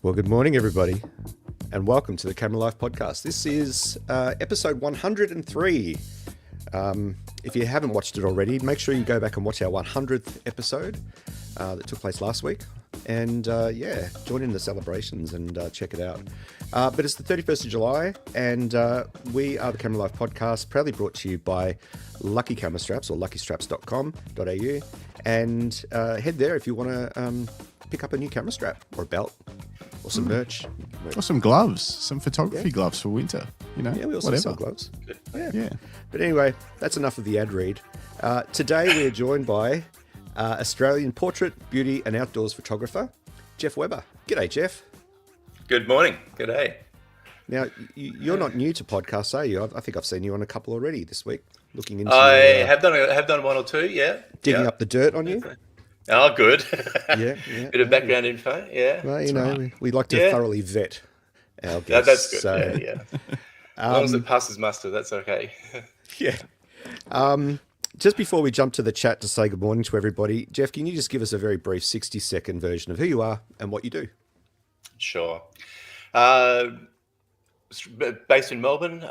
Well, good morning, everybody, and welcome to the Camera Life podcast. This is episode 103. If you haven't watched it already, make sure you go back and watch our 100th episode that took place last week. And join in the celebrations and check it out. But it's the 31st of July, and we are the Camera Life podcast, proudly brought to you by Lucky Camera Straps or luckystraps.com.au. And head there if you want to pick up a new camera strap or a belt. Or some merch. Or some gloves, some photography gloves for winter, you know, Yeah, we also whatever. sell gloves. Yeah. But anyway, that's enough of the ad read. Today we are joined by Australian portrait, beauty and outdoors photographer, Geoff Webber. G'day, Geoff. Good morning. Good day. Now, you're not new to podcasts, are you? I think I've seen you on a couple already this week, looking into... I have done one or two, yeah. Digging up the dirt on you. Oh, good. Yeah. Bit of background info, yeah. Well, you know, we like to thoroughly vet our guests. That's good, So, yeah. As long as it passes muster, that's okay. yeah. Just before we jump to the chat to say good morning to everybody, Geoff, can you just give us a very brief 60-second version of who you are and what you do? Sure. Based in Melbourne,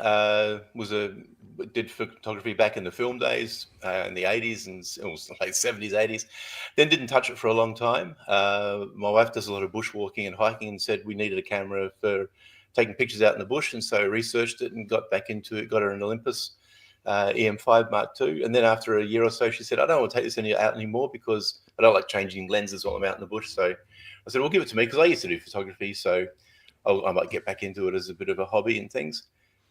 did photography back in the film days, in the 80s and it was late 70s, 80s. Then didn't touch it for a long time. My wife does a lot of bushwalking and hiking and said we needed a camera for taking pictures out in the bush. And so I researched it and got back into it, got her an Olympus EM5 Mark II. And then after a year or so, she said, I don't want to take this out anymore because I don't like changing lenses while I'm out in the bush. So I said, well, give it to me because I used to do photography. So I might get back into it as a bit of a hobby and things.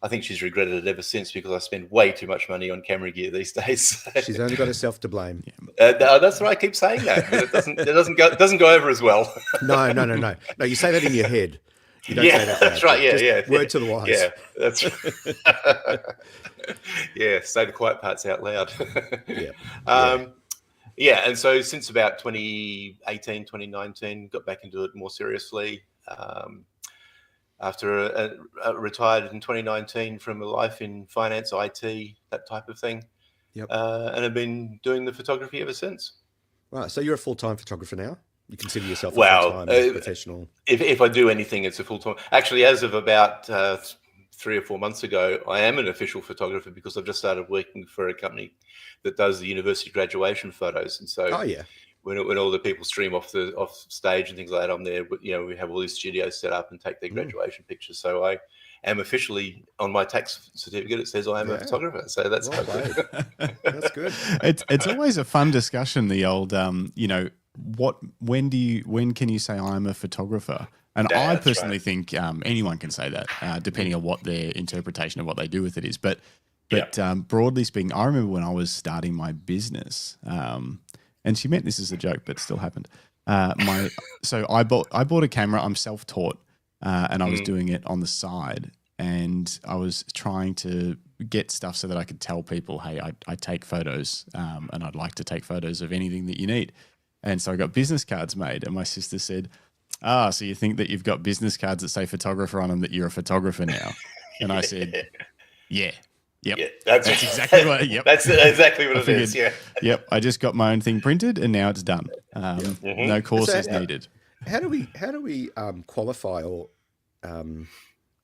I think she's regretted it ever since because I spend way too much money on camera gear these days. She's only got herself to blame. That's what I keep saying that, but it doesn't go over as well. No. No, you say that in your head. You don't say that that's right. Yeah. Word to the wise. Yeah, that's yeah. Say the quiet parts out loud. And so since about 2018, 2019, got back into it more seriously. After retired in 2019 from a life in finance, IT, that type of thing. Yep. And I've been doing the photography ever since. Right. So you're a full-time photographer now? You consider yourself a full-time professional? If I do anything, it's a full-time. Actually, as of about 3 or 4 months ago, I am an official photographer because I've just started working for a company that does the university graduation photos. And so when all the people stream off stage and things like that, I'm there. You know, we have all these studios set up and take their graduation pictures. So I am officially on my tax certificate. It says I am a photographer. So that's That's good. It's always a fun discussion. The old, when can you say I'm a photographer? And I personally think anyone can say that, depending on what their interpretation of what they do with it is. But broadly speaking, I remember when I was starting my business. And she meant this as a joke, but it still happened. So I bought a camera. I'm self-taught, and I was doing it on the side. And I was trying to get stuff so that I could tell people, hey, I take photos, and I'd like to take photos of anything that you need. And so I got business cards made, and my sister said, so you think that you've got business cards that say photographer on them, that you're a photographer now? And I said, yeah. Yep. Yeah, that's exactly what. Yep, that's exactly what it is. Yeah. Yep. I just got my own thing printed, and now it's done. No courses needed. How do we qualify or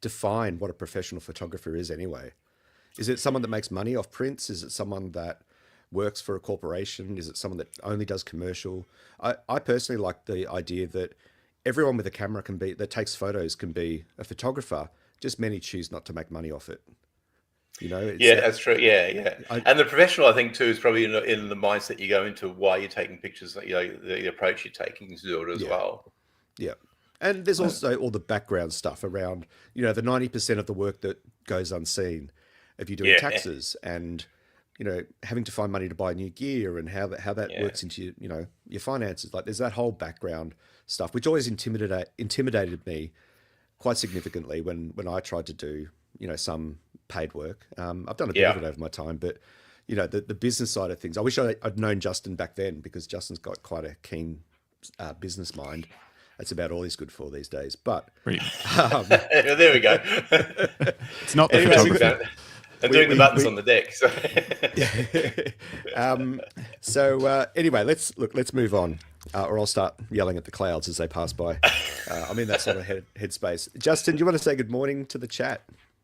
define what a professional photographer is anyway? Is it someone that makes money off prints? Is it someone that works for a corporation? Is it someone that only does commercial? I personally like the idea that everyone with a camera that takes photos can be a photographer. Just many choose not to make money off it. You know, that's true. Yeah. And the professional, I think, too, is probably in the mindset you go into why you're taking pictures, you know, the approach you're taking to do it as well. Yeah. And there's also all the background stuff around, you know, the 90% of the work that goes unseen if you're doing taxes and, you know, having to find money to buy new gear and how that works into, you know, your finances. Like there's that whole background stuff, which always intimidated me quite significantly when I tried to do, you know, some paid work. I've done a bit of it over my time, but you know, the business side of things, I wish I'd known Justin back then because Justin's got quite a keen business mind. That's about all he's good for these days. But there we go. It's not the photography. And doing the buttons on the deck. So, so anyway, let's move on. or I'll start yelling at the clouds as they pass by. I'm in that sort of headspace. Justin, do you want to say good morning to the chat?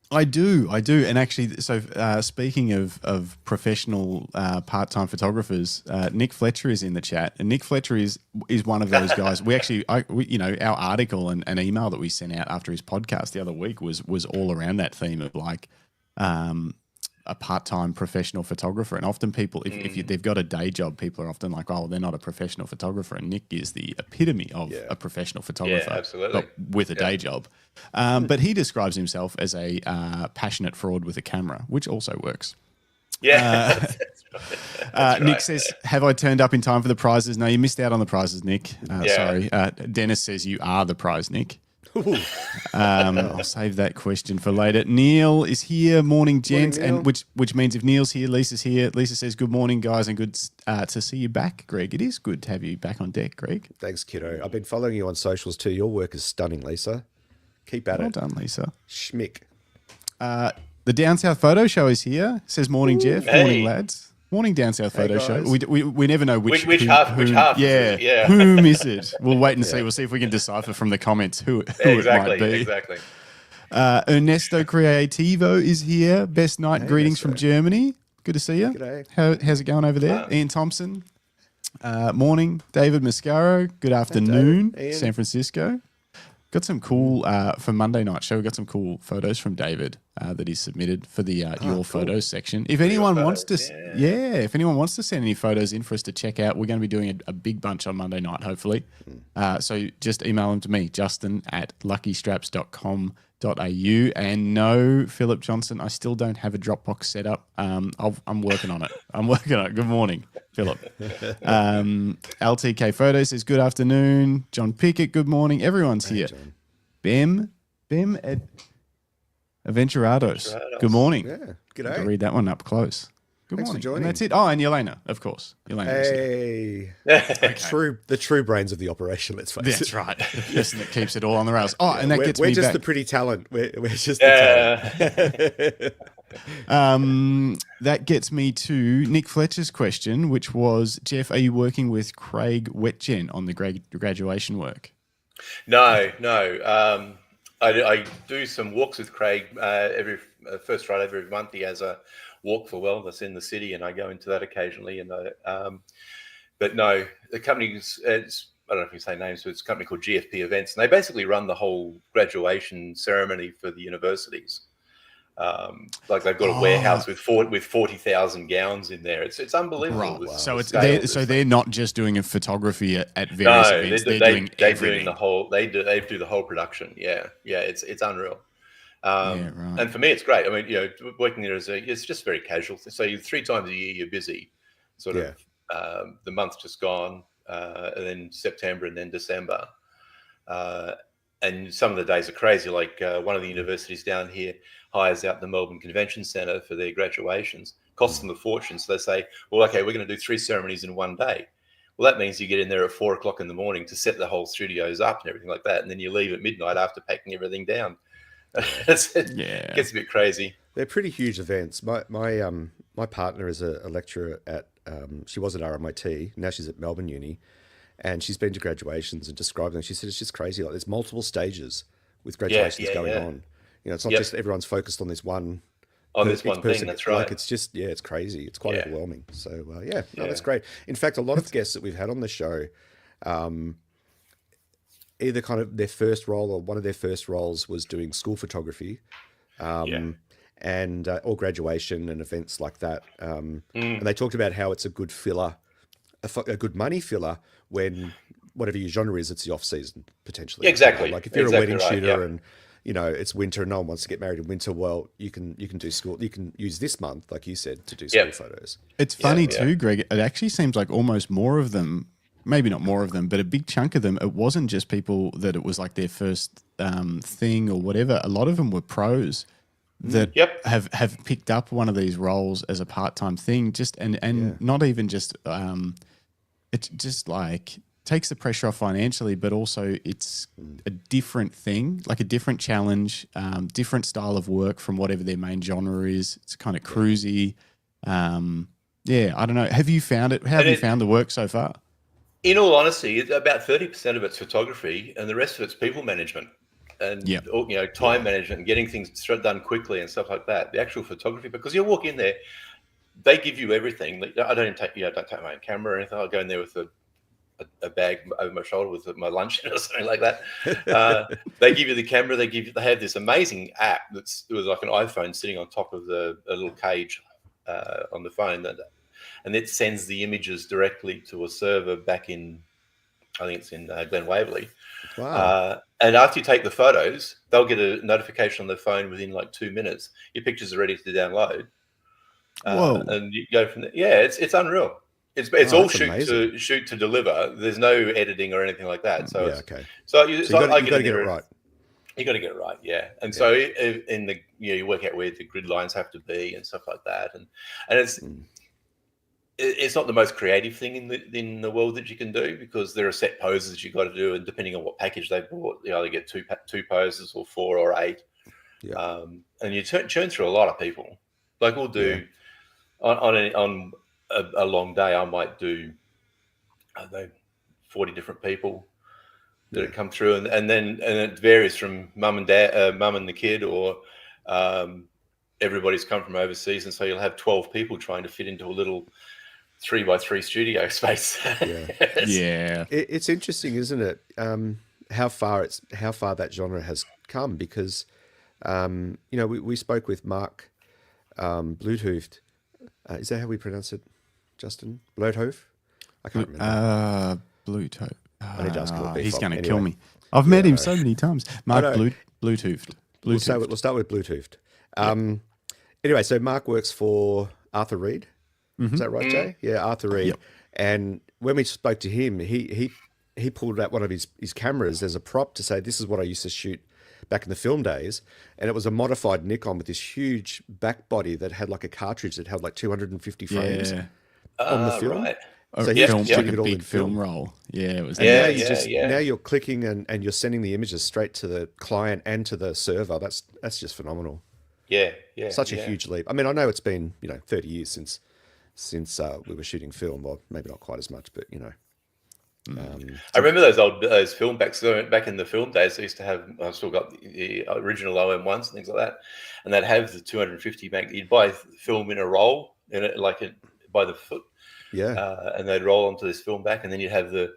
I do. And actually, so speaking of professional part-time photographers, Nick Fletcher is in the chat, and Nick Fletcher is one of those guys. We our article and an email that we sent out after his podcast the other week was all around that theme of like a part-time professional photographer. And often people, if they've got a day job, people are often like, oh, they're not a professional photographer. And Nick is the epitome of a professional photographer, absolutely, with a day job. But he describes himself as a passionate fraud with a camera, which also works. Yeah. That's right. Nick says, have I turned up in time for the prizes? No, you missed out on the prizes, Nick. Sorry. Dennis says you are the prize, Nick. I'll save that question for later. Neil is here. Morning, gents. Morning, and which means if Neil's here, Lisa's here. Lisa says, good morning, guys, and good to see you back, Greg. It is good to have you back on deck, Greg. Thanks, kiddo. I've been following you on socials too. Your work is stunning, Lisa. Keep at it. Well done, Lisa. Schmick. The Down South Photo Show is here. Says morning, Geoff. Hey. Morning, lads. Morning, Down South Photo Show. We never know which half. Yeah, whom is it? We'll wait and see. We'll see if we can decipher from the comments who it might be. Exactly. Ernesto Creativo is here. Best night greetings from Germany. Good to see you. G'day. How's it going over there? Ian Thompson. Morning. David Mascaro. Good afternoon. David. Ian. San Francisco. Got some cool, for Monday night show, we got some cool photos from David that he submitted for the Your Photos section. If anyone wants to, if anyone wants to send any photos in for us to check out, we're going to be doing a big bunch on Monday night, hopefully. So just email them to me, justin@luckystraps.com.au. And no, Philip Johnson, I still don't have a Dropbox set up. I'm working on it. Good morning, Philip. LTK Photos says, good afternoon. John Pickett, good morning. Everyone's here. John. Bem Aventurados. Good morning. Yeah. I'll G'day. read that one up close. Good Thanks for morning. joining. And that's it. Oh, and Yelena, of course. Yelena is here. Hey. The true brains of the operation, let's face it. That's right. The person that keeps it all on the rails. Oh, and that gets we're me just back. the pretty talent. We're just the talent. That gets me to Nick Fletcher's question, which was, Geoff, are you working with Craig Wetjen on the graduation work? No. I do some walks with Craig every first Friday of every month. He has a walk for wellness in the city, and I go into that occasionally. And but no, the company's I don't know if you say names, but it's a company called GFP Events, and they basically run the whole graduation ceremony for the universities. Like they've got a warehouse with 40,000 gowns in there. It's unbelievable. Right. So they're not just doing a photography at various events. They're doing everything. They do the whole production. Yeah. It's unreal. Right. And for me, it's great. I mean, working there it's just very casual. So 3 times a year you're busy, sort of. The month just gone, and then September, and then December. And some of the days are crazy. Like one of the universities down here hires out the Melbourne Convention Centre for their graduations. Costs them a fortune. So they say, well, okay, we're going to do 3 ceremonies in one day. Well, that means you get in there at 4:00 in the morning to set the whole studios up and everything like that. And then you leave at midnight after packing everything down. It gets a bit crazy. They're pretty huge events. My partner is a lecturer at, she was at RMIT, now she's at Melbourne Uni, and she's been to graduations and described them. She said it's just crazy. Like there's multiple stages with graduations going on. It's not just everyone's focused on this one. On this one thing, that's right. Like it's just, it's crazy. It's quite overwhelming. So that's great. In fact, a lot of guests that we've had on the show, either kind of their first role or one of their first roles was doing school photography, and or graduation and events like that. And they talked about how it's a good filler, a good money filler when whatever your genre is, it's the off season potentially. Exactly. Like if you're a wedding shooter and it's winter and no one wants to get married in winter, well, you can do school. You can use this month, like you said, to do school photos. It's funny too, Greg. It actually seems like almost more of them. Maybe not more of them, but a big chunk of them, it wasn't just people that it was like their first thing or whatever. A lot of them were pros that have picked up one of these roles as a part-time thing, and not even just it just like takes the pressure off financially, but also it's a different thing, like a different challenge, different style of work from whatever their main genre is. It's kind of cruisy. I don't know. Have you found it? How have you found the work so far? In all honesty, about 30% of it's photography, and the rest of it's people management and time management and getting things done quickly and stuff like that. The actual photography, because you walk in there, they give you everything. I don't even take my own camera or anything. I'll go in there with a bag over my shoulder with my lunch or something like that. They give you the camera. They have this amazing app it was like an iPhone sitting on top of a little cage on the phone, and it sends the images directly to a server back in, I think it's in Glen Waverley. Wow. And after you take the photos, they'll get a notification on their phone within like 2 minutes. Your pictures are ready to download. And you go from there. Yeah, it's unreal. It's all shoot to deliver. There's no editing or anything like that. So you got to get it right. You got to get it right, yeah. And so in the you work out where the grid lines have to be and stuff like that, and it's not the most creative thing in the world that you can do, because there are set poses that you got to do, and depending on what package they bought, you either get two poses or 4 or 8. Yeah. And you churn through a lot of people. Like we'll do on a long day, I might do 40 different people that have come through, and it varies from mum and dad, mum and the kid, or everybody's come from overseas, and so you'll have 12 people trying to fit into a little 3x3 studio space. It's interesting, isn't it? How far that genre has come, because we spoke with Mark Bluetooth. Is that how we pronounce it, Justin? Bluetooth? I can't remember. Bluetooth. I need to ask him. He's going to kill me. I've met him so many times. Mark Bluetooth. We'll start with Bluetooth. Anyway, so Mark works for Arthur Reed. Is that right, Jay? Yeah, Arthur Reed. Yep. And when we spoke to him, he pulled out one of his cameras as a prop to say, this is what I used to shoot back in the film days. And it was a modified Nikon with this huge back body that had like a cartridge that held like 250 frames on the film. Right. So like a big film roll. Yeah, it was. Now you're clicking and you're sending the images straight to the client and to the server. That's just phenomenal. Yeah. Such a huge leap. I mean, I know it's been 30 years since we were shooting film, or maybe not quite as much, but I remember those film backs. Back in the film days, they used to have. I've still got the original OM1s and things like that, and they'd have the 250 bank. You'd buy film in a roll, by the foot. Yeah. And they'd roll onto this film back, and then you'd have the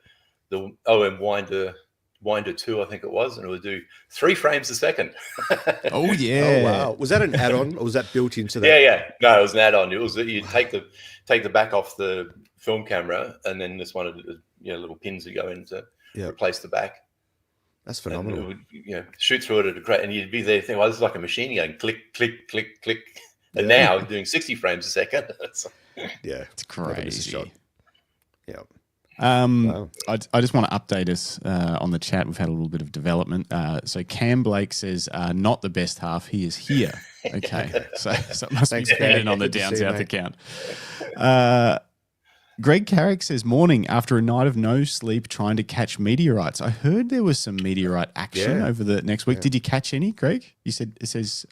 OM Winder 2, I think it was, and it would do 3 frames a second. Oh yeah! Oh wow! Was that an add-on, or was that built into that? Yeah. No, it was an add-on. It was you'd take the back off the film camera, and then this one of the little pins would go in to replace the back. That's phenomenal. And it would, shoot through it at a great, and you'd be there thinking, well, this is like a machine going click, click, click, click, and now doing 60 frames a second. It's crazy. Yeah. Wow. I just want to update us on the chat. We've had a little bit of development. So Cam Blake says, not the best half. He is here. Okay. so it must be dependent on the down south account. Greg Carrick says, morning after a night of no sleep trying to catch meteorites. I heard there was some meteorite action over the next week. Did you catch any, Greg? You said it says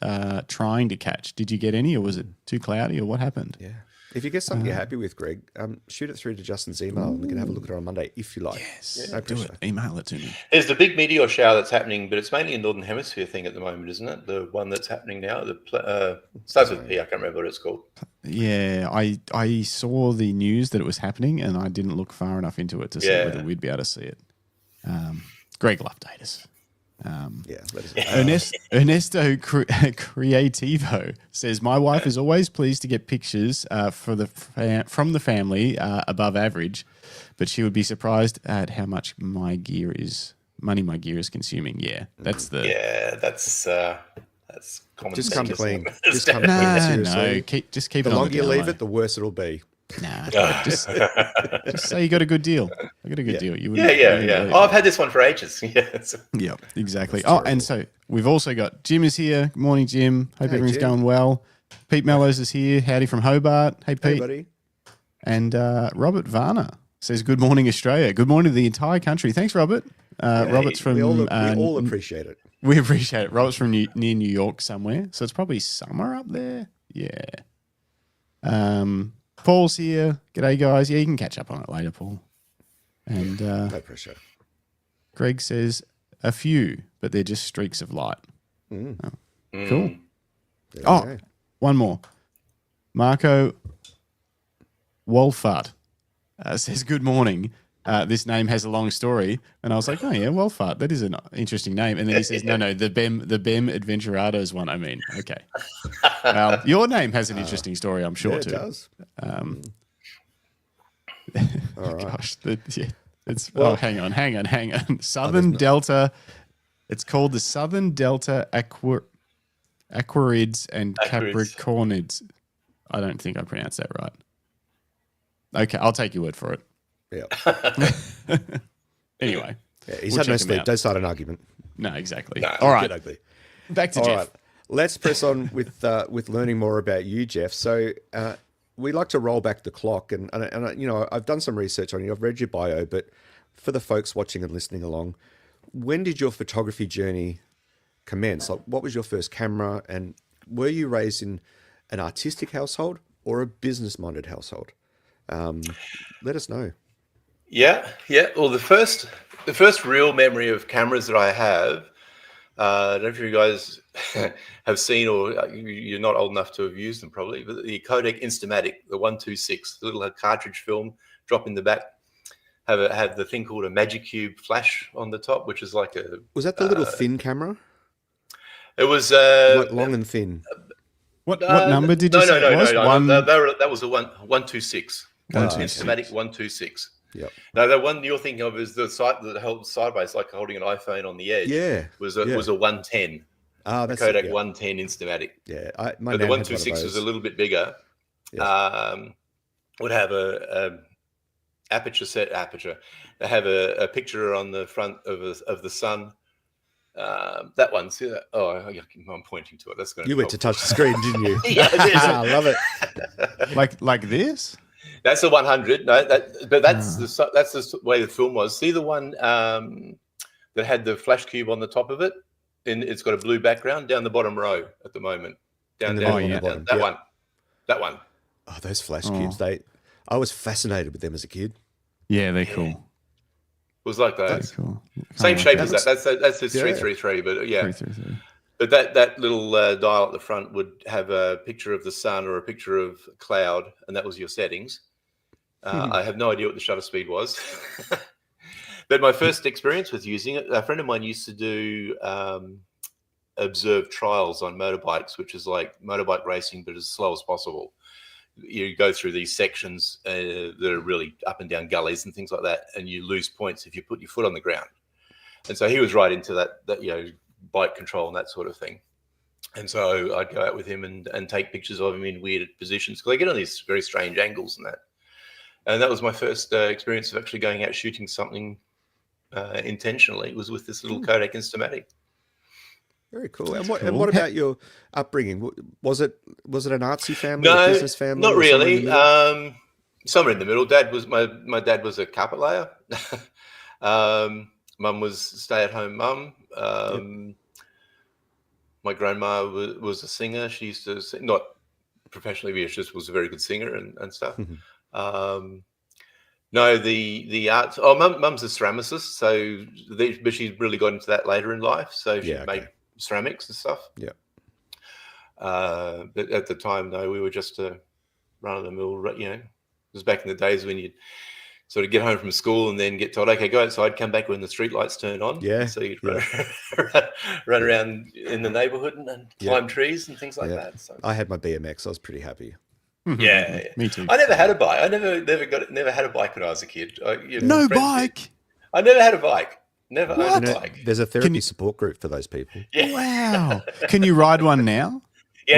trying to catch. Did you get any, or was it too cloudy, or what happened? Yeah. If you get something you're happy with, Greg, shoot it through to Justin's email, and we can have a look at it on Monday if you like. Yes, do it. Email it to me. There's the big meteor shower that's happening, but it's mainly a Northern Hemisphere thing at the moment, isn't it? The one that's happening now. Starts with P. I can't remember what it's called. Yeah, I saw the news that it was happening, and I didn't look far enough into it to see whether we'd be able to see it. Greg will update us. Ernesto Creativo says, my wife is always pleased to get pictures from the family above average, but she would be surprised at how much my gear is consuming. That's common just sense. Come clean. Just come clean. No, just keep it on. The longer you leave it, the worse it'll be. Nah, just say you got a good deal. I got a good deal. You Oh, I've had this one for ages. Yeah, exactly. And so we've also got Jim is here. Good morning, Jim. Hope everything's going well. Pete Mellows is here. Howdy from Hobart. Hey, Pete. Hey, buddy. And Robert Varner says, good morning, Australia. Good morning to the entire country. Thanks, Robert. Robert's from... We all appreciate it. We appreciate it. Robert's from near New York somewhere, so it's probably summer up there. Yeah. Paul's here. G'day, guys. Yeah, you can catch up on it later, Paul. And No pressure. Greg says a few, but they're just streaks of light. Oh, cool. There Oh, we go. one more. Marco Wolfart says, good morning. This name has a long story. And I was like, oh, yeah, Wolfart. That is an interesting name. And then he says, no, the BEM Adventurados one, I mean. Okay. Well, your name has an interesting story, I'm sure, Yeah, it too. does. All right. Gosh, it's Well- hang on. Southern Delta. It's called the Southern Delta Aquarids and Aquarids. Capricornids. I don't think I pronounced that right. Okay, I'll take your word for it. Yeah. Anyway. Yeah, he's We'll had no check him sleep. out. Don't start an argument. No, exactly. No, All right, Get ugly. back to All Geoff. right. Let's press on with learning more about you, Geoff. So we like to roll back the clock, and you know, I've done some research on you. I've read your bio, but for the folks watching and listening along, when did your photography journey commence? Like, what was your first camera, and were you raised in an artistic household or a business-minded household? Let us know. Yeah. Well, the first real memory of cameras that I have, I don't know if you guys have seen, or you're not old enough to have used them probably, but the Kodak Instamatic, the 126, the little cartridge film, drop in the back, have the thing called a Magic Cube flash on the top, which is like a... Was that the little thin camera? It was... Like long and thin? What number did you say it was? That was a 126. 126. Instamatic 126. Yep. No, the one you're thinking of is the side that held sideways, like holding an iPhone on the edge. Yeah. Was a 110. Ah, that's Kodak it, yeah. 110 Instamatic. Yeah, But my the nan had one of 126 was a those. little bit bigger. Yeah. Would have a aperture. They have a picture on the front of the sun. That one. See that? Oh, I'm pointing to it. That's going. You went to touch the screen, didn't you? Yeah, I did. I love it. Like this? That's the 100. No, that's the way the film was. See the one that had the flash cube on the top of it, and it's got a blue background down the bottom row at the moment. Down In the there, middle on the down, bottom. that Yeah. one. That one. Oh, those flash cubes. I was fascinated with them as a kid. Yeah, they're cool. It was like They're those. cool. Same Kinda shape like as that. That's his Yeah. 333, but yeah. 333. But that little dial at the front would have a picture of the sun or a picture of a cloud, and that was your settings. I have no idea what the shutter speed was. But my first experience with using it, a friend of mine used to do observed trials on motorbikes, which is like motorbike racing, but as slow as possible. You go through these sections that are really up and down gullies and things like that, and you lose points if you put your foot on the ground. And so he was right into that bike control and that sort of thing. And so I'd go out with him and take pictures of him in weird positions, because I get on these very strange angles and that. And that was my first experience of actually going out shooting something intentionally. It was with this little Kodak Instamatic. Very cool. And what about your upbringing? Was it an artsy family, No, a business family? not or somewhere in really. the middle? Somewhere in the middle. My dad was a carpet layer. Mum was stay-at-home mum. My grandma was a singer. She used to sing, not professionally, but she just was a very good singer and stuff. No, the art. Oh, mum's a ceramicist, but she really got into that later in life. So she made ceramics and stuff. Yeah. But at the time, no, we were just a run-of-the-mill. It was back in the days when you'd sort of get home from school and then get told, okay, go outside, come back when the street lights turn on. Yeah. So you'd run around in the neighborhood and climb trees and things like that. So. I had my BMX. I was pretty happy. Yeah, Me too. I never had a bike. I never had a bike when I was a kid. No bike. I never had a bike. Never owned a bike. There's a therapy support group for those people. Yeah. Wow. Can you ride one now? Yeah.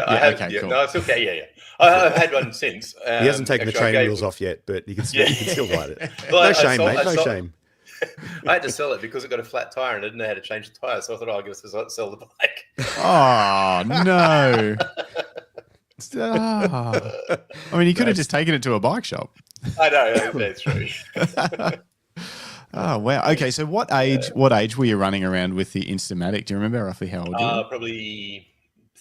I have. Okay, Yeah, cool. no, it's okay. Yeah. I've had one since. He hasn't taken the training wheels off yet, but you can still ride it. No shame, mate. No shame. I had to sell it because it got a flat tire and I didn't know how to change the tire. So I thought, I guess I'll sell the bike. Oh, no. I mean, you could have just taken it to a bike shop. I know, that's true. Oh, wow. Okay, so what age were you running around with the Instamatic? Do you remember roughly how old you were? Probably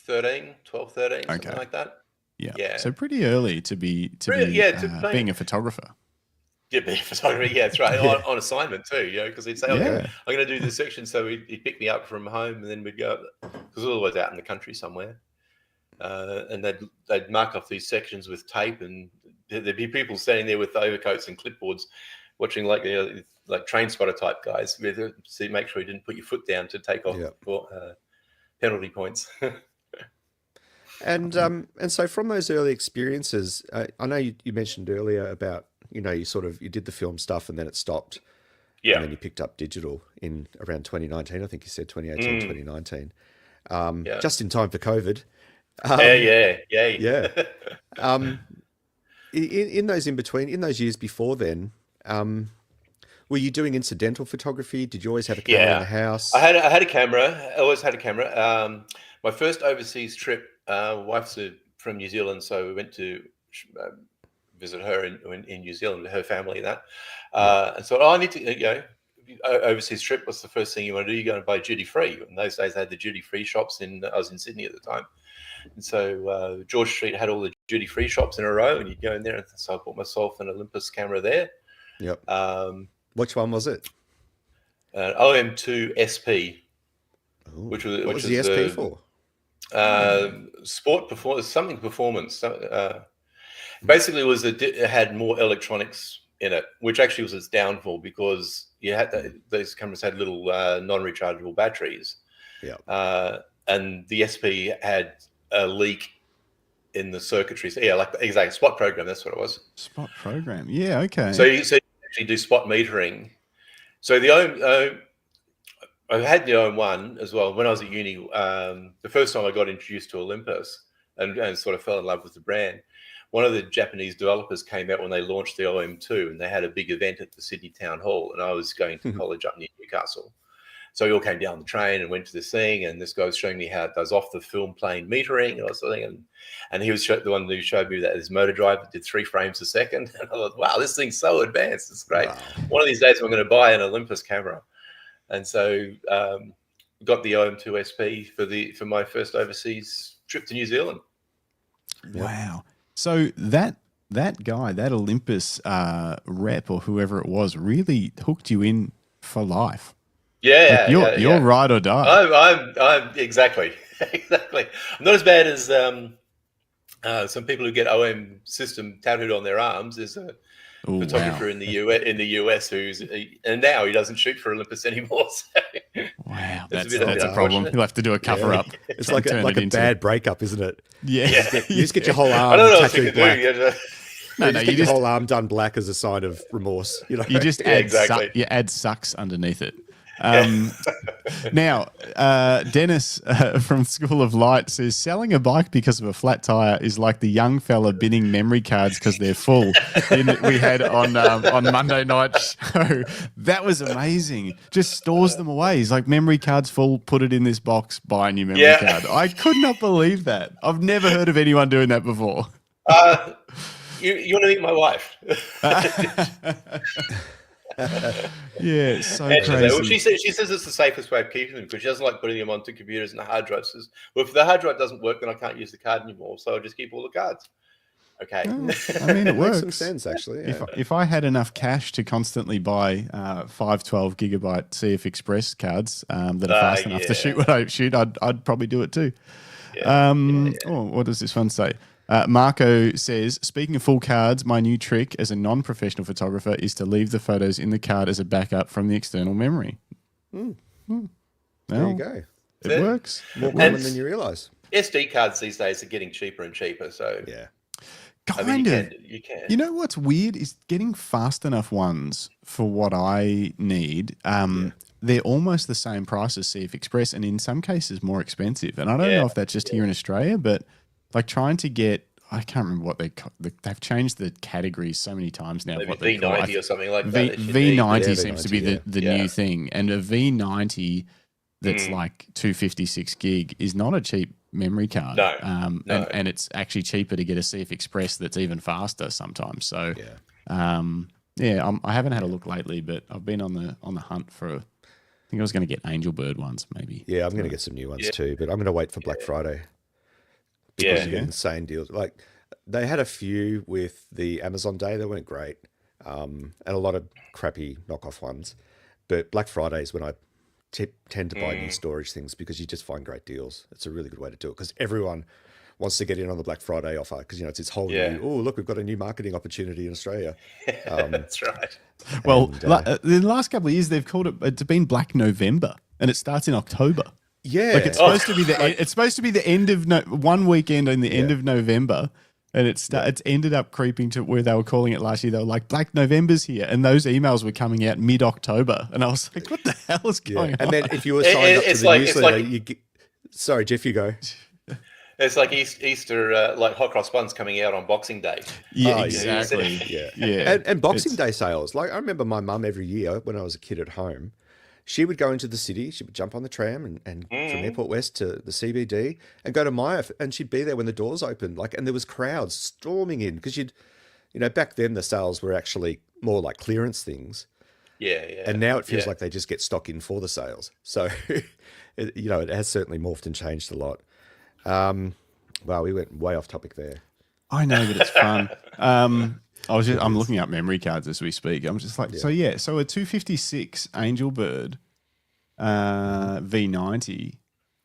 12, 13, something like that. Yeah. Yeah. So pretty early to be being a photographer. Yeah, photography. Yeah, that's right. On assignment too, because he'd say, "Okay, I'm going to do this section." So he'd pick me up from home, and then we'd go because we're always out in the country somewhere, and they'd mark off these sections with tape, and there'd be people standing there with overcoats and clipboards, watching like train spotter type guys, to make sure you didn't put your foot down to take off penalty points. And so from those early experiences, I know you mentioned earlier about, you did the film stuff and then it stopped. Yeah. And then you picked up digital in around 2019. I think you said 2018, 2019. Just in time for COVID. Yeah. In those in those years before then, were you doing incidental photography? Did you always have a camera in the house? I had a camera. I always had a camera. My first overseas trip, wife's from New Zealand, so we went to visit her in New Zealand, her family and that. And so I need to, overseas trip. What's the first thing you want to do? You go and buy duty free. In those days, they had the duty free shops I was in Sydney at the time. And so George Street had all the duty free shops in a row, and you'd go in there. And so I bought myself an Olympus camera there. Yep. Which one was it? OM2 SP. Ooh. What was the SP for? Sport performance, something performance. Basically, it had more electronics in it, which actually was its downfall because you had those cameras had little non-rechargeable batteries. Yeah. And the SP had a leak in the circuitry. So exactly. Spot program. That's what it was. Spot program. Yeah. Okay. So you actually do spot metering. So I had the OM1 as well when I was at uni. The first time I got introduced to Olympus and sort of fell in love with the brand, one of the Japanese developers came out when they launched the OM2, and they had a big event at the Sydney Town Hall, and I was going to college up near Newcastle. So we all came down the train and went to this thing, and this guy was showing me how it does off the film plane metering and all sort of thing. And he was the one who showed me that his motor drive did 3 frames a second. And I thought, wow, this thing's so advanced. It's great. Wow. One of these days I'm going to buy an Olympus camera. And so got the OM2 SP for my first overseas trip to New Zealand. Wow. So that guy, that Olympus rep or whoever it was, really hooked you in for life. Yeah, you're ride or die. I'm exactly. I'm not as bad as some people who get OM system tattooed on their arms. There's a photographer in the US and now he doesn't shoot for Olympus anymore. So wow, that's a problem. You'll have to do a cover up. It's like a bad breakup, isn't it? Yeah, you just get your whole arm tattooed black. You get your whole arm done black as a sign of remorse. You just add sucks underneath it. Now, Dennis from School of Light says selling a bike because of a flat tire is like the young fella binning memory cards because they're full. We had on Monday night show. That was amazing. Just stores them away. He's like, memory cards full. Put it in this box. Buy a new memory card. I could not believe that. I've never heard of anyone doing that before. You want to meet my wife? Yeah, so crazy. Well, she says it's the safest way of keeping them because she doesn't like putting them onto computers and the hard drive. Says, well, if the hard drive doesn't work, then I can't use the card anymore. So I'll just keep all the cards. Okay. I mean, it works. Makes some sense, actually. Yeah. If I had enough cash to constantly buy 512 gigabyte CF Express cards that are fast enough to shoot what I shoot, I'd probably do it too. Oh, what does this one say? Marco says, speaking of full cards, my new trick as a non-professional photographer is to leave the photos in the card as a backup from the external memory. There you go. It works. More common than you realise. SD cards these days are getting cheaper and cheaper. So yeah, kind of. You can. You know what's weird is getting fast enough ones for what I need. They're almost the same price as CF Express, and in some cases more expensive. And I don't know if that's just here in Australia, but like trying to get, I can't remember what they've changed the categories so many times now. Maybe what V90 or something like that. V90 seems to be the new thing. And a V90 that's like 256 gig is not a cheap memory card. No. And it's actually cheaper to get a CF Express that's even faster sometimes. So, I haven't had a look lately, but I've been on the hunt for, I think I was going to get Angel Bird ones maybe. Yeah, I'm going to get some new ones too, but I'm going to wait for Black Friday. Because you get insane deals. Like they had a few with the Amazon Day, they weren't great. and a lot of crappy knockoff ones. But Black Friday is when I tend to buy new storage things because you just find great deals. It's a really good way to do it because everyone wants to get in on the Black Friday offer because it's this whole new, oh, look, we've got a new marketing opportunity in Australia. That's right. Well, the last couple of years they've called it's been Black November, and it starts in October. Yeah, like it's supposed to be it's supposed to be the end of one weekend in the end of November, and it's ended up creeping to where they were calling it last year. They were like, Black November's here, and those emails were coming out mid-October, and I was like, what the hell is going on? And then if you were signed up to the newsletter, sorry, Geoff, you go. It's like Easter, like hot cross buns coming out on Boxing Day. Yeah, exactly. Yeah. And Boxing Day sales. Like I remember my mum every year when I was a kid at home, she would go into the city, she would jump on the tram and from Airport West to the CBD and go to Myer, and she'd be there when the doors opened. And there was crowds storming in because back then the sales were actually more like clearance things. Yeah. And now it feels like they just get stock in for the sales. So, it has certainly morphed and changed a lot. Wow, we went way off topic there. I know, but it's fun. I'm looking up memory cards as we speak. I'm just like, so a 256 Angel Bird V90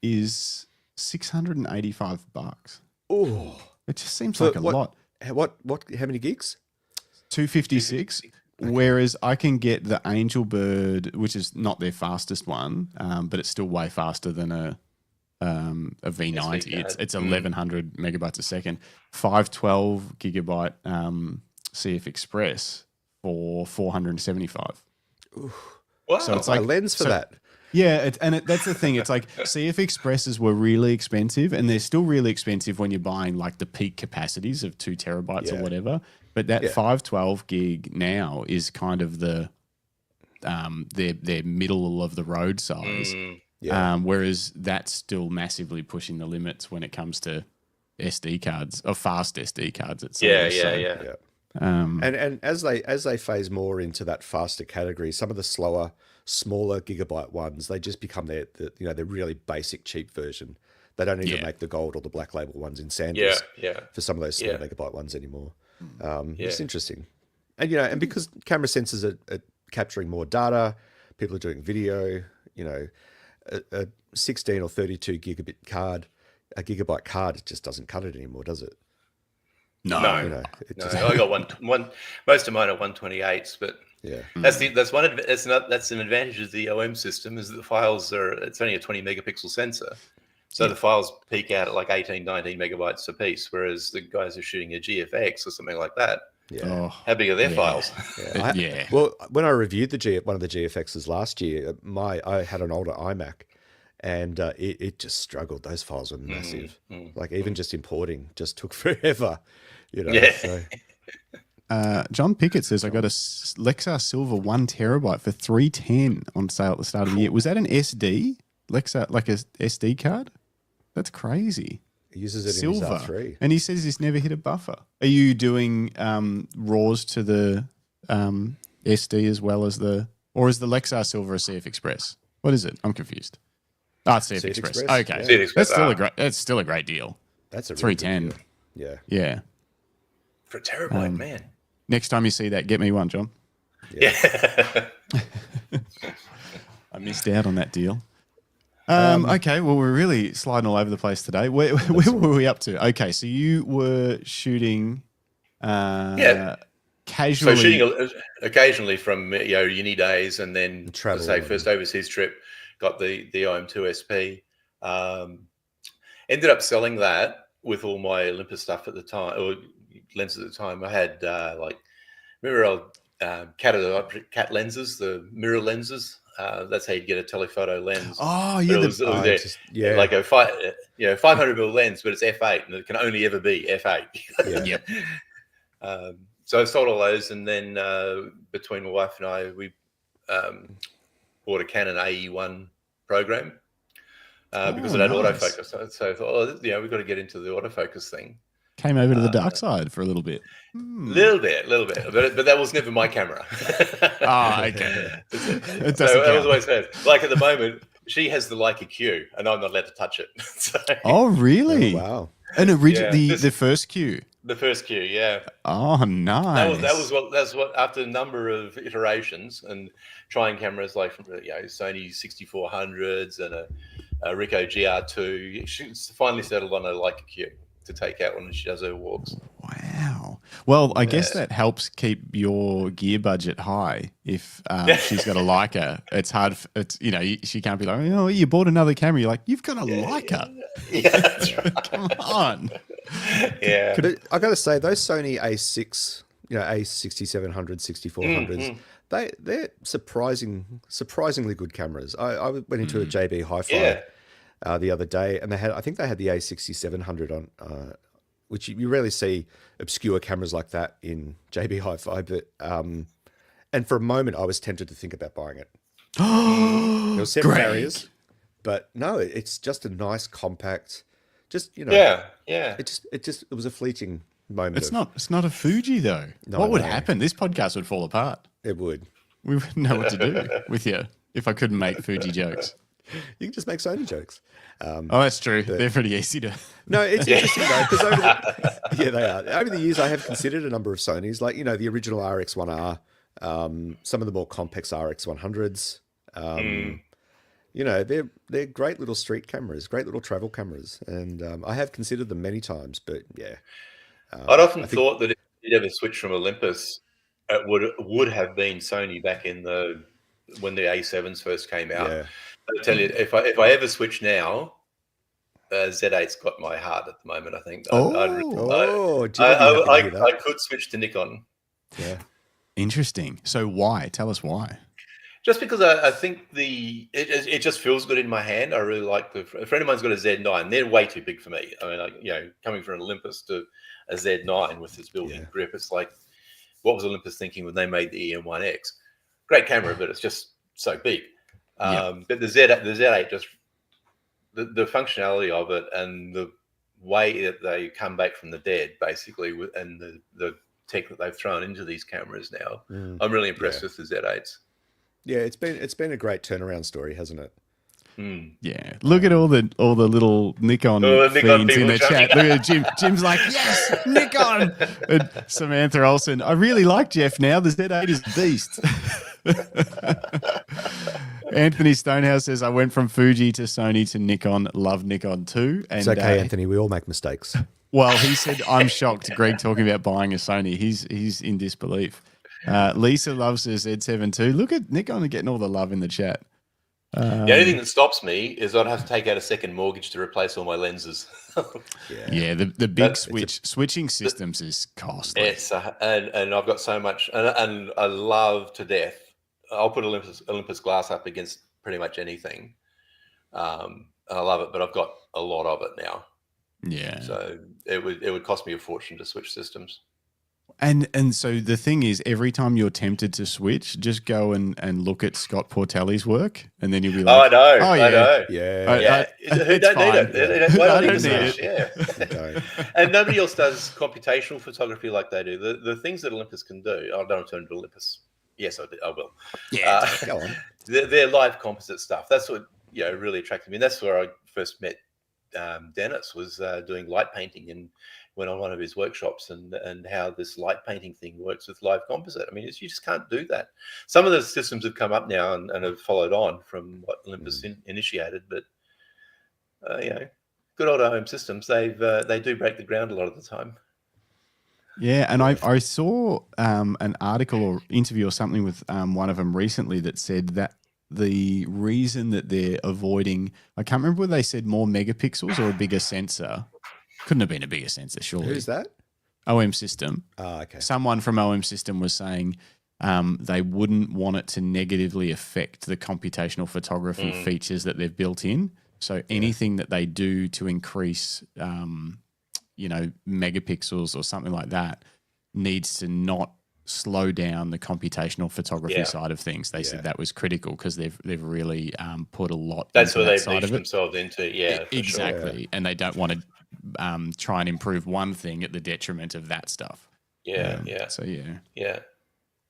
is $685. Oh, it just seems like a lot. How many gigs? 256. Whereas I can get the Angel Bird, which is not their fastest one, but it's still way faster than a V90. It's 1100 megabytes a second, 512 gigabyte CF Express for 475. Wow. So it's like a lens for that. Yeah, that's the thing. It's like CF Expresses were really expensive, and they're still really expensive when you're buying like the peak capacities of 2 terabytes or whatever. But that 512 gig now is kind of the their middle of the road size. Whereas that's still massively pushing the limits when it comes to SD cards or fast SD cards. And as they phase more into that faster category, some of the slower, smaller gigabyte ones, they just become their really basic cheap version. They don't even make the gold or the black label ones in SanDisk for some of those small megabyte ones anymore. It's interesting, and because camera sensors are capturing more data, people are doing video. A 16 or 32 gigabyte card, it just doesn't cut it anymore, does it? No. I got one. Most of mine are 128s, but that's an advantage of the OM system is that the files it's only a 20 megapixel sensor, so the files peak out at like 18, 19 megabytes a piece, whereas the guys are shooting a GFX or something like that. How big are their files? Well, when I reviewed one of the GFXs last year, I had an older iMac, and it just struggled. Those files were massive. Like even just importing just took forever. So. John Pickett says I got a Lexar Silver 1 terabyte for $310 on sale at the start of the year. Was that an SD Lexar, like a SD card? That's crazy. He uses it Silver. in his R3. And he says he's never hit a buffer. Are you doing RAWs to the SD as well as or is the Lexar Silver a CF Express? What is it? I'm confused. It's CF Express. Okay. CF Express. That's still a great deal. That's a really $310. good deal. Yeah. For a terabyte, man. Next time you see that, get me one, John. Yeah. I missed out on that deal. Okay, well, we're really sliding all over the place today. Where were we up to? Okay, so you were shooting casually. So shooting occasionally from uni days, and then first overseas trip, got the OM2 SP. Ended up selling that with all my Olympus stuff at the time, or lenses at the time. I had remember old cat lenses, the mirror lenses. That's how you get a telephoto lens. Oh, yeah, like a 500mm lens, but it's f8, and it can only ever be f8. So I sold all those, and then between my wife and I, we bought a Canon AE1 program because it had autofocus. So I thought, we've got to get into the autofocus thing. Came over to the dark side for a little bit. Little bit, but that was never my camera. Okay. So I was always heard. Like at the moment, she has the Leica Q, and I'm not allowed to touch it. Oh, really? Oh, wow. And the first Q. The first Q, yeah. Oh, nice. That's what after a number of iterations and trying cameras like Sony 6400s and a Ricoh GR2, she's finally settled on a Leica Q to take out when she does her walks. Wow. Well, I guess that helps keep your gear budget high. If she's got a Leica, it's hard. She can't be like, oh, you bought another camera. You're like, you've got a Leica. Yeah, that's right. Come on. Yeah. But I got to say, those Sony A6, A6700, 6400s, they're surprisingly good cameras. I went into a JB Hi-Fi the other day, and I think they had the A6700 on, which you rarely see obscure cameras like that in JB Hi-Fi. But and for a moment, I was tempted to think about buying it. There were several barriers, but no, it's just a nice compact. Just It was a fleeting moment. It's not a Fuji though. What would happen? This podcast would fall apart. It would. We wouldn't know what to do with you if I couldn't make Fuji jokes. You can just make Sony jokes. That's true. They're pretty easy to. No, it's interesting though, because they are. Over the years, I have considered a number of Sonys, like the original RX1R, some of the more complex RX100s. They're great little street cameras, great little travel cameras, and I have considered them many times. But I'd often thought that if you'd ever switch from Olympus, it would have been Sony back in when the A7s first came out. Yeah. I tell you, if I ever switch now, Z8's got my heart at the moment. I think. I could switch to Nikon. Yeah. Interesting. So why? Tell us why. Just because I think it just feels good in my hand. I really like a friend of mine's got a Z9. They're way too big for me. I mean, coming from an Olympus to a Z9 with this built-in grip, it's like, what was Olympus thinking when they made the EM1X? Great camera, but it's just so big. But the Z8 just the functionality of it and the way that they come back from the dead, basically, and the tech that they've thrown into these cameras now, I'm really impressed with the Z8s. Yeah, it's been a great turnaround story, hasn't it? Yeah, look at all the little Nikon fiends in the chat. Look at Jim. Jim's like, yes, Nikon. And Samantha Olsen, I really like Geoff now. The Z8 is a beast. Anthony Stonehouse says, I went from Fuji to Sony to Nikon. Love Nikon too. And, it's okay, Anthony. We all make mistakes. Well, he said, I'm shocked. Greg talking about buying a Sony. He's in disbelief. Lisa loves her Z7 too. Look at Nikon and getting all the love in the chat. The only thing that stops me is I'd have to take out a second mortgage to replace all my lenses. The big switching systems is costly. Yes, and I've got so much, and I love to death. I'll put Olympus glass up against pretty much anything. I love it, but I've got a lot of it now. Yeah. So it would cost me a fortune to switch systems. And so the thing is, every time you're tempted to switch, just go and look at Scott Portelli's work, and then you'll be like, I know. Yeah. Who don't need it? Why don't need it? Yeah. And nobody else does computational photography like they do. The things that Olympus can do. I don't turn to Olympus. Yes, I will. Yeah, go on. Their live composite stuff. That's what really attracted me. And that's where I first met Dennis. Was doing light painting and went on one of his workshops and how this light painting thing works with live composite. I mean, you just can't do that. Some of the systems have come up now and have followed on from what Olympus initiated, but good old home systems, they do break the ground a lot of the time. Yeah, and I saw an article or interview or something with one of them recently that said that the reason that they're avoiding, I can't remember whether they said more megapixels or a bigger sensor. Couldn't have been a bigger sensor, surely. Who's that? OM System. Okay. Someone from OM System was saying they wouldn't want it to negatively affect the computational photography features that they've built in. So anything that they do to increase, megapixels or something like that needs to not slow down the computational photography side of things. They said that was critical because they've really put a lot. That's into what that they've niched themselves into. Yeah, exactly. Sure. And they don't want to try and improve one thing at the detriment of that stuff. So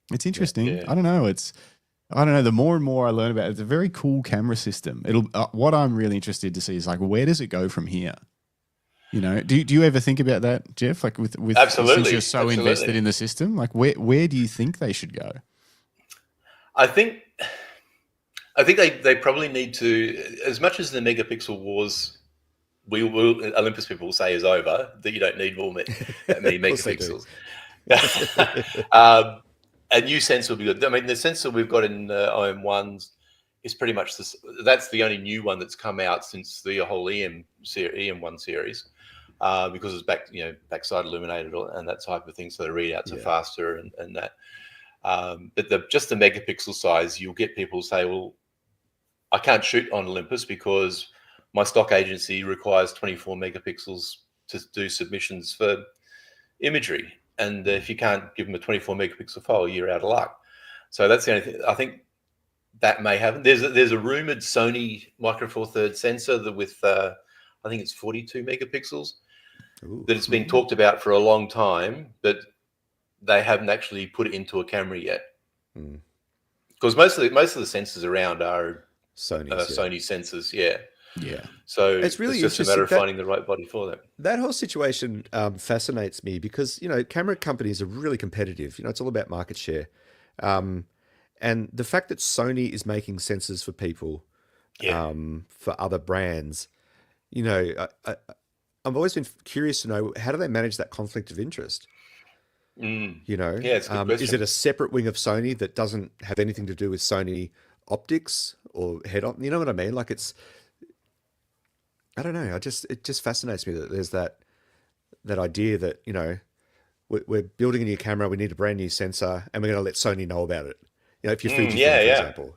it's interesting. I don't know. The more and more I learn about it, it's a very cool camera system. What I'm really interested to see is like, where does it go from here? You know, do you ever think about that, Geoff? Like with Absolutely, since you're so invested in the system, like where do you think they should go? I think they probably need to, as much as the megapixel wars, Olympus people will say is over, that you don't need that many megapixels. A new sensor will be good. I mean, the sensor we've got in IM1s is pretty much this. That's the only new one that's come out since the whole EM1 series, because it's backside illuminated and that type of thing. So the readouts are faster and that. But just the megapixel size, you'll get people say, well, I can't shoot on Olympus because my stock agency requires 24 megapixels to do submissions for imagery. And if you can't give them a 24 megapixel file, you're out of luck. So that's the only thing. I think that may happen. There's a rumored Sony Micro Four Thirds sensor that with, I think it's 42 megapixels. Ooh. That it's been talked about for a long time, but they haven't actually put it into a camera yet. Because most of the sensors around are Sony sensors. Yeah. So it's really just a matter of finding the right body for that. That whole situation fascinates me because, camera companies are really competitive. It's all about market share. And the fact that Sony is making sensors for people, for other brands, I've always been curious to know, how do they manage that conflict of interest? It's a good question. Is it a separate wing of Sony that doesn't have anything to do with Sony optics or head-on? You know what I mean? Like I don't know. It just fascinates me that there's that idea that, we're building a new camera, we need a brand new sensor, and we're going to let Sony know about it. If you're Fujifilm, for example,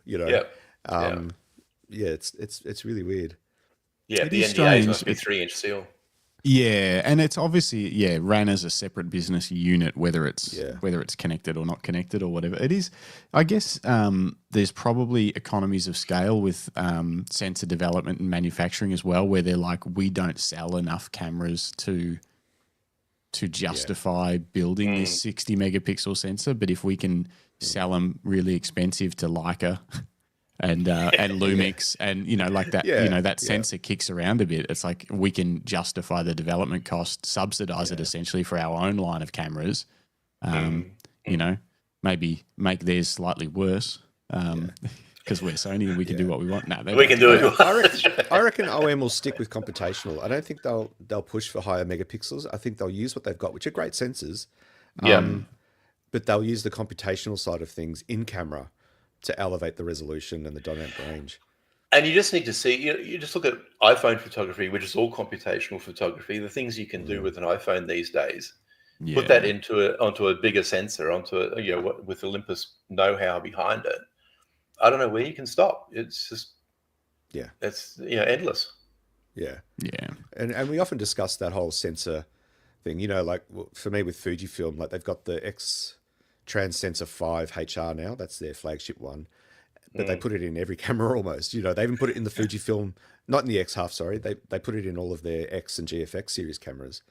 it's really weird. Yeah, the NDAs must be 3-inch seal. Yeah, and it's obviously ran as a separate business unit, whether it's connected or not connected or whatever it is. I guess there's probably economies of scale with sensor development and manufacturing as well, where they're like, we don't sell enough cameras to justify building this 60 megapixel sensor, but if we can sell them really expensive to Leica and Lumix and that sensor kicks around a bit, it's like we can justify the development cost, subsidize it essentially for our own line of cameras, maybe make theirs slightly worse because we're Sony and we can do what we want. We can do it. I reckon OM will stick with computational. I don't think they'll push for higher megapixels. I think they'll use what they've got, which are great sensors, but they'll use the computational side of things in camera to elevate the resolution and the dynamic range. And you just need to see, you just look at iPhone photography, which is all computational photography, the things you can do with an iPhone these days. Put that onto a bigger sensor, with Olympus know-how behind it. I don't know where you can stop. It's just, it's endless. Yeah. And we often discuss that whole sensor thing, like for me with Fujifilm, like they've got the Trans Sensor 5 HR now. That's their flagship one. But they put it in every camera almost. They even put it in the Fujifilm, not in the X half, sorry. They put it in all of their X and GFX series cameras.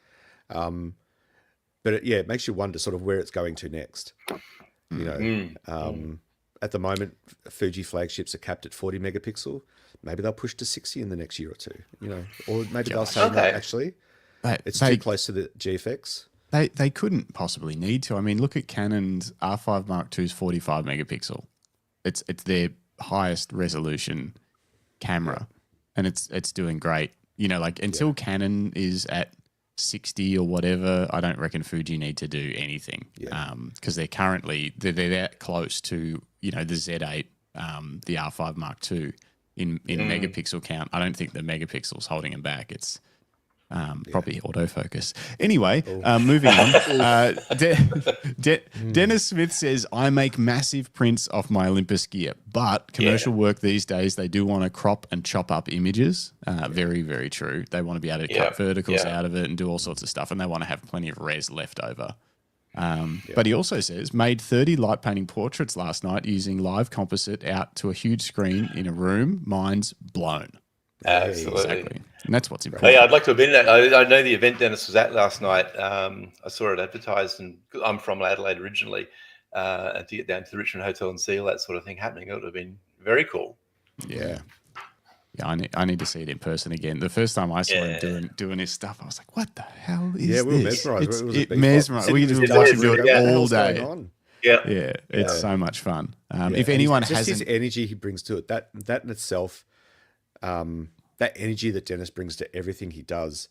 But it makes you wonder sort of where it's going to next. At the moment, Fuji flagships are capped at 40 megapixel. Maybe they'll push to 60 in the next year or two. Or maybe they'll say, no, actually, it's too close to the GFX. They couldn't possibly need to. I mean, look at Canon's R5 Mark II's 45 megapixel. It's their highest resolution camera, and it's doing great. Until Canon is at 60 or whatever, I don't reckon Fuji need to do anything. Because they're that close to the Z8, the R5 Mark II in megapixel count. I don't think the megapixel's holding them back. It's probably autofocus. Anyway, moving on. Dennis Smith says, I make massive prints off my Olympus gear, but commercial work these days, they do want to crop and chop up images. Very, very true. They want to be able to cut verticals out of it and do all sorts of stuff, and they want to have plenty of res left over. But he also says, made 30 light painting portraits last night using live composite out to a huge screen in a room. Mine's blown. Absolutely. Exactly. And that's what's important. I'd like to have been at that. I know the event Dennis was at last night. I saw it advertised, and I'm from Adelaide originally, and to get down to the Richmond Hotel and see all that sort of thing happening, it would have been very cool. Yeah. Yeah, I need to see it in person again. The first time I saw him doing his stuff, I was like, "What the hell is this?" Yeah, we were mesmerised. It mesmerised. We just watch him do it all day. Yeah, it's so much fun. If anyone just hasn't, his energy he brings to it, that in itself, that energy that Dennis brings to everything he does,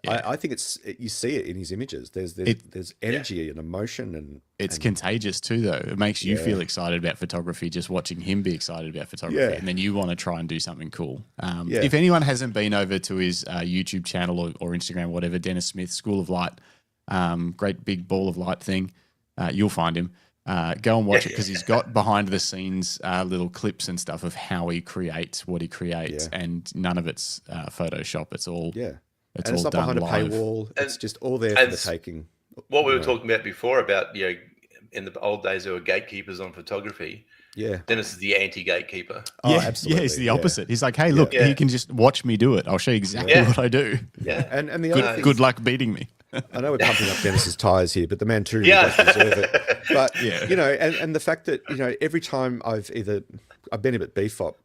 I think you see it in his images. There's energy and emotion, and it's contagious too. Though it makes you feel excited about photography just watching him be excited about photography, and then you want to try and do something cool. If anyone hasn't been over to his YouTube channel or Instagram, whatever, Dennis Smith School of Light, great big ball of light thing, you'll find him. Go and watch it because he's got behind the scenes little clips and stuff of how he creates what he creates, and none of it's Photoshop. It's all It's not behind live. a paywall. It's just all there for the taking. What we were talking about before about, in the old days there were gatekeepers on photography. Yeah. Dennis is the anti-gatekeeper. Absolutely. Yeah, he's the opposite. He's like, hey, look, you can just watch me do it. I'll show you exactly what I do. Yeah. And the other good luck beating me. I know we're pumping up Dennis's tires here, but the man truly does deserve it. But and the fact that every time I've been at BFOP,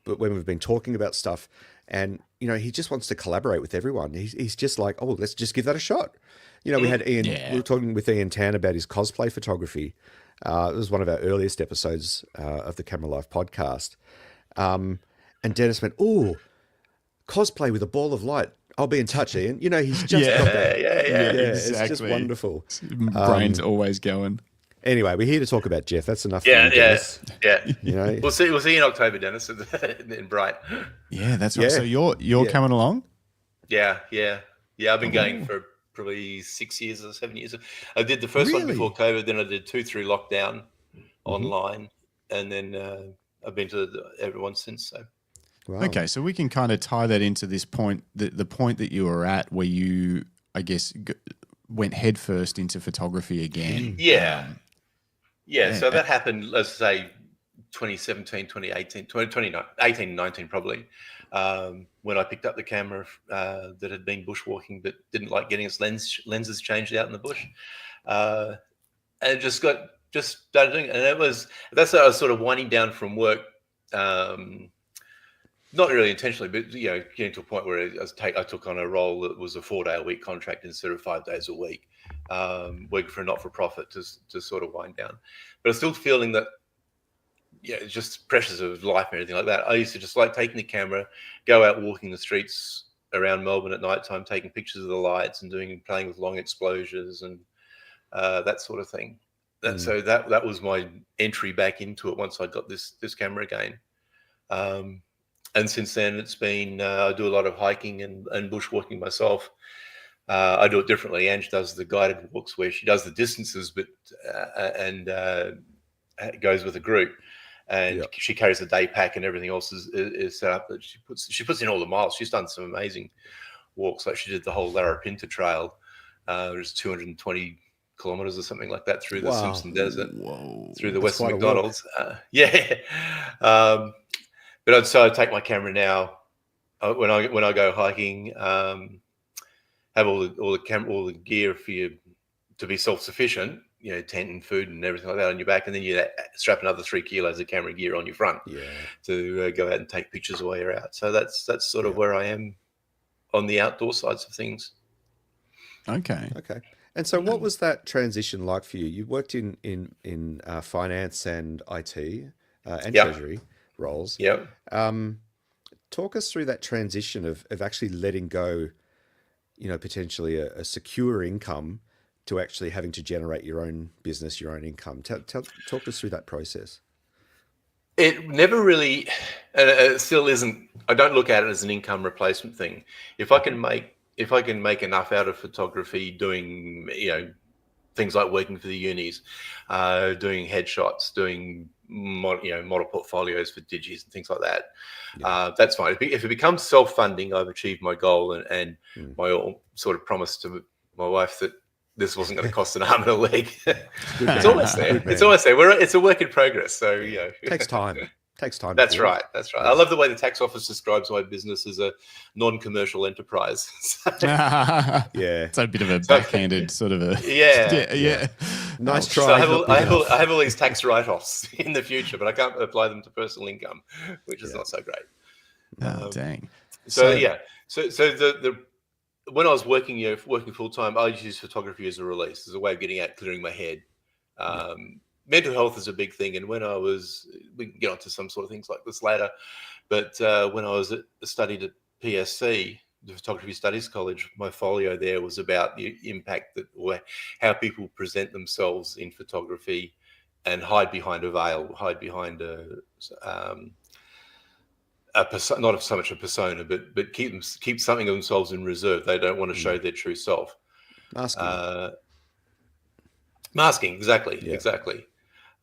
but when we've been talking about stuff, and he just wants to collaborate with everyone. He's just like, oh, let's just give that a shot. We had Ian. We were talking with Ian Tan about his cosplay photography. It was one of our earliest episodes of the Camera Life podcast. And Dennis went, oh, cosplay with a ball of light. I'll be in touch, Ian. He's just got that. Exactly. It's just wonderful. Brain's always going. Anyway, we're here to talk about Geoff. That's enough. Dennis. We'll see you in October, Dennis, in Bright. Yeah, that's right. So you're coming along? Yeah. I've been going for probably 6 years or 7 years. I did the first one before COVID, then I did 2 through lockdown online, and then I've been to everyone since. So. Wow. Okay, so we can kind of tie that into this point, the point that you were at where you, I guess, went headfirst into photography again. Yeah, so that happened, let's say, 2017, 2018, 2018, 19 probably, when I picked up the camera that had been bushwalking but didn't like getting its lenses changed out in the bush. And just started doing it. And that's how I was sort of winding down from work, not really intentionally, but getting to a point where I took on a role that was a 4-day-a-week contract instead of 5 days a week, working for a not-for-profit to sort of wind down. But I was still feeling that, just pressures of life and everything like that. I used to just like taking the camera, go out walking the streets around Melbourne at night time, taking pictures of the lights and playing with long exposures and that sort of thing. So that was my entry back into it once I got this camera again. And since then, it's been I do a lot of hiking and bushwalking myself. I do it differently. Ange does the guided walks where she does the distances, but goes with a group, and she carries the day pack and everything else is set up. But she puts in all the miles. She's done some amazing walks. Like she did the whole Larapinta Trail. There's 220 kilometers or something like that through the Simpson Desert, through the Western McDonald's. But so I take my camera now when I go hiking. Have all the gear for you to be self-sufficient. Tent and food and everything like that on your back, and then you strap another 3 kilos of camera gear on your front to go out and take pictures while you're out. So that's sort of where I am on the outdoor sides of things. Okay. And so, what was that transition like for you? You worked in finance and IT and Treasury roles. Yeah. Talk us through that transition of actually letting go, potentially a secure income to actually having to generate your own business, your own income. Talk us through that process. It never really, and it still isn't. I don't look at it as an income replacement thing. If I can make enough out of photography, doing things like working for the unis, doing headshots, doing model portfolios for digis and things like that, that's fine. If it becomes self-funding, I've achieved my goal and my sort of promise to my wife that this wasn't going to cost an arm and a leg. It's almost there. It's almost there. It's a work in progress. So takes time. That's right. I love the way the tax office describes my business as a non-commercial enterprise. It's a bit of a backhanded sort of a Nice try. So I have all these tax write-offs in the future, but I can't apply them to personal income, which is not so great. Dang. So the when I was working full time, I used photography as a release, as a way of getting out, clearing my head. Mental health is a big thing, and when we can get onto some sort of things like this later, but when I studied at PSC, the Photography Studies College, my folio there was about the impact or how people present themselves in photography and hide behind a veil, hide behind not so much a persona, but keep something of themselves in reserve. They don't want to show their true self. Masking, exactly.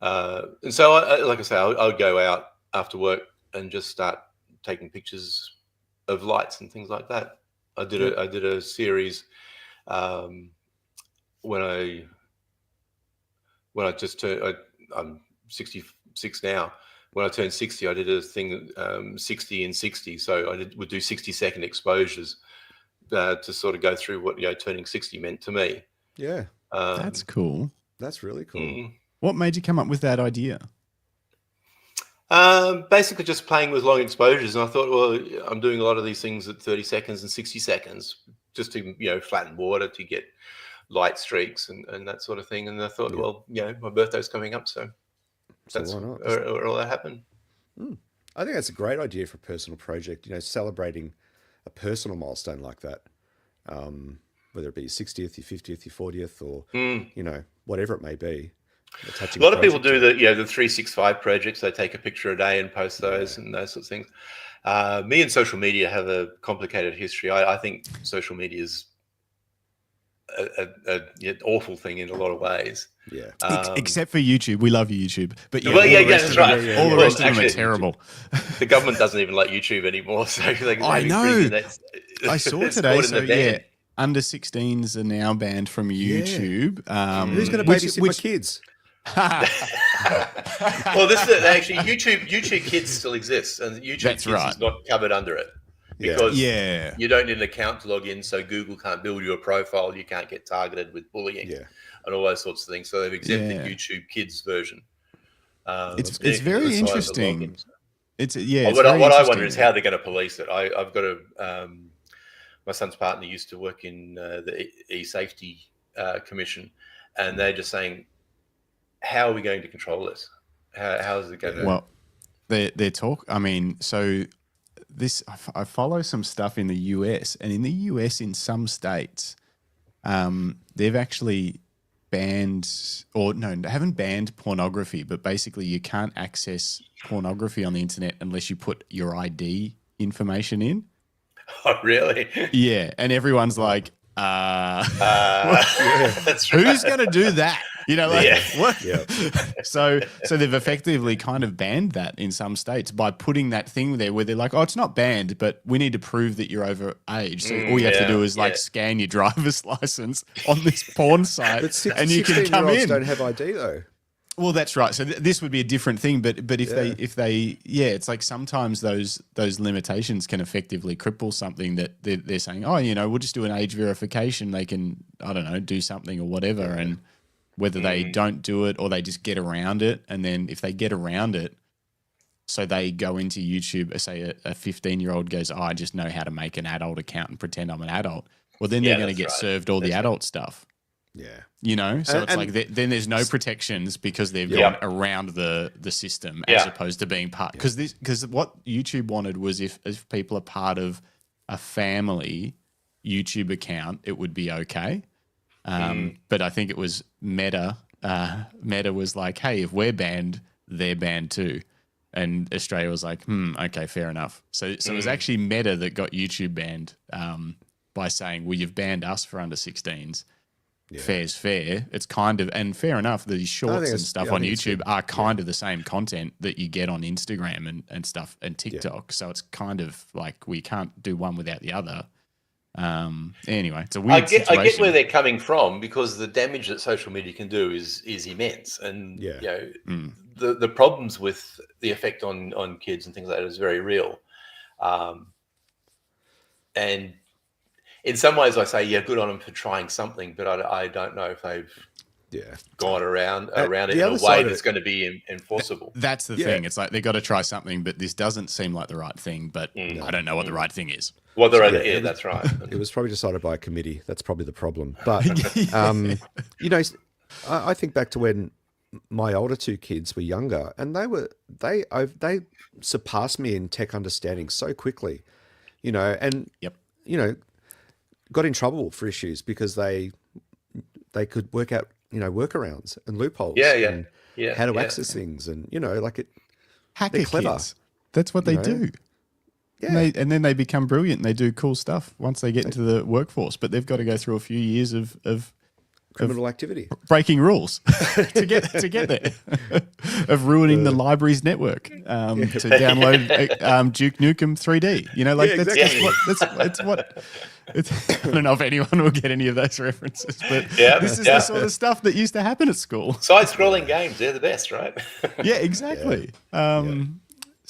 And so, like I say, I would go out after work and just start taking pictures of lights and things like that. I did a series when I just turned. I'm 66 now. When I turned 60, I did a thing 60 and 60. So I would do 60-second exposures to sort of go through what turning 60 meant to me. Yeah, that's cool. That's really cool. What made you come up with that idea? Basically just playing with long exposures. And I thought, well, I'm doing a lot of these things at 30 seconds and 60 seconds just to, flatten water, to get light streaks and that sort of thing. And I thought, well, my birthday's coming up, so that's why not? Or all that happened. I think that's a great idea for a personal project, celebrating a personal milestone like that. Whether it be your 60th, your 50th, your 40th, or, whatever it may be. A lot of people do the 365 projects. They take a picture a day and post those and those sorts of things. Me and social media have a complicated history. I think social media is an awful thing in a lot of ways. Yeah. Except for YouTube. We love YouTube. But that's right. All the rest of them are terrible. The government doesn't even like YouTube anymore. So I know. I saw today. Under 16s are now banned from YouTube. Who's going to babysit my kids? Well, this is actually YouTube Kids still exists, and YouTube Kids is not covered under it because you don't need an account to log in, so Google can't build you a profile. You can't get targeted with bullying and all those sorts of things. So they've exempted YouTube Kids version. It's very interesting. What I wonder is how they're going to police it. I've got a. My son's partner used to work in the e-safety commission, and they're just saying, how are we going to control this? How is it going to... Well, their talk, so this, I follow some stuff in the US, and in the US, in some states, they've actually banned, they haven't banned pornography, but basically you can't access pornography on the internet unless you put your ID information in. Oh, really? Yeah. And everyone's like, that's right. Who's going to do that? What? Yeah. So they've effectively kind of banned that in some states by putting that thing there where they're like, oh, it's not banned, but we need to prove that you're over age. So all you have to do is scan your driver's license on this porn site, and you can come in. Don't have ID though. Well, that's right. So this would be a different thing, but if they it's like sometimes those limitations can effectively cripple something that they're saying, oh, we'll just do an age verification. They can, I don't know, do something or whatever, and whether they don't do it or they just get around it, and then if they get around it, so they go into YouTube, say a 15-year-old goes, oh, I just know how to make an adult account and pretend I'm an adult. Well, then they're going to get served all the adult stuff. Yeah. So it's like then there's no protections because they've gone around the system as opposed to being part. Because what YouTube wanted was if people are part of a family YouTube account, it would be okay. But I think it was Meta. Meta was like, hey, if we're banned, they're banned too. And Australia was like, okay, fair enough. So it was actually Meta that got YouTube banned by saying, well, you've banned us for under 16s. Yeah. Fair's fair. It's kind of, and fair enough, these shorts and stuff on YouTube are kind of the same content that you get on Instagram and stuff and TikTok. So it's kind of like we can't do one without the other. Anyway, it's a weird situation. I get where they're coming from because the damage that social media can do is immense. And the problems with the effect on kids and things like that is very real. And in some ways, I say, good on them for trying something, but I don't know if they've gone around it the in a other way side of that's going to be enforceable. That's the thing. It's like they've got to try something, but this doesn't seem like the right thing. But I don't know what the right thing is. Well, that's right. It was probably decided by a committee. That's probably the problem. But you know, I think back to when my older two kids were younger, and they surpassed me in tech understanding so quickly, you know, and you know, got in trouble for issues because they could work out, you know, workarounds and loopholes, and how to access things, and you know, like hacker they're clever. kids. That's what they do. Yeah, and then they become brilliant and they do cool stuff once they get into the workforce. But they've got to go through a few years of criminal activity, breaking rules to get there, of ruining the library's network to download Duke Nukem 3D. You know, like that's what. I don't know if anyone will get any of those references, but this is the sort of stuff that used to happen at school. Side-scrolling games, they're the best, right? Yeah, exactly.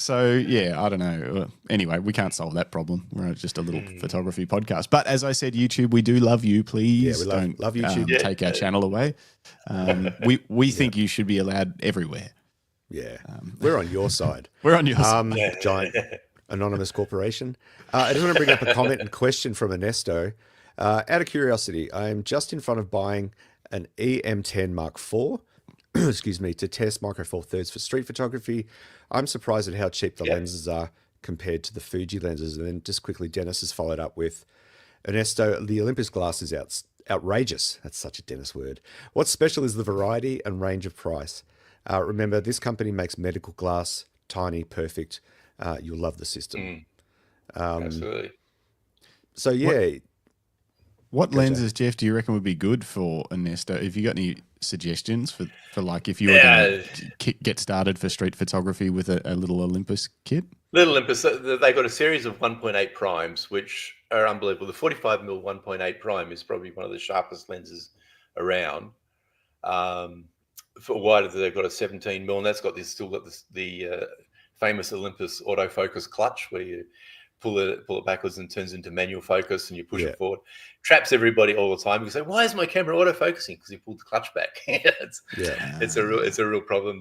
So, I don't know. Anyway, we can't solve that problem. We're just a little photography podcast. But as I said, YouTube, we do love you. Please don't love YouTube. Take our channel away. We think you should be allowed everywhere. Yeah. We're on your side. We're on your side. Giant anonymous corporation. I just want to bring up a comment and question from Ernesto. Out of curiosity, I am just in front of buying an EM10 Mark IV, excuse me, to test Micro Four Thirds for street photography. I'm surprised at how cheap the lenses are compared to the Fuji lenses. And then just quickly, Dennis has followed up with, Ernesto, the Olympus glass is outrageous. That's such a Dennis word. What's special is the variety and range of price. Remember, this company makes medical glass, tiny, perfect. You'll love the system. Absolutely. So, What lenses, Geoff, do you reckon would be good for Ernesto? Have you got any suggestions for like if you were going to get started for street photography with a little Olympus kit? Little Olympus, they got a series of 1.8 primes, which are unbelievable. The 45mm 1.8 prime is probably one of the sharpest lenses around. For wider, they've got a 17mm, and that's got the famous Olympus autofocus clutch where you pull it backwards and turns into manual focus, and you push it forward. Traps everybody all the time. You say, "Why is my camera autofocusing?" Because you pulled the clutch back. It's a real problem.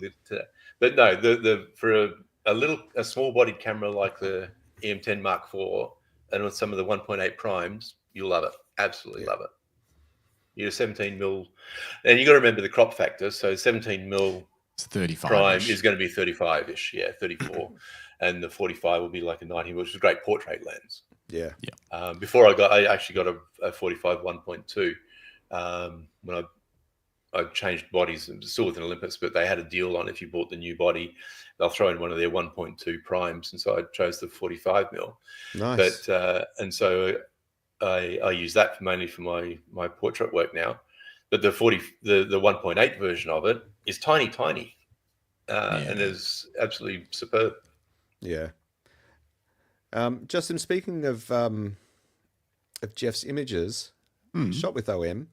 But no, for a small-bodied camera like the EM10 Mark IV, and with some of the 1.8 primes, you'll love it. Absolutely love it. You're 17mm, and you got to remember the crop factor. So 17mm. It's 35 prime is going to be 35-ish, 34, and the 45 will be like a 90, which is a great portrait lens. Before I actually got a 45 1.2 when I changed bodies. It was still with an Olympus, but they had a deal on if you bought the new body, they'll throw in one of their 1.2 primes, and so I chose the 45mm. Nice. But and so I use that mainly for my portrait work now. But the 1.8 version of it is tiny, and is absolutely superb. Yeah. Justin, speaking of Geoff's images, shot with OM,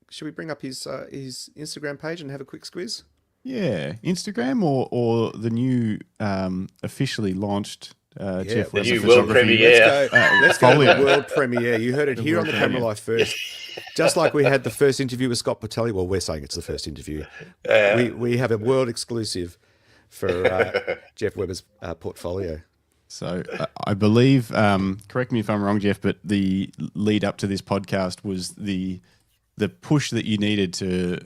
should we bring up his Instagram page and have a quick squiz? Yeah, Instagram or the new officially launched Geoff the Webber new photography. world premiere. Let's go to the world premiere. You heard it here on the Camera Life first. Just like we had the first interview with Scott Patelli. Well, we're saying it's the first interview. We have a world exclusive for Geoff Webber's portfolio. So I believe, correct me if I'm wrong, Geoff, but the lead up to this podcast was the push that you needed to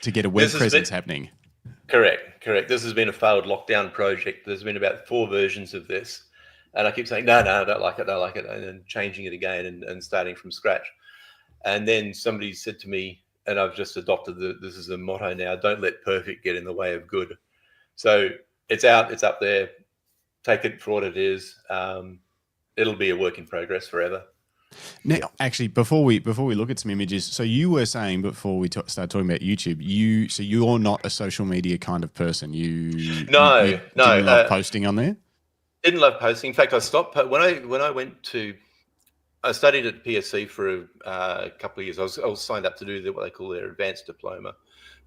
get a web presence happening. Correct. This has been a failed lockdown project. There's been about 4 versions of this. And I keep saying, no, I don't like it, and then changing it again and starting from scratch. And then somebody said to me, and I've just adopted this is a motto now, don't let perfect get in the way of good. So it's out, it's up there. Take it for what it is. It'll be a work in progress forever. Now, actually, before we look at some images, so you were saying before we start talking about YouTube, you're not a social media kind of person. You didn't love posting on there. Didn't love posting. In fact, I stopped when I went to. I studied at PSC for a couple of years. I was signed up to do what they call their advanced diploma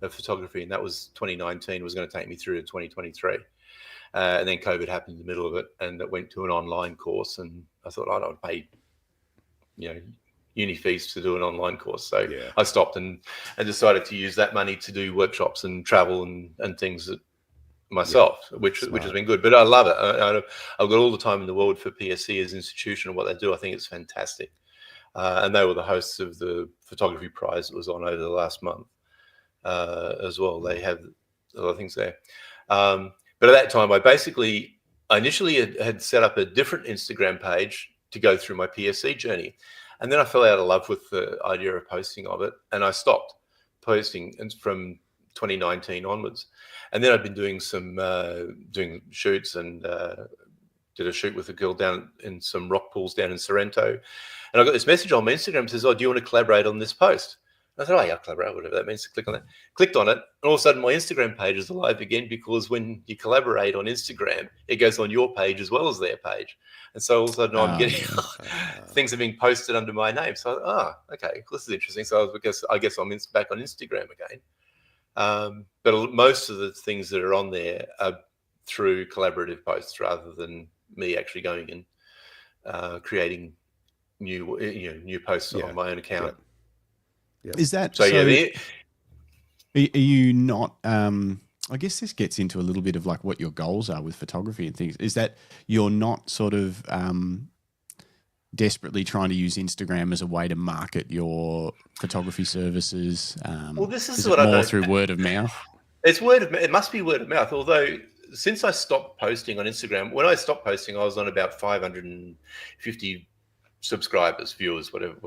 of photography, and that was 2019. It was going to take me through to 2023, and then COVID happened in the middle of it, and it went to an online course. And I thought, I don't pay, uni fees to do an online course. So Yeah. I stopped and decided to use that money to do workshops and travel and things myself, which has been good. But I love it. I've got all the time in the world for PSC as an institution and what they do. I think it's fantastic. And they were the hosts of the photography prize that was on over the last month as well. They have a lot of things there. But at that time, I initially had set up a different Instagram page to go through my PSC journey. And then I fell out of love with the idea of posting of it. And I stopped posting from 2019 onwards. And then I've been doing some doing shoots and did a shoot with a girl down in some rock pools down in Sorrento. And I got this message on my Instagram that says, "Oh, do you want to collaborate on this post?" I thought, "Oh, yeah, I'll collaborate, whatever that means." Click on that. Clicked on it. And all of a sudden, my Instagram page is alive again, because when you collaborate on Instagram, it goes on your page as well as their page. And so all of a sudden, I'm getting things are being posted under my name. So, okay, this is interesting. So I guess I'm back on Instagram again. But most of the things that are on there are through collaborative posts rather than me actually going and creating new posts on my own account. Yeah. Is that so? Yeah, are you not? I guess this gets into a little bit of like what your goals are with photography and things. Is that you're not sort of desperately trying to use Instagram as a way to market your photography services? Well, this is what I know. Through word of mouth. It's word of mouth. It must be word of mouth. Although since I stopped posting on Instagram, when I stopped posting, I was on about 550 subscribers, viewers, whatever,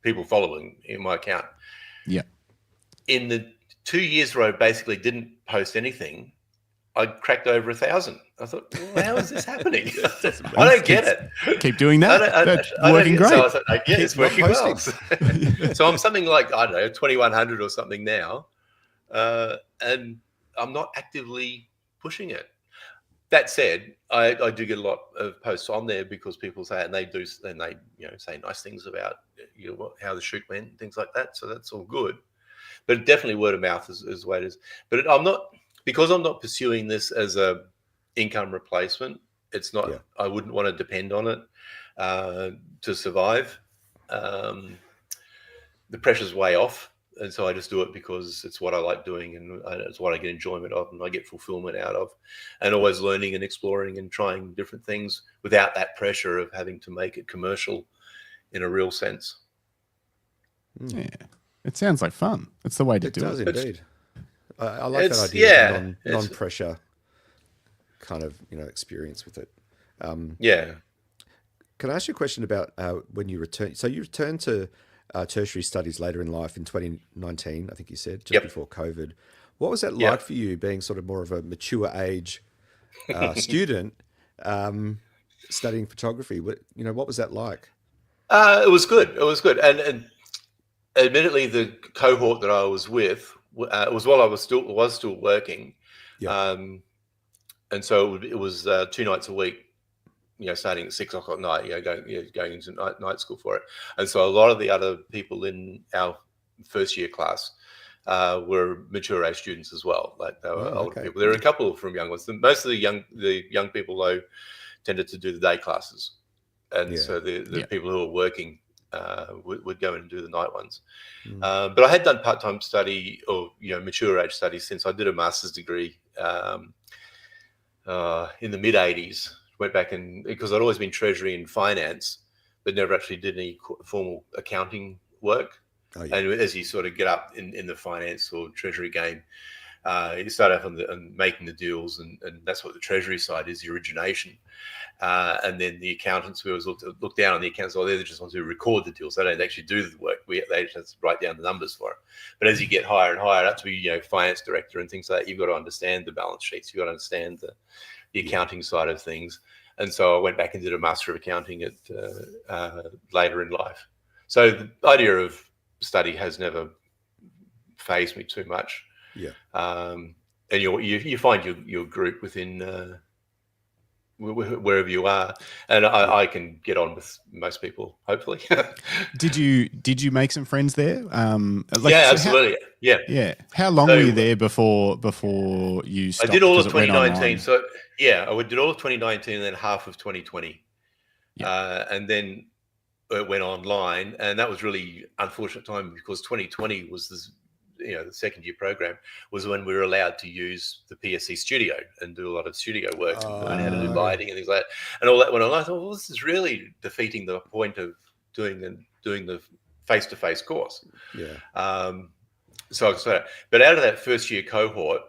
people following in my account. Yeah. In the 2 years where I basically didn't post anything, I cracked over 1,000. I thought, well, how is this happening? I don't get it. Keep doing that. That's working great. So I thought, it's working well. So I'm something like, I don't know, 2,100 or something now. And I'm not actively pushing it. That said, I do get a lot of posts on there because people say it, and they say nice things about how the shoot went and things like that. So that's all good. But definitely word of mouth is the way it is. But I'm not pursuing this as a income replacement. It's not. Yeah. I wouldn't want to depend on it to survive. The pressure's way off. And so I just do it because it's what I like doing, and it's what I get enjoyment of, and I get fulfillment out of, and always learning and exploring and trying different things without that pressure of having to make it commercial in a real sense. Yeah, it sounds like fun. It's the way to do it. It does indeed. I like that idea of non-pressure kind of experience with it. Yeah. Can I ask you a question about when you return? So you returned to tertiary studies later in life in 2019, I think you said, just before COVID. What was that like for you, being sort of more of a mature age student studying photography? What was that like? It was good. It was good. And admittedly, the cohort that I was with was while I was still working. Yeah. And so it was 2 nights a week. Starting at 6 o'clock at night, going into night school for it. And so a lot of the other people in our first year class were mature age students as well. Like they were older people. There were a couple from young ones. Most of the young people though tended to do the day classes, and so the people who were working would go in and do the night ones. But I had done part-time study or mature age studies since I did a master's degree in the mid '80s. Went back because I'd always been Treasury and finance, but never actually did any formal accounting work. Oh, yeah. And as you sort of get up in the finance or Treasury game, you start off on making the deals, and that's what the Treasury side is, the origination. And then the accountants, we always look down on the accountants, they just want to record the deals. They don't actually do the work. They just write down the numbers for it. But as you get higher and higher up to be finance director and things like that, you've got to understand the balance sheets. You've got to understand the accounting side of things. And so I went back and did a Master of Accounting at later in life. So the idea of study has never fazed me too much. Yeah. And you find your group within wherever you are, and I can get on with most people, hopefully. Did you make some friends there? Absolutely. Yeah. How long were you there before you stopped? I did all of 2019. So I did all of 2019 and then half of 2020. Yeah. And then it went online, and that was really unfortunate time because 2020 was this, the second year program was when we were allowed to use the PSC studio and do a lot of studio work and learn how to do lighting and things like that. And all that went on. I thought, well, this is really defeating the point of doing the face-to-face course. Yeah. But out of that first year cohort,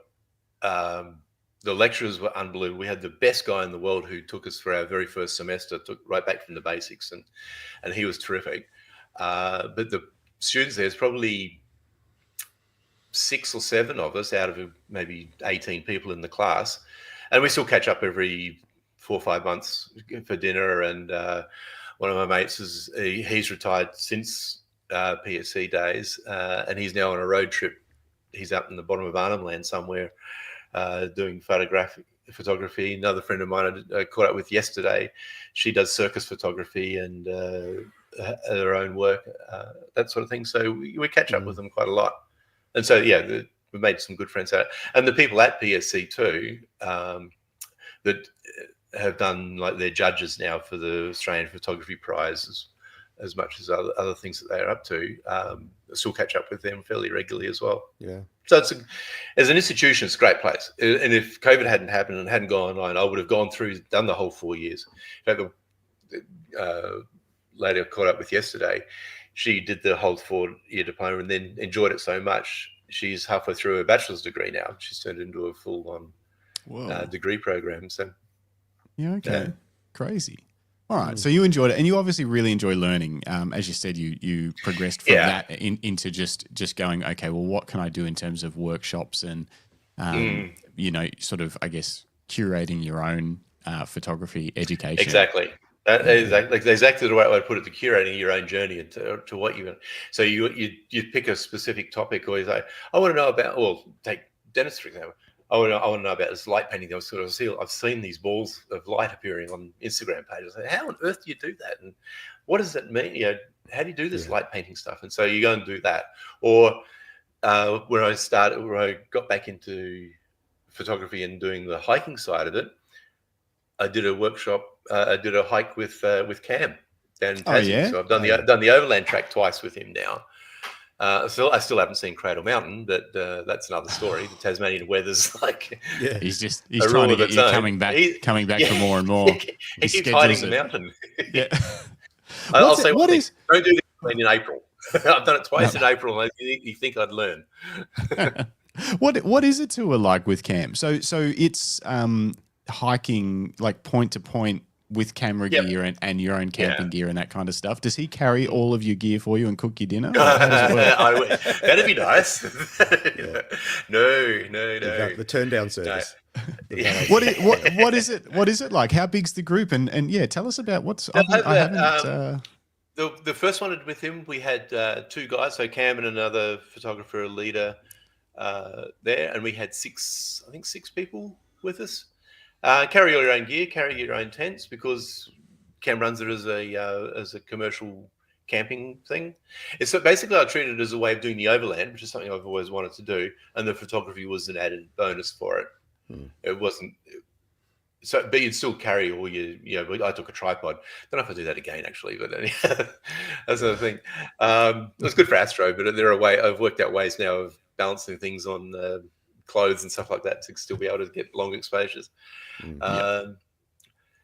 the lecturers were unbelievable. We had the best guy in the world who took us for our very first semester, took right back from the basics, and he was terrific. But the students, there's probably 6 or 7 of us out of maybe 18 people in the class, and we still catch up every 4 or 5 months for dinner. And one of my mates he's retired since PSC days, and he's now on a road trip. He's up in the bottom of Arnhem Land somewhere, doing photography. Another friend of mine I caught up with yesterday, she does circus photography and her own work, that sort of thing. So we catch up with them quite a lot. And so, we made some good friends out. And the people at PSC too, that have done, like, they're judges now for the Australian Photography Prize as much as other things that they're up to. I still catch up with them fairly regularly as well. Yeah. So as an institution, it's a great place. And if COVID hadn't happened and hadn't gone online, I would have done the whole 4 years. In fact, the lady I caught up with yesterday, she did the whole 4-year diploma and then enjoyed it so much. She's halfway through her bachelor's degree now. She's turned into a full-on degree program. So, crazy. All right, so you enjoyed it, and you obviously really enjoy learning. As you said, you progressed from that into just going, okay, well, what can I do in terms of workshops and, sort of, I guess, curating your own photography education. Exactly. Exactly the right way to put it, to curating your own journey to what you want. So you pick a specific topic, or you say, I want to know about, well, take Dennis, for example. I want to know about this light painting. I've seen these balls of light appearing on Instagram pages. I say, how on earth do you do that? And what does that mean? How do you do this light painting stuff? And so you go and do that. Or where I got back into photography and doing the hiking side of it, I did a workshop. I did a hike with Cam down in Tassie. So I've done the overland track twice with him now. I still haven't seen Cradle Mountain, but that's another story. The Tasmanian weather's like he's trying to get you coming back for more and more. He keeps hiding the mountain. I'll say don't do this in April. I've done it twice in April. And you think I'd learn? What is a tour like with Cam? So it's hiking like point to point with camera gear and your own camping gear and that kind of stuff. Does he carry all of your gear for you and cook your dinner? That'd be nice. No. The turn down service. No. What is it? What is it like? How big's the group? And tell us about what's. The first one with him, we had 2 guys, so Cam and another photographer, a leader there, and we had 6 people with us. Carry all your own gear, carry your own tents, because Cam runs it as a commercial camping thing. It's basically I treated it as a way of doing the overland, which is something I've always wanted to do, and the photography was an added bonus for it. It wasn't so, but you'd still carry all your. I took a tripod. Don't know if I do that again, actually, but that's another thing. It was good for Astro, but I've worked out ways now of balancing things on clothes and stuff like that to still be able to get long exposures.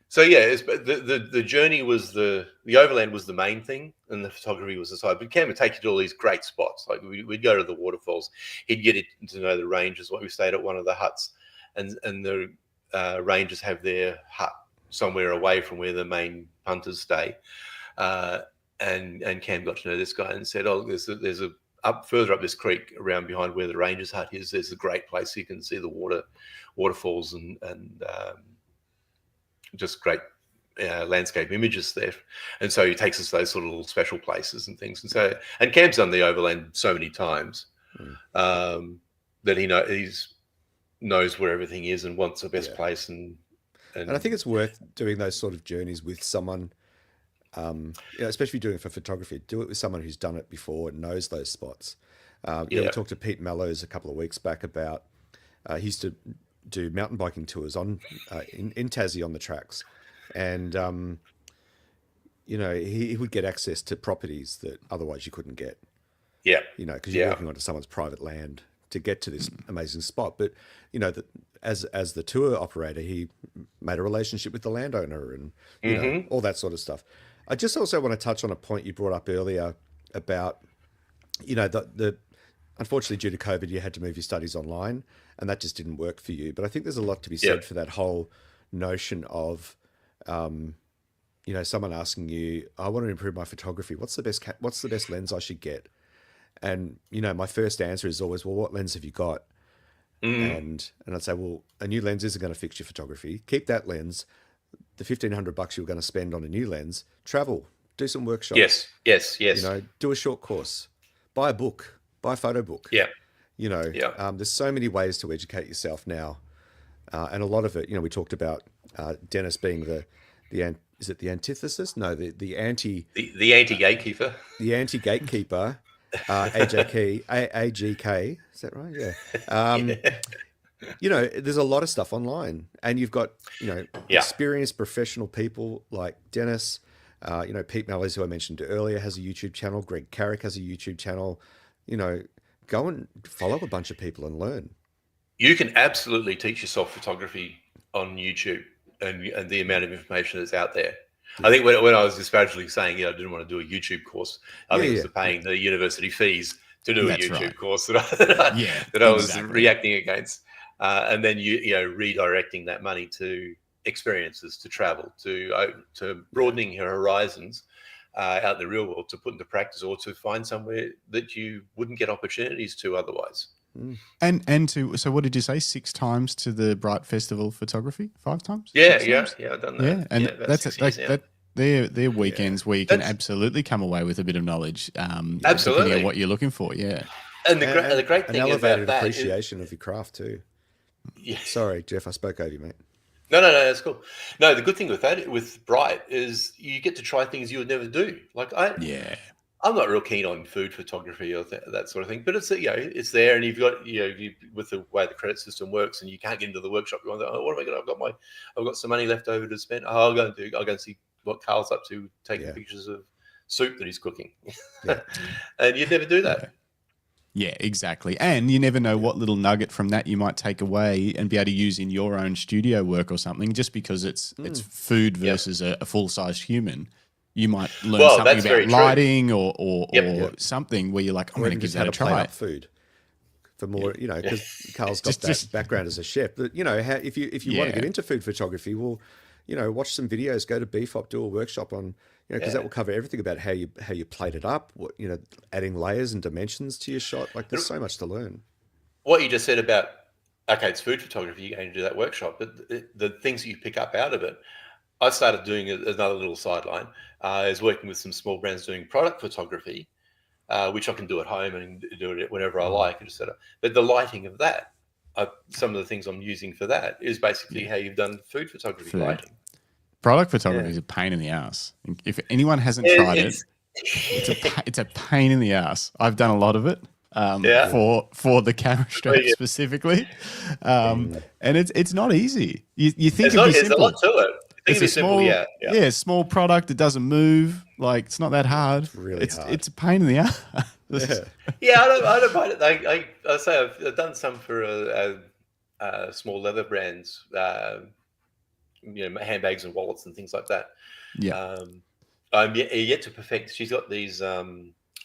So the journey was the overland was the main thing, and the photography was the side. But Cam would take you to all these great spots. Like we'd go to the waterfalls. He'd get it to know the ranges. We stayed at one of the huts, and the rangers have their hut somewhere away from where the main punters stay. And Cam got to know this guy and said, "Oh, there's a further up this creek around behind where the ranger's hut is. There's a great place you can see the waterfalls and just great landscape images there." And so he takes us to those sort of little special places and things. And Cam's done the overland so many times that he knows where everything is and wants the best place. And I think it's worth doing those sort of journeys with someone. Especially doing it for photography, do it with someone who's done it before and knows those spots. We talked to Pete Mellows a couple of weeks back about he used to do mountain biking tours in Tassie on the tracks, and you know, he would get access to properties that otherwise you couldn't get. Yeah. You know, because you're walking onto someone's private land to get to this amazing spot. But, you know, as the tour operator, he made a relationship with the landowner and, you know, all that sort of stuff. I just also want to touch on a point you brought up earlier about, you know, the unfortunately, due to COVID, you had to move your studies online, and that just didn't work for you. But I think there's a lot to be said for that whole notion of, you know, someone asking you, "I want to improve my photography. What's the best lens I should get?" And you know, my first answer is always, "Well, what lens have you got?" And I'd say, "Well, a new lens isn't going to fix your photography. Keep that lens. The $1,500 you were going to spend on a new lens. Travel, do some workshops. Yes. You know, do a short course, buy a book." Buy a photo book. Yeah. You know, there's so many ways to educate yourself now. And a lot of it, you know, we talked about Dennis being is it the antithesis? No, the anti... The anti-gatekeeper. The anti-gatekeeper, AGK. Is that right? Yeah. You know, there's a lot of stuff online. And you've got, you know, experienced professional people like Dennis. You know, Pete Mallows, who I mentioned earlier, has a YouTube channel. Greg Carrick has a YouTube channel. You know, go and follow a bunch of people and learn. You can absolutely teach yourself photography on YouTube and the amount of information that's out there. I think when I was disparagingly saying, I didn't want to do a YouTube course, I think it was the paying the university fees to do a YouTube course that I was reacting against. And then you know, redirecting that money to experiences, to travel, to broadening your horizons. Out in the real world, to put into practice, or to find somewhere that you wouldn't get opportunities to otherwise. And so what did you say? 6 times to the Bright Festival of Photography? 5 times? Yeah, I've done that. Yeah, and that's they're weekends where you can absolutely come away with a bit of knowledge. Absolutely, depending on what you're looking for. Yeah, and the great thing an elevated about that appreciation of your craft too. Yeah. Sorry, Geoff, I spoke over you, mate. No, that's cool. No, the good thing with that, with Bright, is you get to try things you would never do. Like I'm not real keen on food photography or that sort of thing, but it's, you know, it's there, and you've got, you know, with the way the credit system works, and you can't get into the workshop. You're like, oh, what am I going to? I've got some money left over to spend. Oh, I'll go and see what Carl's up to, taking pictures of soup that he's cooking, and you'd never do that. Yeah, exactly. And you never know what little nugget from that you might take away and be able to use in your own studio work or something, just because it's food versus a full-sized human. You might learn something about lighting or something where you're like, I'm going to give that a try. Up food for more, you know, because Carl's got that background as a chef. But, you know, if you want to get into food photography, well, you know, watch some videos, go to BFOP, do a workshop on, you know, because that will cover everything about how you plate it up, what, you know, adding layers and dimensions to your shot. Like, there's so much to learn. What you just said about, okay, it's food photography, you're going to do that workshop, but the things that you pick up out of it, I started doing another little sideline, is working with some small brands doing product photography, which I can do at home and do it whenever I like, etc. But the lighting of that, some of the things I'm using for that is basically how you've done food photography lighting. Product photography is a pain in the ass. If anyone hasn't tried it, it's a pain in the ass. I've done a lot of it for the camera strap specifically, and it's not easy. You think it'd be simple. There's a lot to it. It's a small, small product. It doesn't move. Like, it's not that hard. It's really hard. It's a pain in the ass. I don't mind it. I say I've done some for small leather brands, you know, handbags and wallets and things like that. I'm yet to perfect. She's got these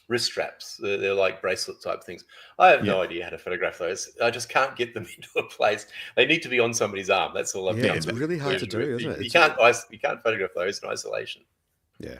wrist straps. They're like bracelet type things. I have no idea how to photograph those. I just can't get them into a place. They need to be on somebody's arm. That's all I've done. It's really hard to do, isn't it? You can't photograph those in isolation. Yeah.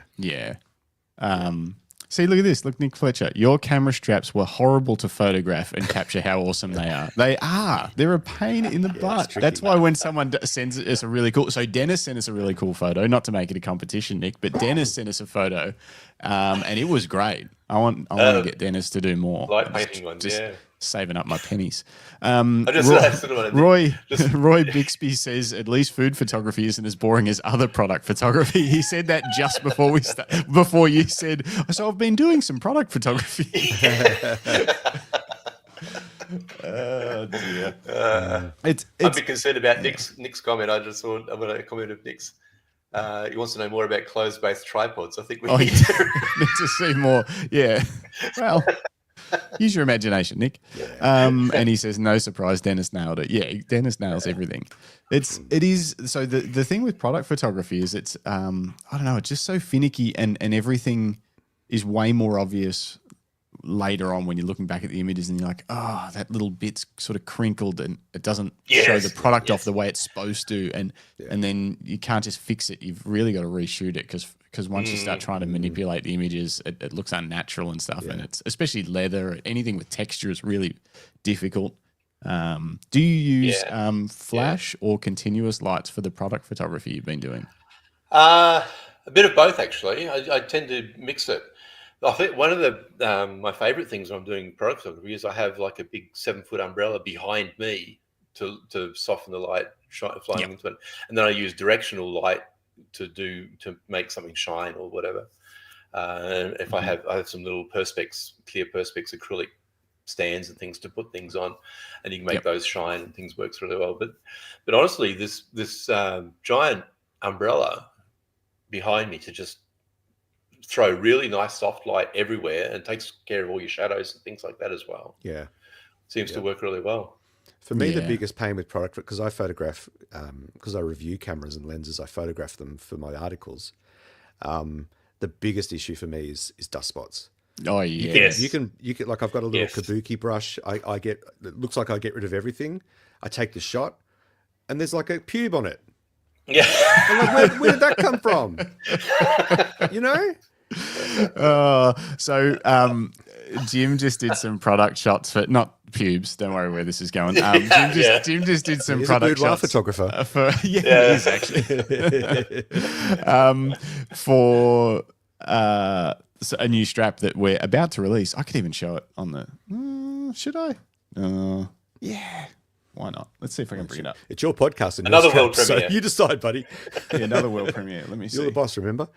See, look at this. Look, Nick Fletcher, your camera straps were horrible to photograph and capture how awesome they are. They are. They're a pain in the butt. That's why when someone sends us a really cool... So Dennis sent us a really cool photo, not to make it a competition, Nick, but Dennis sent us a photo, and it was great. I want to get Dennis to do more. Light painting ones, saving up my pennies. Roy Bixby says at least food photography isn't as boring as other product photography. He said that just before before you said, so I've been doing some product photography. Oh dear. I'd be concerned about Nick's comment. I just saw a comment of Nick's. He wants to know more about clothes-based tripods. I think we Oh, need yeah. to. Need to see more. Yeah. Well, use your imagination, Nick. And he says, no surprise, Dennis nailed it. Yeah, Dennis nails everything. It is. So the thing with product photography is it's, I don't know, it's just so finicky and everything is way more obvious later on when you're looking back at the images and you're like, oh, that little bit's sort of crinkled and it doesn't show the product off the way it's supposed to. And then you can't just fix it. You've really got to reshoot it because once you start trying to manipulate the images, it looks unnatural and stuff. And it's especially leather, anything with texture is really difficult. Do you use flash or continuous lights for the product photography you've been doing? A bit of both, actually. I tend to mix it. I think one of the my favorite things when I'm doing product photography is I have like a big 7-foot umbrella behind me to soften the light flying into it, and then I use directional light to make something shine or whatever. And if I have some little perspex, clear perspex acrylic stands and things to put things on, and you can make those shine and things works really well. But honestly, this giant umbrella behind me to just throw really nice soft light everywhere and takes care of all your shadows and things like that as well. Yeah. Seems to work really well. For me, the biggest pain with product, because I photograph, because I review cameras and lenses, I photograph them for my articles. The biggest issue for me is dust spots. Oh yeah. You can like I've got a little kabuki brush. I get, it looks like I get rid of everything. I take the shot and there's like a pube on it. Yeah. I'm like, where did that come from? You know? So Jim just did some product shots for not pubes. Don't worry where this is going. Jim just did some product shots. Photographer. He is actually for a new strap that we're about to release. I could even show it on the. Should I? Yeah. Why not? Let's see if I can bring it up. It's your podcast and another your world strap, premiere. so you decide, buddy. Yeah, another world premiere. Let me see. You're the boss, remember?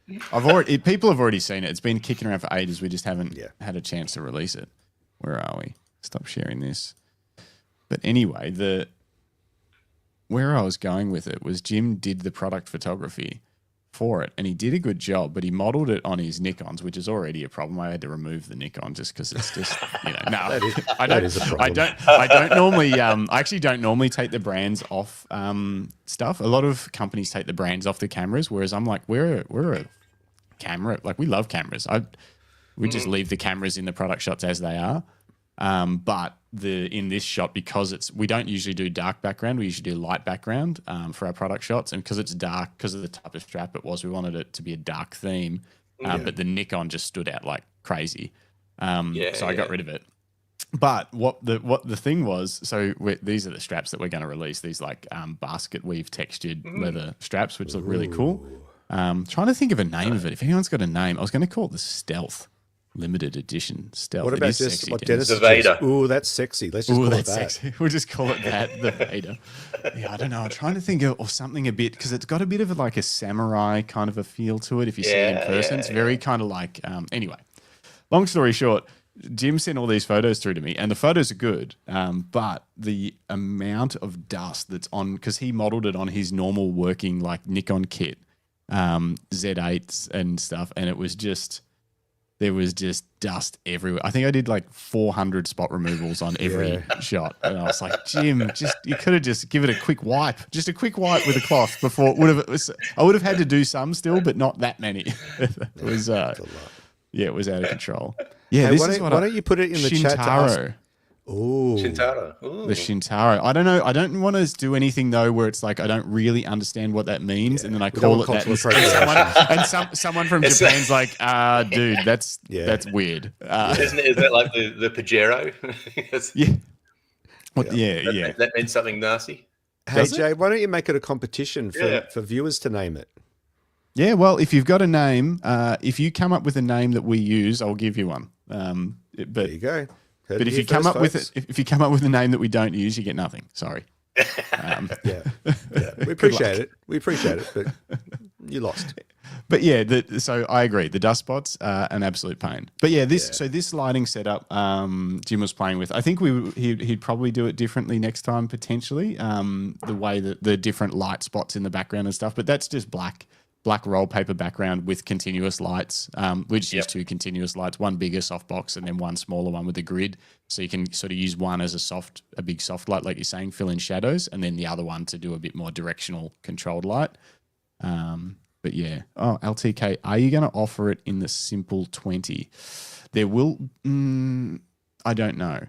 People have already seen it. It's been kicking around for ages. We just haven't had a chance to release it. Where are we? Stop sharing this. But anyway, where I was going with it was Jim did the product photography for it, and he did a good job, but he modeled it on his Nikons, which is already a problem. I had to remove the Nikon just because it's just, no. That is a problem. I don't normally, I actually don't normally take the brands off stuff. A lot of companies take the brands off the cameras, whereas I'm like, we're a camera, like we love cameras. We just leave the cameras in the product shots as they are. But in this shot, because we don't usually do dark background, we usually do light background for our product shots, and because it's dark, because of the type of strap it was, we wanted it to be a dark theme. But the Nikon just stood out like crazy, so I got rid of it. But what the thing was, so these are the straps that we're going to release. These like basket weave textured leather straps, which look really cool. Trying to think of a name of it. If anyone's got a name, I was going to call it the Stealth. Limited edition stealth. What about this? What Dennis the Vader? Ooh, that's sexy. Let's just call it that. Sexy. We'll just call it that, the Vader. Yeah, I don't know. I'm trying to think of something a bit, because it's got a bit of like a samurai kind of a feel to it. If you see it in person, it's very kind of like. Anyway, long story short, Jim sent all these photos through to me, and the photos are good, but the amount of dust that's on, because he modeled it on his normal working like Nikon kit, Z8s and stuff, and it was just. There was just dust everywhere. I think I did like 400 spot removals on every shot. And I was like, Jim, you could have just give it a quick wipe. Just a quick wipe with a cloth before I would have had to do some still, but not that many. It was it was out of control. Yeah, hey, why don't you put it in the chat to us? Ooh. Shintaro. Ooh. The Shintaro. I don't know. I don't want to do anything though where it's like I don't really understand what that means, and then I call it that. And someone from Japan's like, dude, that's weird. Is that like the Pajero? Yeah. That means something nasty. Hey Jay, why don't you make it a competition for viewers to name it? Yeah, well, if you've got a name, if you come up with a name that we use, I'll give you one. But there you go. But if you come up with if you come up with a name that we don't use, you get nothing. Sorry. We appreciate it. We appreciate it, but you lost. But yeah, so I agree. The dust spots are an absolute pain. But yeah, this lighting setup Jim was playing with, I think he'd probably do it differently next time potentially. The way that the different light spots in the background and stuff. But that's just black roll paper background with continuous lights. We just use two continuous lights, one bigger softbox and then one smaller one with a grid. So you can sort of use one as a big soft light, like you're saying, fill in shadows, and then the other one to do a bit more directional controlled light. But yeah. Oh, LTK, are you going to offer it in the Simple 20? There will, I don't know.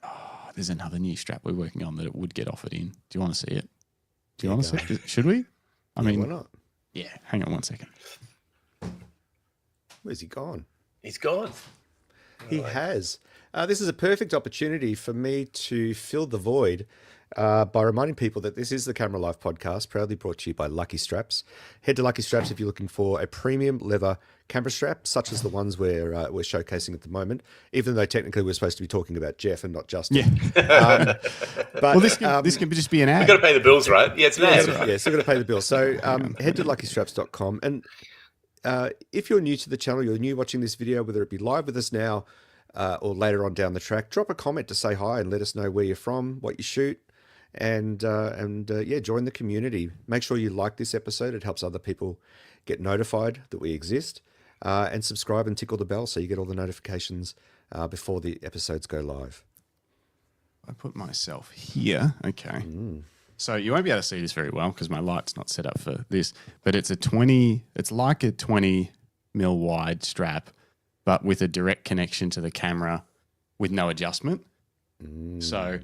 Oh, there's another new strap we're working on that it would get offered in. Do you want to see it? Do you want to see it? Should we? I mean, why not? Yeah, hang on one second. Where's he gone? He's gone. He has. This is a perfect opportunity for me to fill the void by reminding people that this is the Camera Life podcast, proudly brought to you by Lucky Straps. Head to Lucky Straps if you're looking for a premium leather camera strap, such as the ones we're showcasing at the moment, even though technically we're supposed to be talking about Geoff and not Justin. Yeah. But this can just be an ad. You've got to pay the bills, right? Yeah, it's an ad. Right. Yeah, still got to pay the bill. So head to luckystraps.com. And if you're new to the channel, you're new watching this video, whether it be live with us now or later on down the track, drop a comment to say hi and let us know where you're from, what you shoot. And join the community. Make sure you like this episode. It helps other people get notified that we exist. And subscribe and tickle the bell so you get all the notifications before the episodes go live. I put myself here. Okay. So you won't be able to see this very well because my light's not set up for this, but it's like a 20 mil wide strap, but with a direct connection to the camera with no adjustment. So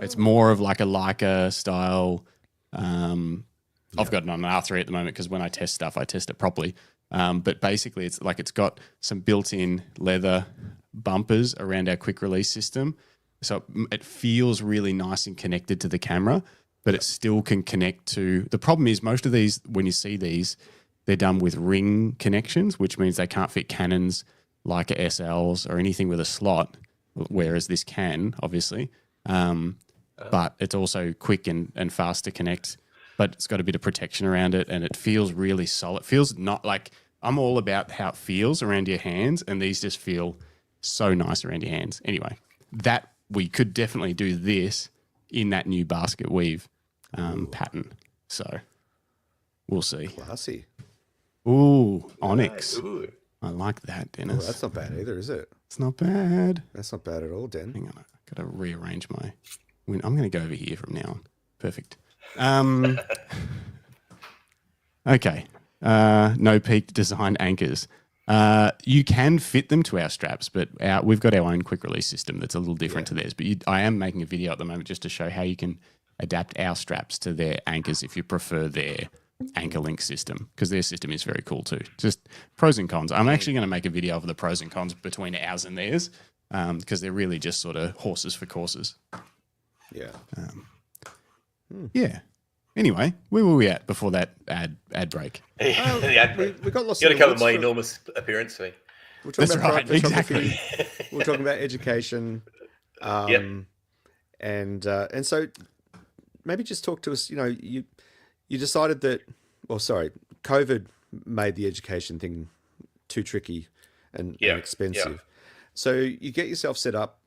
it's more of like a Leica style. I've got it on an R3 at the moment because when I test stuff, I test it properly. But basically, it's got some built-in leather bumpers around our quick release system. So it feels really nice and connected to the camera, but it still can connect to... The problem is most of these, when you see these, they're done with ring connections, which means they can't fit Canons, Leica SLs or anything with a slot, whereas this can, obviously. But it's also quick and fast to connect, but it's got a bit of protection around it and it feels really solid. It feels not like... I'm all about how it feels around your hands, and these just feel so nice around your hands. Anyway, that we could definitely do this in that new basket weave pattern. So we'll see. Classy. Ooh, onyx. Ooh. I like that, Dennis. Oh, that's not bad either, is it? It's not bad. That's not bad at all, Den. Hang on, I've got to rearrange my... I'm going to go over here from now on. Perfect. Okay. No peak design anchors. You can fit them to our straps, but we've got our own quick release system that's a little different to theirs. But I am making a video at the moment just to show how you can adapt our straps to their anchors if you prefer their anchor link system, because their system is very cool too. Just pros and cons. I'm actually going to make a video of the pros and cons between ours and theirs, because they're really just sort of horses for courses. Yeah. Yeah. Anyway, where were we at before that ad break? The ad break. We got lost. You got to cover my for... enormous appearance fee. We're talking That's about right, photography. exactly. We're talking about education. And so maybe just talk to us. You know, you decided that. Well, sorry, COVID made the education thing too tricky and expensive. Yeah. So you get yourself set up.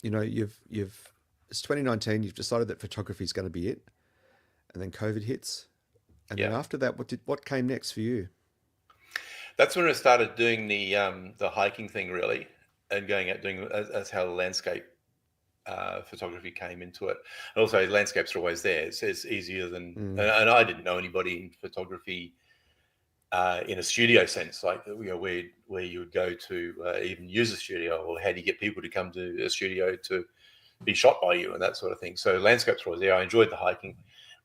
You know, it's 2019. You've decided that photography is going to be it. And then COVID hits, and then after that, what came next for you? That's when I started doing the hiking thing, really, and going out doing. That's how the landscape photography came into it. And also, landscapes are always there. It's easier than, and I didn't know anybody in photography in a studio sense, like where you would go to even use a studio, or how do you get people to come to a studio to be shot by you and that sort of thing. So landscapes were always there. I enjoyed the hiking.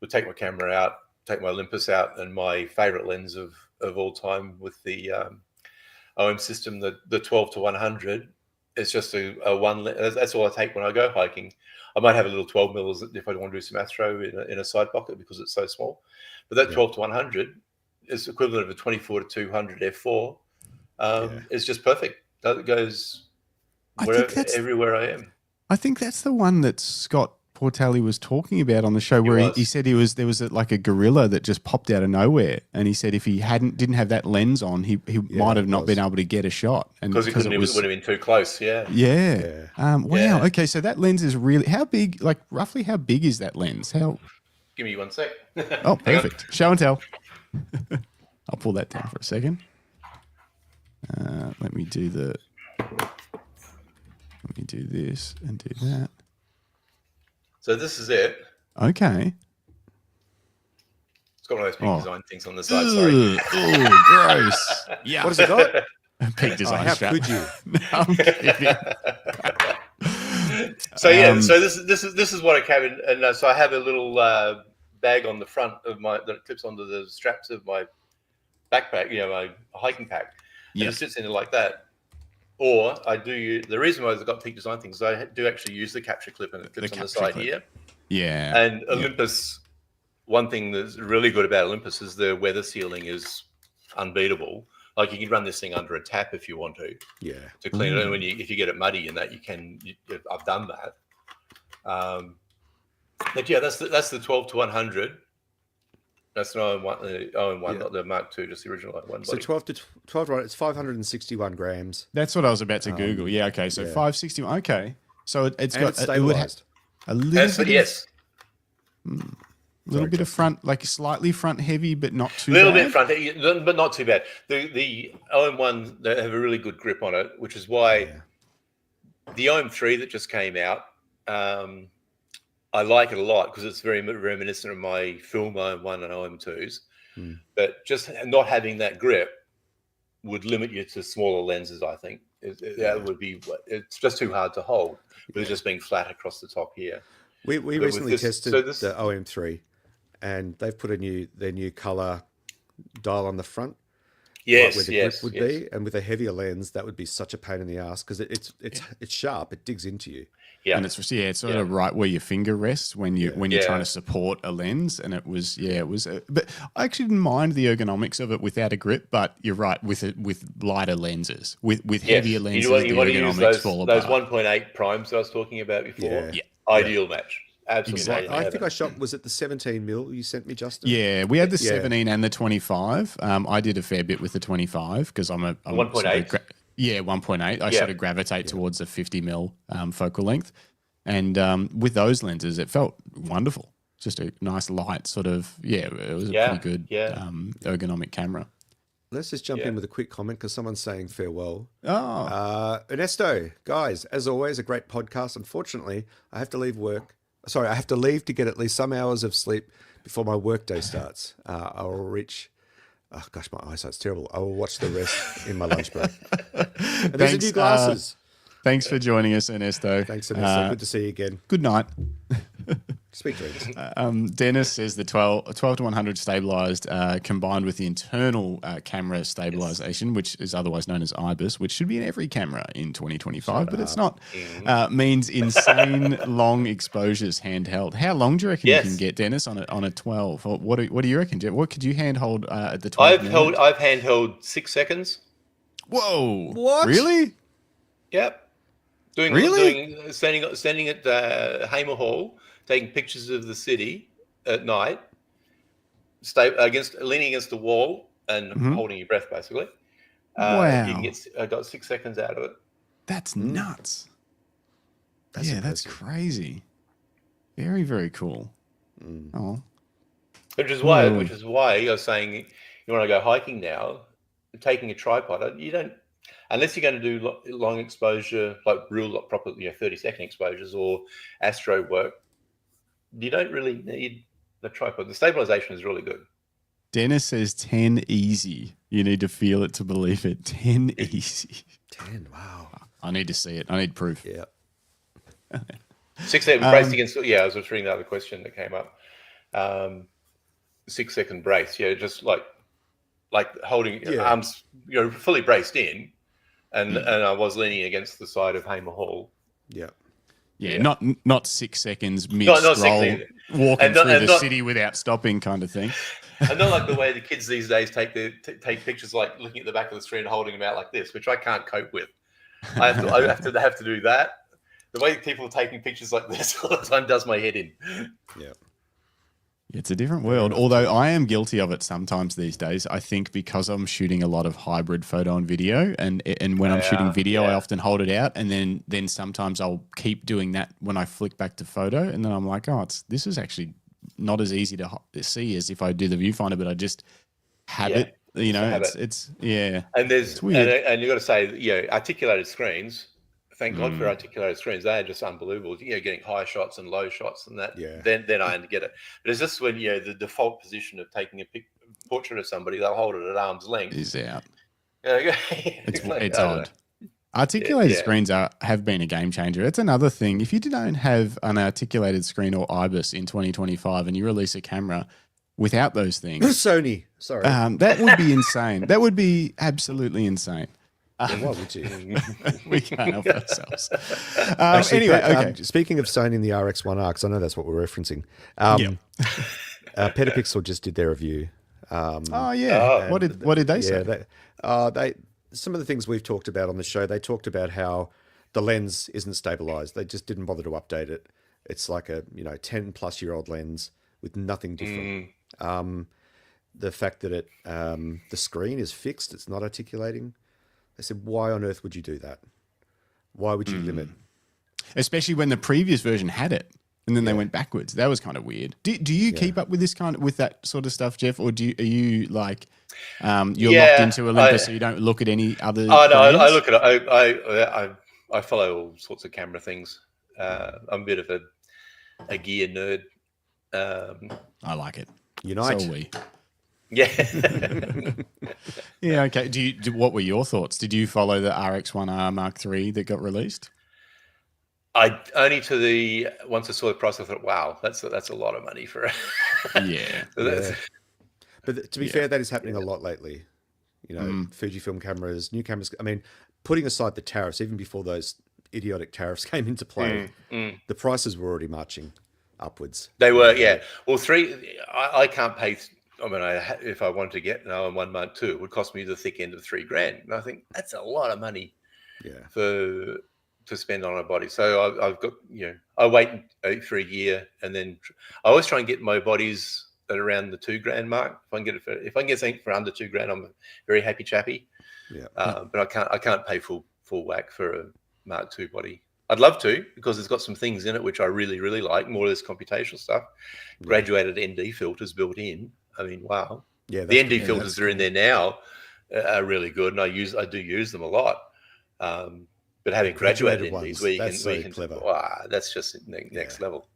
Would take my camera out, take my Olympus out, and my favorite lens of all time with the OM system, the 12-100. It's just a one. That's all I take when I go hiking. I might have a little 12 mils if I want to do some astro in a side pocket because it's so small. But that 12-100 is equivalent of a 24-200 f4. It's just perfect. It goes everywhere I am. I think that's the one that Scott Portelli was talking about on the show, where he said there was like a gorilla that just popped out of nowhere, and he said if he didn't have that lens on, he might have not been able to get a shot, and because it would have been too close. Yeah. Wow. Okay, so that lens is really how big? Like roughly how big is that lens? How? Give me 1 sec. Oh, perfect. Show and tell. I'll pull that down for a second. Let me do this and do that. So this is it. Okay. It's got one of those peak design things on the side. Sorry. Oh, gross. Yeah. What has it got? Peak design how strap. could you? No, I'm kidding. So so this is what I carry, and so I have a little bag on the front of that clips onto the straps of my backpack, my hiking pack, and it sits in it like that. Or I do the reason why I've got peak design things is I do actually use the capture clip, and it clips on the side clip here. Yeah. And Olympus, one thing that's really good about Olympus is the weather sealing is unbeatable. Like you can run this thing under a tap if you want to. Yeah. To clean it, and if you get it muddy and that, I've done that. But yeah, that's the 12 to 100. That's an OM1, not the Mark II, just the original OM1. So 12 to 12, right? It's 561 grams. That's what I was about to Google. Yeah. Okay. So 561. Okay. So it's got stabilized. A little bit. Yes. Little bit of front, like slightly front heavy, but not too. A little bad. bit front, but not too bad. The OM1, they have a really good grip on it, which is why the OM3 that just came out, I like it a lot because it's very reminiscent of my film OM1 and OM2s. But just not having that grip would limit you to smaller lenses, I think. It's just too hard to hold with it just being flat across the top here. We recently tested the OM3, and they've put their new color dial on the front. Yes, where the grip would be, and with a heavier lens, that would be such a pain in the ass because it's sharp. It digs into you. Yeah, and it's sort of right where your finger rests when you're trying to support a lens, and it was. But I actually didn't mind the ergonomics of it without a grip. But you're right with lighter lenses, with heavier lenses. You want to use those 1.8 primes that I was talking about before. Yeah. Ideal match. Absolutely. Exactly. I think I shot, was it the 17 mil you sent me, Justin? Yeah, we had the 17 and the 25. I did a fair bit with the 25 because I'm 1.8. 1.8. I sort of gravitate towards the 50 mil focal length. And with those lenses, it felt wonderful. Just a nice light sort of, it was a pretty good ergonomic camera. Let's just jump in with a quick comment because someone's saying farewell. Oh. Ernesto, guys, as always, a great podcast. Unfortunately, I have to leave work. Sorry, I have to leave to get at least some hours of sleep before my workday starts. I will reach... Oh, gosh, my eyesight's terrible. I will watch the rest in my lunch break. And these are new glasses. Thanks for joining us, Ernesto. Thanks, Ernesto. Good to see you again. Good night. Speak dreams. Dennis says the 12 to 100 stabilized combined with the internal camera stabilization, which is otherwise known as IBIS, which should be in every camera in 2025, but it's not, means insane long exposures handheld. How long do you reckon you can get, Dennis, on a 12? Or what do you reckon, Geoff? What could you handhold at the 12? I've handheld 6 seconds. Whoa. What? Really? Yep. Standing at Hamer Hall, taking pictures of the city at night, leaning against the wall and holding your breath, basically. Wow! I got 6 seconds out of it. That's nuts. That's crazy. Very, very cool. Oh, which is why I was saying you want to go hiking now, taking a tripod. You don't. Unless you're going to do long exposure, like real proper, 30-second exposures or astro work, you don't really need the tripod. The stabilization is really good. Dennis says 10 easy. You need to feel it to believe it. 10 easy. 10, wow. I need to see it. I need proof. Yeah. 6 second brace against. I was just reading the other question that came up. 6 second brace. Yeah, just like holding arms, fully braced in. And I was leaning against the side of Hamer Hall. Yeah. Yeah, not 6 seconds mid-stroll, walking through the city without stopping kind of thing. And not like the way the kids these days take pictures, like looking at the back of the screen and holding them out like this, which I can't cope with. I have to do that. the way people are taking pictures like this all the time does my head in. Yeah. It's a different world, although I am guilty of it sometimes these days. I think because I'm shooting a lot of hybrid photo and video, and when I'm shooting video, I often hold it out, and then sometimes I'll keep doing that when I flick back to photo, and then I'm like, oh, this is actually not as easy to see as if I do the viewfinder, but I just have it. You know, it's And there's and you got to say, articulated screens. Thank God for articulated screens. They are just unbelievable. Getting high shots and low shots and that. Yeah. Then I get it. But it's just when the default position of taking a portrait of somebody, they'll hold it at arm's length. Is out. It's odd. Articulated screens have been a game changer. It's another thing. If you don't have an articulated screen or IBIS in 2025 and you release a camera without those things, Sony, sorry, that would be insane. That would be absolutely insane. Why would you? We can't help ourselves. Actually, anyway, okay. Speaking of Sony and the RX1R, because I know that's what we're referencing. Metapixel just did their review. What did they say? Some of the things we've talked about on the show. They talked about how the lens isn't stabilized. They just didn't bother to update it. It's like a 10-plus-year-old lens with nothing different. The fact that the screen is fixed, it's not articulating. They said, why on earth would you do that? Why would you limit? Especially when the previous version had it, and then they went backwards. That was kind of weird. Do you keep up with with that sort of stuff, Geoff, or are you like you're locked into Olympus, so you don't look at any other? Oh no, I look at it. I follow all sorts of camera things. I'm a bit of a gear nerd. I like it. Unite. So are we. Yeah. Yeah. Okay. What were your thoughts? Did you follow the RX1R Mark III that got released? I only once I saw the price, I thought, wow, that's a lot of money for it. But to be fair, that is happening a lot lately. Fujifilm cameras, new cameras. I mean, putting aside the tariffs, even before those idiotic tariffs came into play, the prices were already marching upwards. They were, yeah. Well, I can't pay. I mean, if I wanted to get an 1 Mark II, it would cost me the thick end of $3,000. And I think that's a lot of money to spend on a body. So I've got, I wait for a year, and then I always try and get my bodies at around the $2,000 mark. If I can get something for under $2,000, I'm a very happy chappy. Yeah. But I can't pay full whack for a Mark II body. I'd love to, because it's got some things in it which I really, really like. More of this computational stuff, graduated ND filters built in. I mean, wow. Yeah, the ND filters that are in there now are really good, and I do use them a lot. But having graduated NDs, where you can clever. Wow, that's just next level.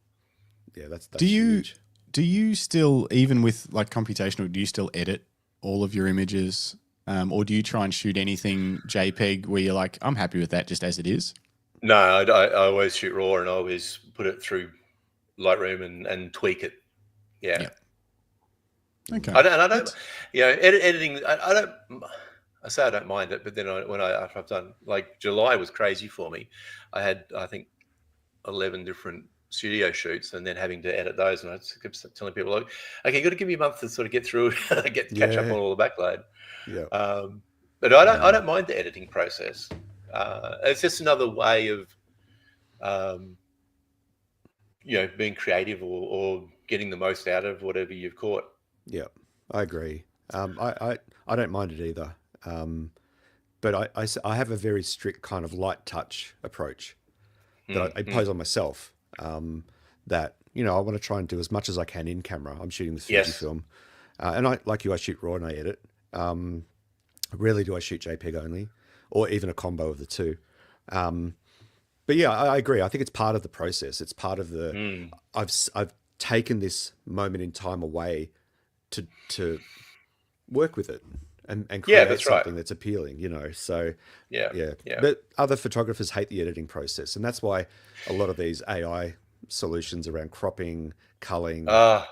Yeah, that's huge. Do you still, even with like computational, do you still edit all of your images, or do you try and shoot anything JPEG where you're like, I'm happy with that just as it is? No, I always shoot raw, and I always put it through Lightroom and tweak it. Yeah. Yep. Okay. I don't. Editing. I say I don't mind it, but then after I've done, like, July was crazy for me. I had, I think, 11 different studio shoots, and then having to edit those, and I just kept telling people, like, okay, you got to give me a month to sort of get through, catch up on all the backload. Yeah. But I don't mind the editing process. It's just another way of, being creative or getting the most out of whatever you've caught. Yeah, I agree. I don't mind it either. But I have a very strict kind of light touch approach that I impose on myself. That I want to try and do as much as I can in camera. I'm shooting with Fujifilm, and I shoot raw and I edit. Rarely do I shoot JPEG only, or even a combo of the two. But yeah, I agree. I think it's part of the process. It's part of the. I've taken this moment in time away to work with it and create something that's appealing. So yeah. But other photographers hate the editing process, and that's why a lot of these AI solutions around cropping, culling. A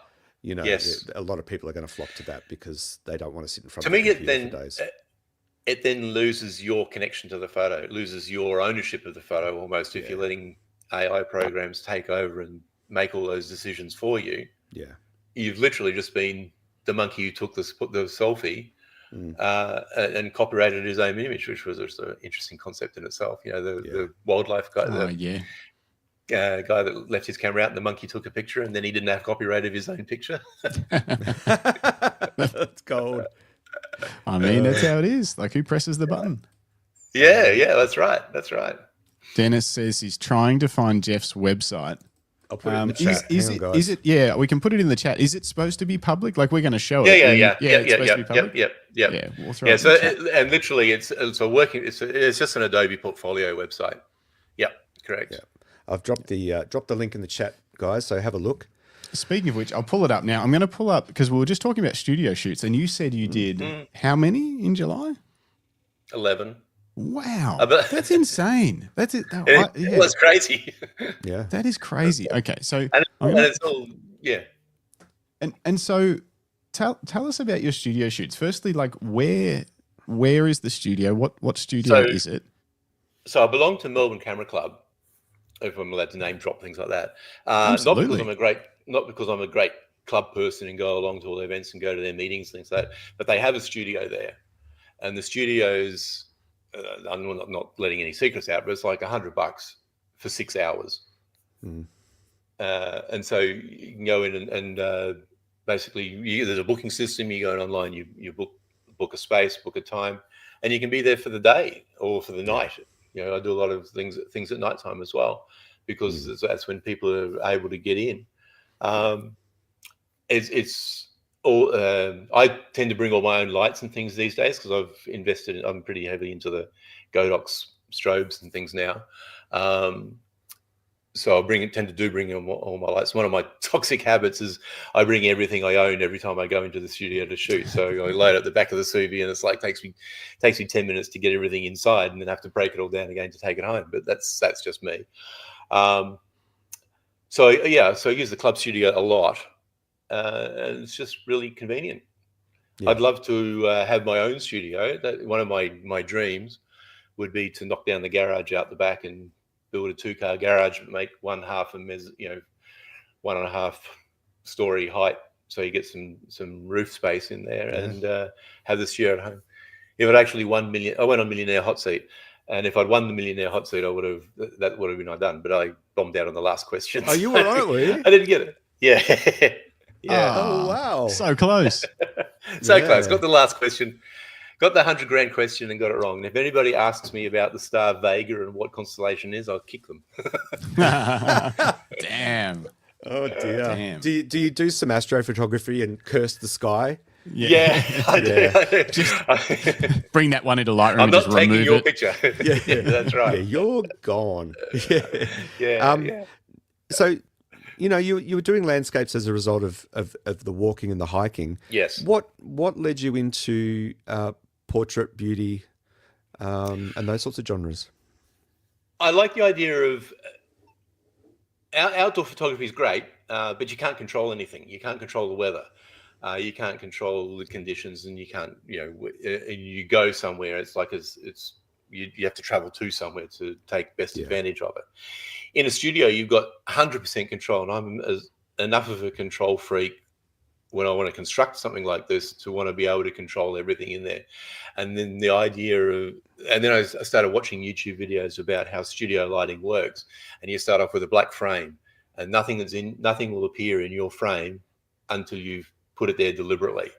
lot of people are going to flock to that because they don't want to sit in front of the computer for days. It then loses your connection to the photo. It loses your ownership of the photo almost if you're letting AI programs take over and make all those decisions for you. Yeah. You've literally just been the monkey who took the selfie and copyrighted his own image, which was just an interesting concept in itself. The wildlife guy, guy that left his camera out and the monkey took a picture, and then he didn't have copyright of his own picture. That's gold. I mean, that's how it is. Like, who presses the button? Yeah, that's right. That's right. Dennis says he's trying to find Geoff's website. I'll put it in the chat. Is it? Yeah, we can put it in the chat. Is it supposed to be public? Like, we're going to show it. Yeah. It's supposed to be public. Yeah. We'll throw it so in the chat. and literally, it's just an Adobe portfolio website. Yep, correct. Yeah. I've dropped the link in the chat, guys. So have a look. Speaking of which, I'll pull it up now. I'm going to pull up because we were just talking about studio shoots, and you said you did how many in July? 11. Wow, that's insane. That's it. It was crazy. Yeah, that is crazy. Okay, so and it's all And so tell us about your studio shoots. Firstly, like where is the studio? What studio is it? So I belong to Melbourne Camera Club, if I'm allowed to name drop things like that. Not because I'm a great club person and go along to all the events and go to their meetings, things like that. But they have a studio there, and the studio's I'm not letting any secrets out, but it's like $100 for 6 hours. And so you can go in and basically there's a booking system. You go in online, you book a space, book a time, and you can be there for the day or for the night. You know, I do a lot of things at nighttime as well, because that's when people are able to get in. It's all. I tend to bring all my own lights and things these days because I'm pretty heavily into the Godox strobes and things now. So I tend to bring all my lights. One of my toxic habits is I bring everything I own every time I go into the studio to shoot. So I load up the back of the Suvi, and it's like takes me 10 minutes to get everything inside, and then have to break it all down again to take it home. But that's just me. So I use the club studio a lot, and it's just really convenient. Yeah. I'd love to have my own studio. One of my dreams would be to knock down the garage out the back and build a 2-car garage, but make 1.5 story height, so you get some roof space in there, and have the studio at home. If it actually won I went on Millionaire Hot Seat, and if I'd won the Millionaire Hot Seat, that would have been done. But I bombed out on the last question. Oh, you were right, were you? I didn't get it. Yeah. Yeah. Oh wow. So close. Close. Got the last question. Got the $100,000 question and got it wrong. And if anybody asks me about the star Vega and what constellation is, I'll kick them. Damn. Oh dear. Damn. Do you do some astrophotography and curse the sky? Yeah, I do. Just bring that one into Lightroom. I'm not just taking remove your it. picture. Yeah, that's right. Yeah, you're gone. Yeah. Yeah. So, you know, you were doing landscapes as a result of the walking and the hiking. Yes. What led you into portrait, beauty, and those sorts of genres? I like the idea of outdoor photography is great, but you can't control anything. You can't control the weather. You can't control the conditions, and you can't, you go somewhere. It's like you have to travel to somewhere to take best advantage of it. In a studio, you've got 100% control, and I'm enough of a control freak when I want to construct something like this to want to be able to control everything in there. And then I started watching YouTube videos about how studio lighting works. And you start off with a black frame, and nothing will appear in your frame until you've put it there deliberately.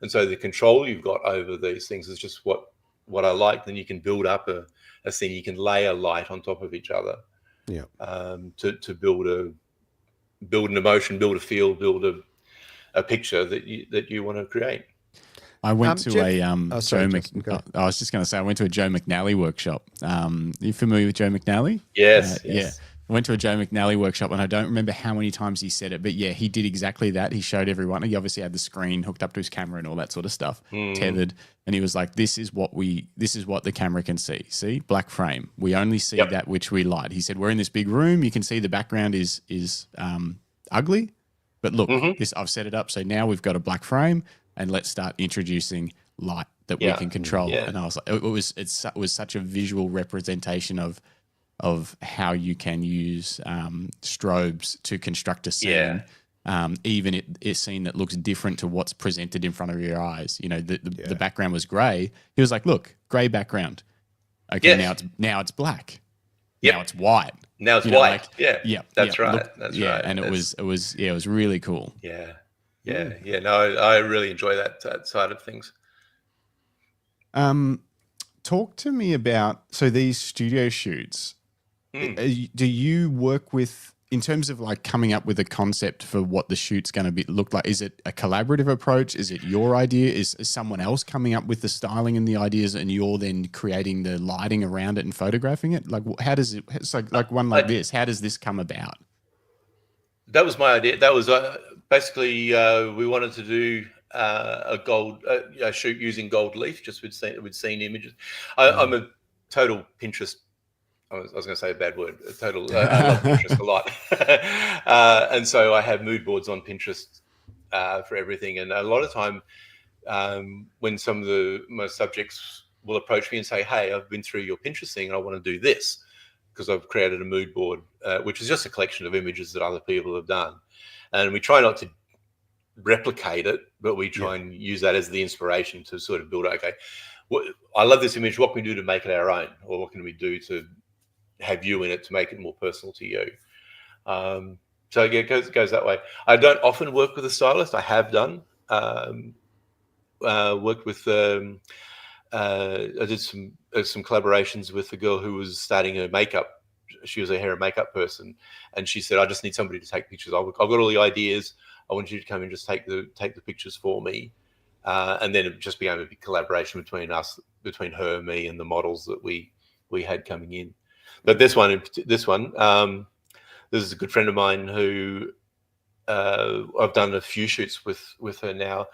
And so the control you've got over these things is just what I like. Then you can build up a scene. You can layer light on top of each other. Yeah. To build an emotion, build a feel, build a picture that you want to create. I went to Geoff, I was just going to say I went to a Joe McNally workshop. You familiar with Joe McNally? Yes. Yeah. I went to a Joe McNally workshop, and I don't remember how many times he said it, but yeah, he did exactly that. He showed everyone. He obviously had the screen hooked up to his camera and all that sort of stuff, tethered, and he was like, "This is what the camera can see. See, black frame. We only see that which we light." He said, "We're in this big room. You can see the background is ugly, but look, I've set it up. So now we've got a black frame, and let's start introducing light that we can control." And I was like, it was such a visual representation of how you can use strobes to construct a scene, even a scene that looks different to what's presented in front of your eyes. You know, the background was grey. He was like, "Look, grey background. Okay, now it's black. Yep. Now it's white. Now it's You know, white. like, Yeah. That's right. That's right. And it was really cool. Yeah. No, I really enjoy that side of things. Talk to me about, so these studio shoots, do you work with, in terms of like coming up with a concept for what the shoot's going to look like? Is it a collaborative approach? Is it your idea? Is someone else coming up with the styling and the ideas, and you're then creating the lighting around it and photographing it? Like, how does it, it's like one like this, how does this come about? That was my idea. That was basically, we wanted to do a gold shoot using gold leaf. Just we'd seen images. I'm a total Pinterest. I was going to say a bad word. I love Pinterest a lot, and so I have mood boards on Pinterest for everything. And a lot of time, when some of my subjects will approach me and say, "Hey, I've been through your Pinterest thing, and I want to do this," because I've created a mood board, which is just a collection of images that other people have done, and we try not to replicate it, but we try and use that as the inspiration to sort of build. Okay, I love this image. What can we do to make it our own, or what can we do to have you in it to make it more personal to you? So yeah, it goes that way. I don't often work with a stylist. I have done. Worked with. I did some collaborations with a girl who was starting her makeup. She was a hair and makeup person, and she said, "I just need somebody to take pictures. I've got all the ideas. I want you to come and just take the pictures for me." And then it just became a big collaboration between her, me, and the models that we had coming in. But this one, this is a good friend of mine who I've done a few shoots with her now.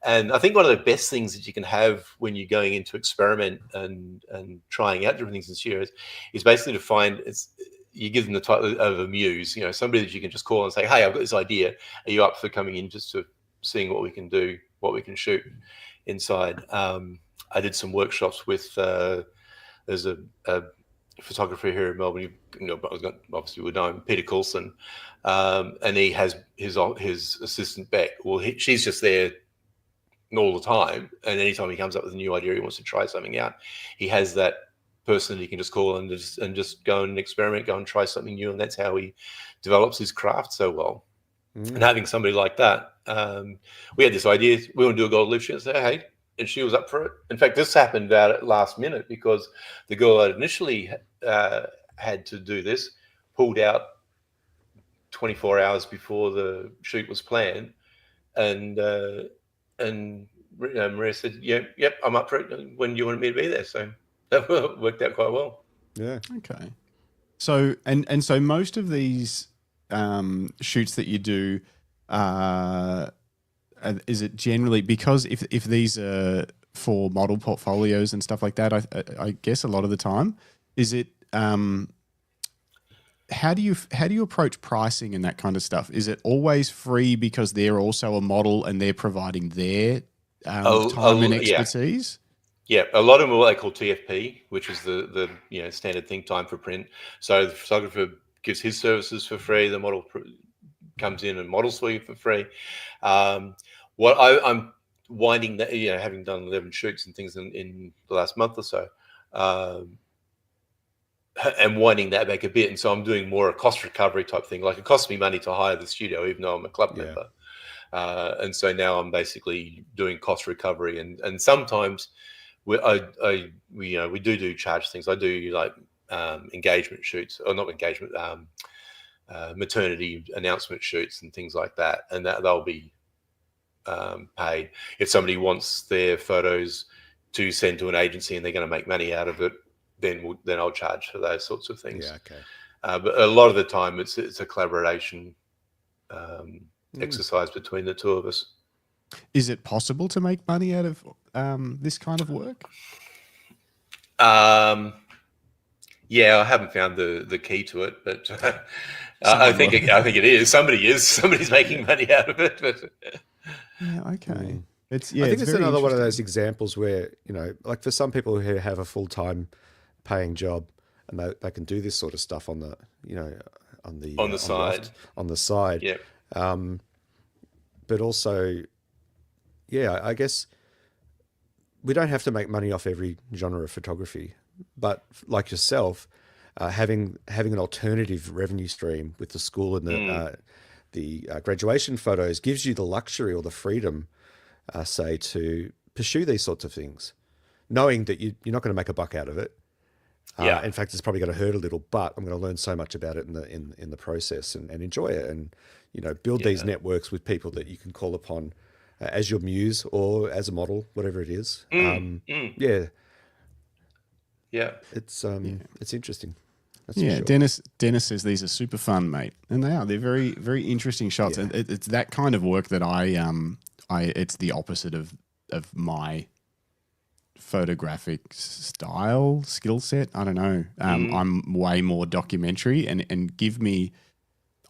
And I think one of the best things that you can have when you're going into experiment and trying out different things in studios is basically to find, you give them the title of a muse, somebody that you can just call and say, "Hey, I've got this idea. Are you up for coming in just to seeing what we can do, what we can shoot inside?" I did some workshops with, there's a photographer here in Melbourne, obviously we know him, Peter Coulson, and he has his assistant Beck. Well, she's just there all the time, and anytime he comes up with a new idea, he wants to try something out, he has that person that he can just call and just go and experiment, go and try something new, and that's how he develops his craft so well. And having somebody like that, we had this idea, we want to do a gold leaf shoot, and say, "Hey," and she was up for it. In fact, this happened out at last minute because the girl that initially had to do this pulled out 24 hours before the shoot was planned, and Maria said, "Yep, I'm up for it. When do you want me to be there?" So that worked out quite well. Yeah. Okay. So and so most of these shoots that you do, is it generally, because if these are for model portfolios and stuff like that, I guess a lot of the time, is it how do you approach pricing and that kind of stuff? Is it always free because they're also a model and they're providing their time and expertise? Yeah, a lot of them are what they call TFP, which is the standard think time for print. So the photographer gives his services for free. The model comes in and models for you for free. What I'm winding that, having done 11 shoots and things in the last month or so, and winding that back a bit. And so I'm doing more a cost recovery type thing. Like, it costs me money to hire the studio, even though I'm a club member. And so now I'm basically doing cost recovery. And sometimes we do charge things. I do like engagement shoots, or not engagement, maternity announcement shoots and things like that. And that they'll be paid. If somebody wants their photos to send to an agency and they're going to make money out of it, then I'll charge for those sorts of things. Yeah, okay. But a lot of the time, it's a collaboration exercise between the two of us. Is it possible to make money out of this kind of work? Yeah, I haven't found the key to it, but I think it is. Somebody's making money out of it. But yeah, okay. I think it's another one of those examples where, like for some people who have a full-time paying job and they can do this sort of stuff on the side. Yeah. But also, I guess we don't have to make money off every genre of photography, but like yourself, having an alternative revenue stream with the school and the graduation photos gives you the luxury or the freedom, say, to pursue these sorts of things, knowing that you're not going to make a buck out of it. In fact, it's probably going to hurt a little, but I'm going to learn so much about it in the process and enjoy it, and build these networks with people that you can call upon as your muse or as a model, whatever it is. It's interesting. That's for sure. Dennis says these are super fun, mate, and they are. They're very, very interesting shots. And it's that kind of work that it's the opposite of my photographic skill set. I don't know. I'm way more documentary, and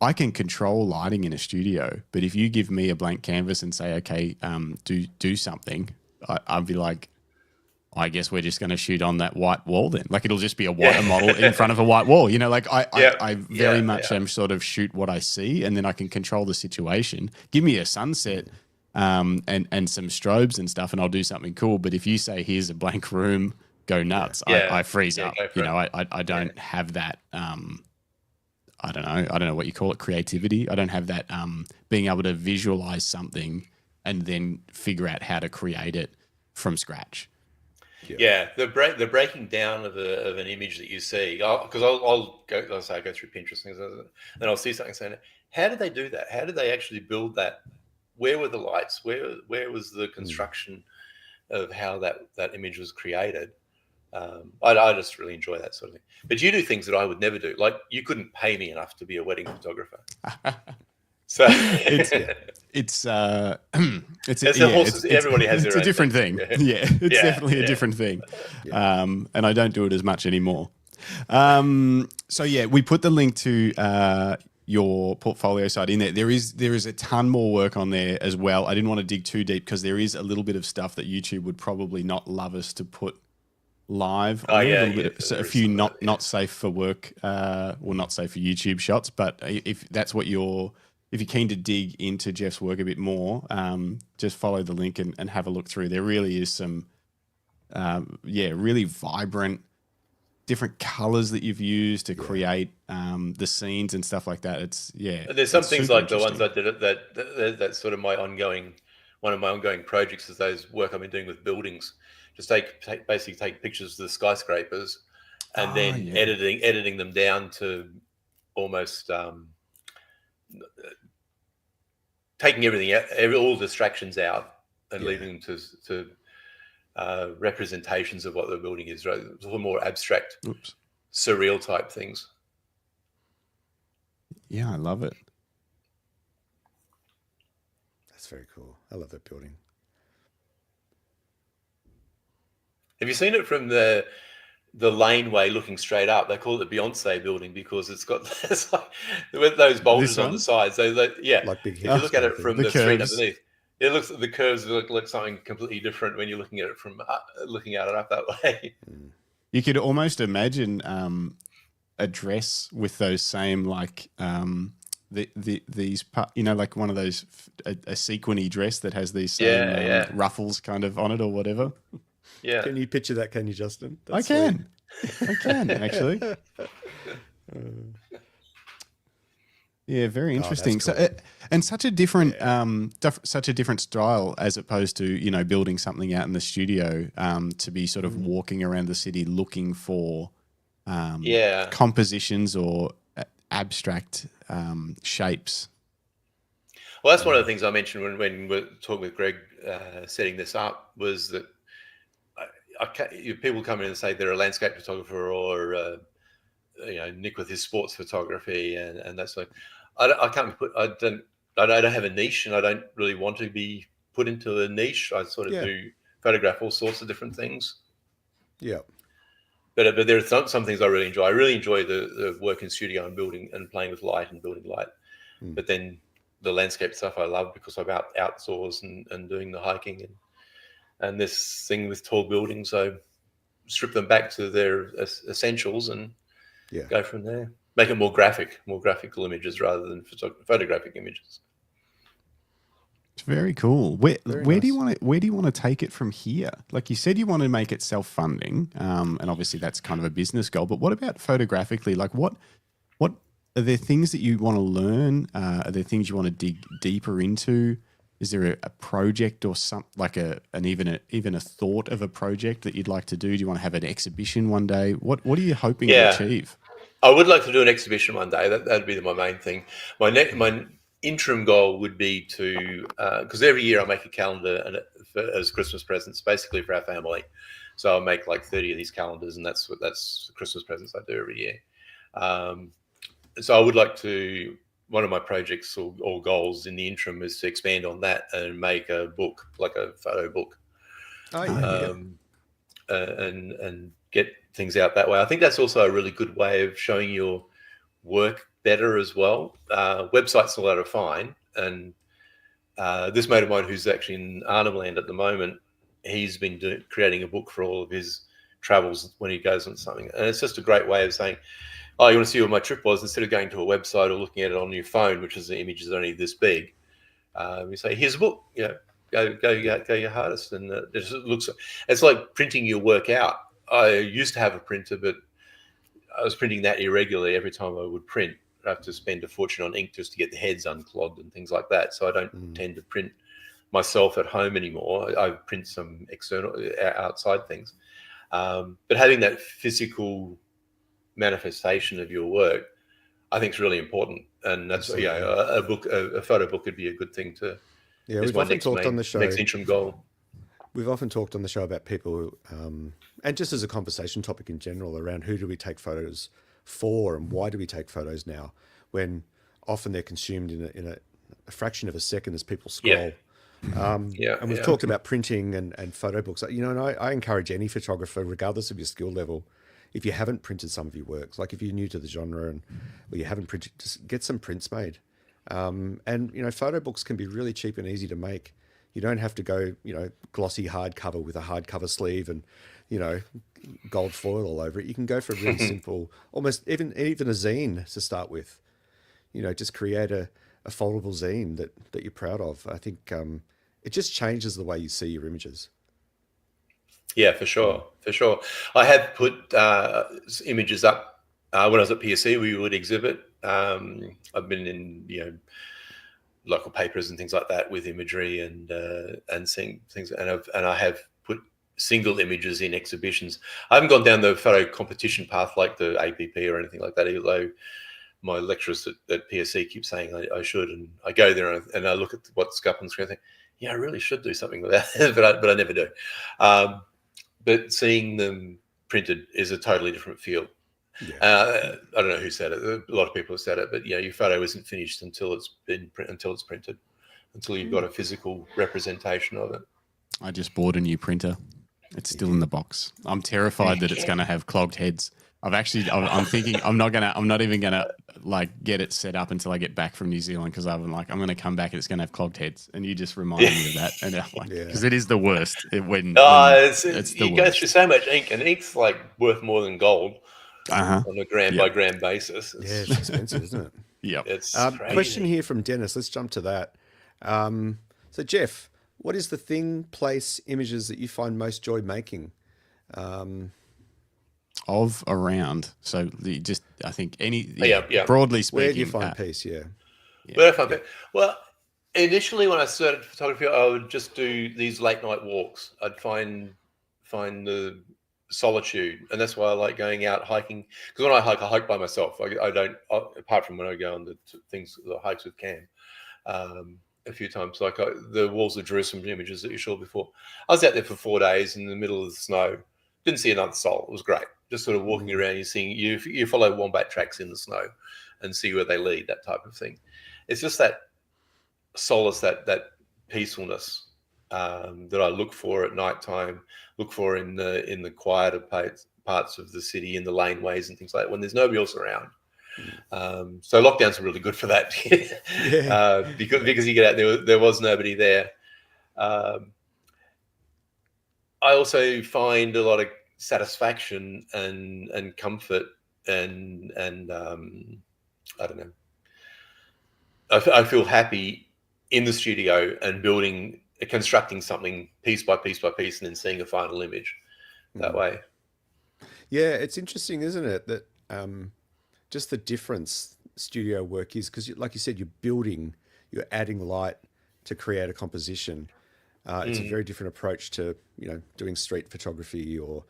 I can control lighting in a studio, but if you give me a blank canvas and say, okay, do something, I'd be like, I guess we're just going to shoot on that white wall then. Like, it'll just be a model in front of a white wall. I very much am sort of shoot what I see, and then I can control the situation. Give me a sunset and some strobes and stuff, and I'll do something cool. But if you say, here's a blank room, go nuts, I freeze up. I don't have that, I don't know what you call it, creativity. I don't have that being able to visualize something and then figure out how to create it from scratch. The breaking down of an image that you see, because I'll go through Pinterest things, and then I'll see something saying, how did they do that? How did they actually build that? Where were the lights? Where was the construction of how that image was created? I just really enjoy that sort of thing. But you do things that I would never do. Like, you couldn't pay me enough to be a wedding photographer. So everybody has their own different thing. It's definitely a different thing. And I don't do it as much anymore. We put the link to your portfolio site in there. There is a ton more work on there as well. I didn't want to dig too deep because there is a little bit of stuff that YouTube would probably not love us to put live. A few not safe for work, not safe for YouTube shots. But if that's what if you're keen to dig into Geoff's work a bit more, just follow the link and have a look through. There really is some, really vibrant, different colors that you've used to create the scenes and stuff like that. There's some things like the ones I did that's sort of one of my ongoing projects is those work I've been doing with buildings. Just basically take pictures of the skyscrapers and then editing them down to almost taking everything out, all distractions out, and leaving them to representations of what the building is, right? It's a little more abstract, surreal type things. Yeah, I love it. That's very cool. I love that building. Have you seen it from the laneway looking straight up? They call it the Beyonce building because it's got with those boulders on the sides. So like big, if you look at it from the street underneath, it looks the curves look something completely different when you're looking at it from looking at it up that way. You could almost imagine a dress with those same like these like one of those a sequiny dress that has these same ruffles kind of on it or whatever. Yeah. Can you picture that? Can you, Justin? I can actually. Very interesting. Cool. So, and such a different, such a different style as opposed to building something out in the studio. To be sort of walking around the city looking for compositions or abstract shapes. Well, that's one of the things I mentioned when we were talking with Greg, setting this up, was that people come in and say they're a landscape photographer or Nick with his sports photography, and that's like I don't have a niche, and I don't really want to be put into a niche. I sort of do photograph all sorts of different things. Yeah. But there are some things I really enjoy. I really enjoy the work in studio and building and playing with light and building light. But then the landscape stuff I love because I'm outdoors and doing the hiking and this thing with tall buildings. So strip them back to their essentials and go from there. Make it more graphical images rather than photographic images. It's very cool. Where Very do you nice. want to take it from here? Like you said, you want to make it self-funding, and obviously that's kind of a business goal. But what about photographically? Like what are there things that you want to learn? Are there things you want to dig deeper into? Is there a project or something like even a thought of a project that you'd like to do? Do you want to have an exhibition one day? What are you hoping to achieve? I would like to do an exhibition one day. That'd be my main thing. My interim goal would be to, because every year I make a calendar as Christmas presents, basically for our family. So I make like 30 of these calendars, and that's the Christmas presents I do every year. So I would like to. One of my projects or goals in the interim is to expand on that and make a book, like a photo book. Oh, yeah. And get things out that way. I think that's also a really good way of showing your work better as well. Websites and all that are fine. And this mate of mine who's actually in Arnhem Land at the moment, he's been creating a book for all of his travels when he goes on something. And it's just a great way of saying, oh, you want to see what my trip was? Instead of going to a website or looking at it on your phone, which is the image is only this big, you say, here's a book, go your hardest. And it's like printing your work out. I used to have a printer, but I was printing that irregularly every time I would print. I have to spend a fortune on ink just to get the heads unclogged and things like that. So I don't tend to print myself at home anymore. I print some external outside things. But having that physical manifestation of your work, I think is really important. And that's a photo book would be a good thing to. Yeah, we've often talked on the show. Next interim goal. We've often talked on the show about people, and just as a conversation topic in general, around who do we take photos for and why do we take photos now, when often they're consumed in a fraction of a second as people scroll. And we've talked about printing and photo books. And I encourage any photographer, regardless of your skill level, if you haven't printed some of your works, like if you're new to the genre or you haven't printed, just get some prints made. And photo books can be really cheap and easy to make. You don't have to go, glossy hardcover with a hardcover sleeve and, gold foil all over it. You can go for a really simple, almost even a zine to start with. Just create a foldable zine that you're proud of. I think it just changes the way you see your images. Yeah, for sure. I have put images up when I was at PSC. We would exhibit. I've been in local papers and things like that with imagery and seeing things, and I have put single images in exhibitions. I haven't gone down the photo competition path like the APP or anything like that, although my lecturers at PSC keep saying I should, and I go there and I look at what's up on the screen and think, yeah, I really should do something with that, but I never do. But seeing them printed is a totally different feel. Yeah. I don't know who said it. A lot of people have said it, but your photo isn't finished until it's printed, until you've got a physical representation of it. I just bought a new printer. It's still in the box. I'm terrified that it's going to have clogged heads. I'm thinking I'm not even gonna get it set up until I get back from New Zealand, because I'm going to come back and it's going to have clogged heads. And you just reminded me of that, and because it is the worst when it's the worst. Go through so much ink, and ink's worth more than gold on a gram by gram basis. It's expensive, isn't it? Yeah. It's crazy. Question here from Dennis. Let's jump to that. So Geoff, what is the thing, place, images that you find most joy making? Around. So I think broadly speaking. Where do you find peace? Yeah. Where do I find peace? Well, initially when I started photography, I would just do these late night walks. I'd find the solitude, and that's why I like going out hiking. Because when I hike by myself. I don't, apart from when I go on the hikes with Cam. A few times, the walls of Jerusalem images that you saw before. I was out there for 4 days in the middle of the snow. Didn't see another soul. It was great. Just sort of walking around, you follow wombat tracks in the snow and see where they lead, that type of thing. It's just that solace, that peacefulness that I look for at nighttime, look for in the quieter parts of the city, in the laneways and things like that, when there's nobody else around. So lockdowns are really good for that. Because you get out there was nobody there. I also find a lot of satisfaction and comfort and I don't know. I feel happy in the studio and constructing something piece by piece by piece, and then seeing a final image that way. Yeah, it's interesting, isn't it, that just the difference studio work is, because like you said, you're adding light to create a composition. It's a very different approach to, doing street photography or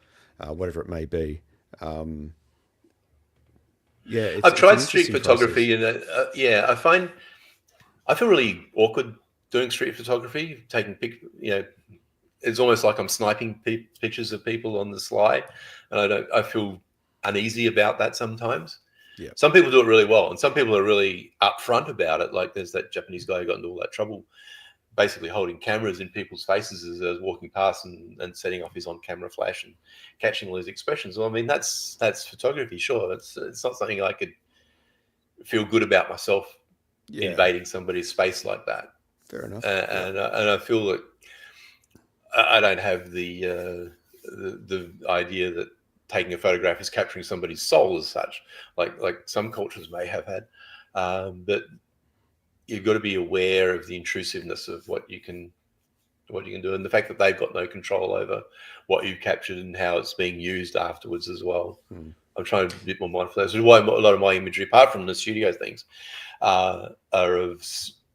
whatever it may be. I've tried street photography, and I feel really awkward doing street photography, taking it's almost like I'm sniping pictures of people on the sly, and I feel uneasy about that sometimes. Yeah. Some people do it really well, and some people are really upfront about it. Like there's that Japanese guy who got into all that trouble, basically holding cameras in people's faces as they're walking past and setting off his on-camera flash and catching all his expressions. Well, I mean, that's photography, sure. It's not something I could feel good about myself invading somebody's space like that. Fair enough. And I feel that I don't have the idea that taking a photograph is capturing somebody's soul as such, like some cultures may have had. But you've got to be aware of the intrusiveness of what you can do, and the fact that they've got no control over what you've captured and how it's being used afterwards as well. I'm trying to be a bit more mindful of that. So why a lot of my imagery, apart from the studio things, are of